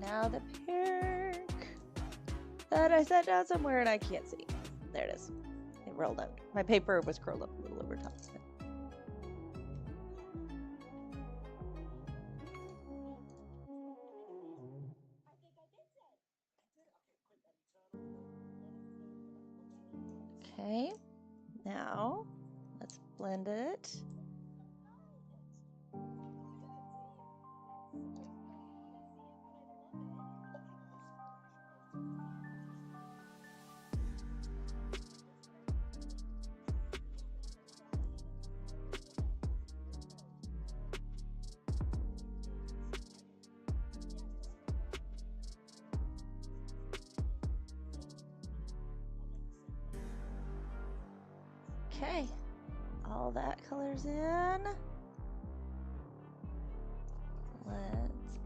Now the pink that I set down somewhere and I can't see. There it is. It rolled up. My paper was curled up a little over top of it. Okay, now let's blend it. Okay, all that color's in. Let's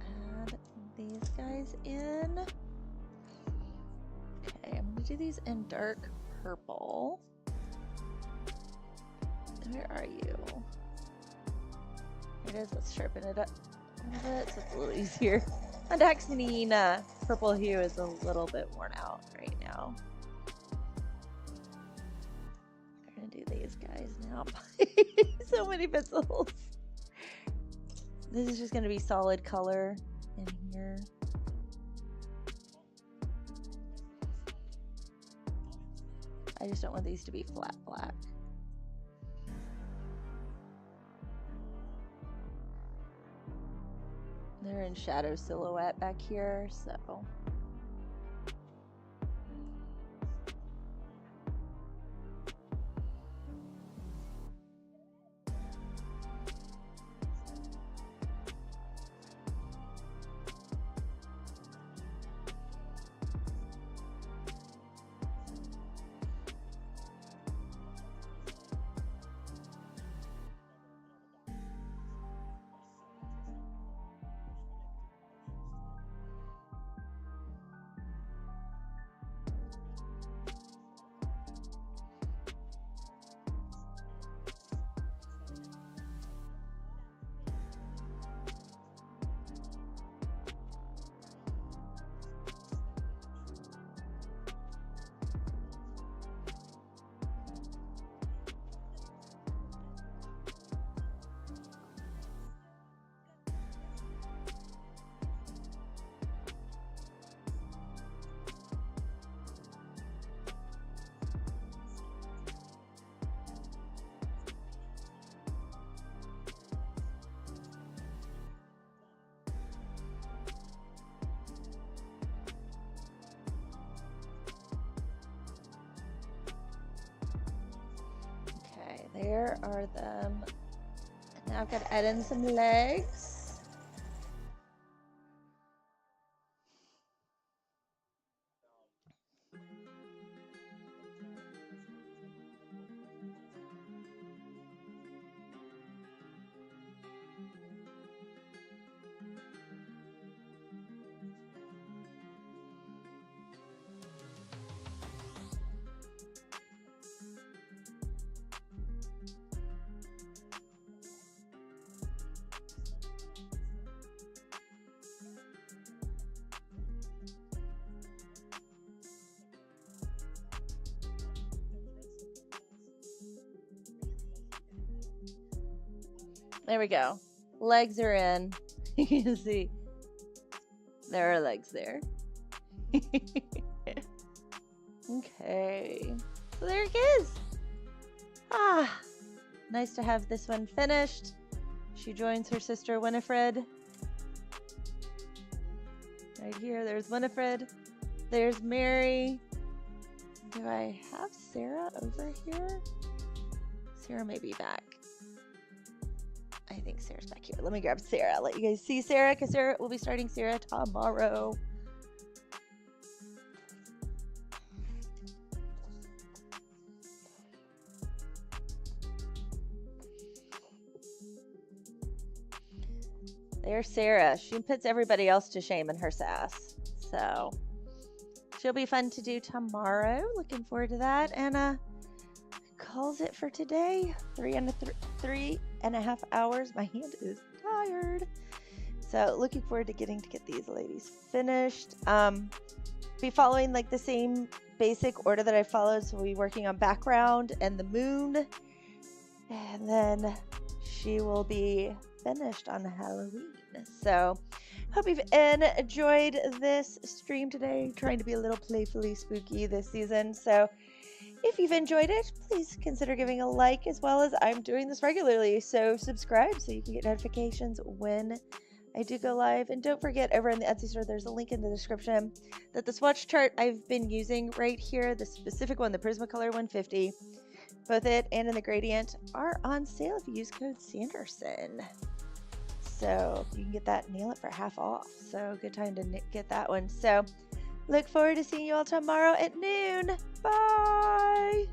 add these guys in. Okay, I'm gonna do these in dark purple. Where are you? Here it is. Let's sharpen it up a little bit so it's a little easier. My Daxanine purple hue is a little bit worn out right now. We're gonna do these guys now. So many pencils. This is just gonna be solid color in here. I just don't want these to be flat black. They're in shadow silhouette back here, so. There are them. Now I've got to add in some legs. There we go. Legs are in. You can see there are legs there. Okay. So there it is. Ah, nice to have this one finished. She joins her sister Winifred. Right here, there's Winifred. There's Mary. Do I have Sarah over here? Sarah may be back. I think Sarah's back here. Let me grab Sarah. Let you guys see Sarah, because Sarah will be starting Sarah tomorrow. There's Sarah. She puts everybody else to shame in her sass. So she'll be fun to do tomorrow. Looking forward to that. And calls it for today. 3.5 hours. My hand is tired. So looking forward to get these ladies finished. Be following like the same basic order that I followed. So we'll be working on background and the moon. And then she will be finished on Halloween. So hope you've enjoyed this stream today. Trying to be a little playfully spooky this season. So if you've enjoyed it, please consider giving a like, as well as I'm doing this regularly. So subscribe so you can get notifications when I do go live. And don't forget, over in the Etsy store, there's a link in the description that the swatch chart I've been using right here, the specific one, the Prismacolor 150, both it and in the gradient are on sale if you use code Sanderson. So you can get that, nail it for half off. So good time to get that one. So look forward to seeing you all tomorrow at noon. Bye.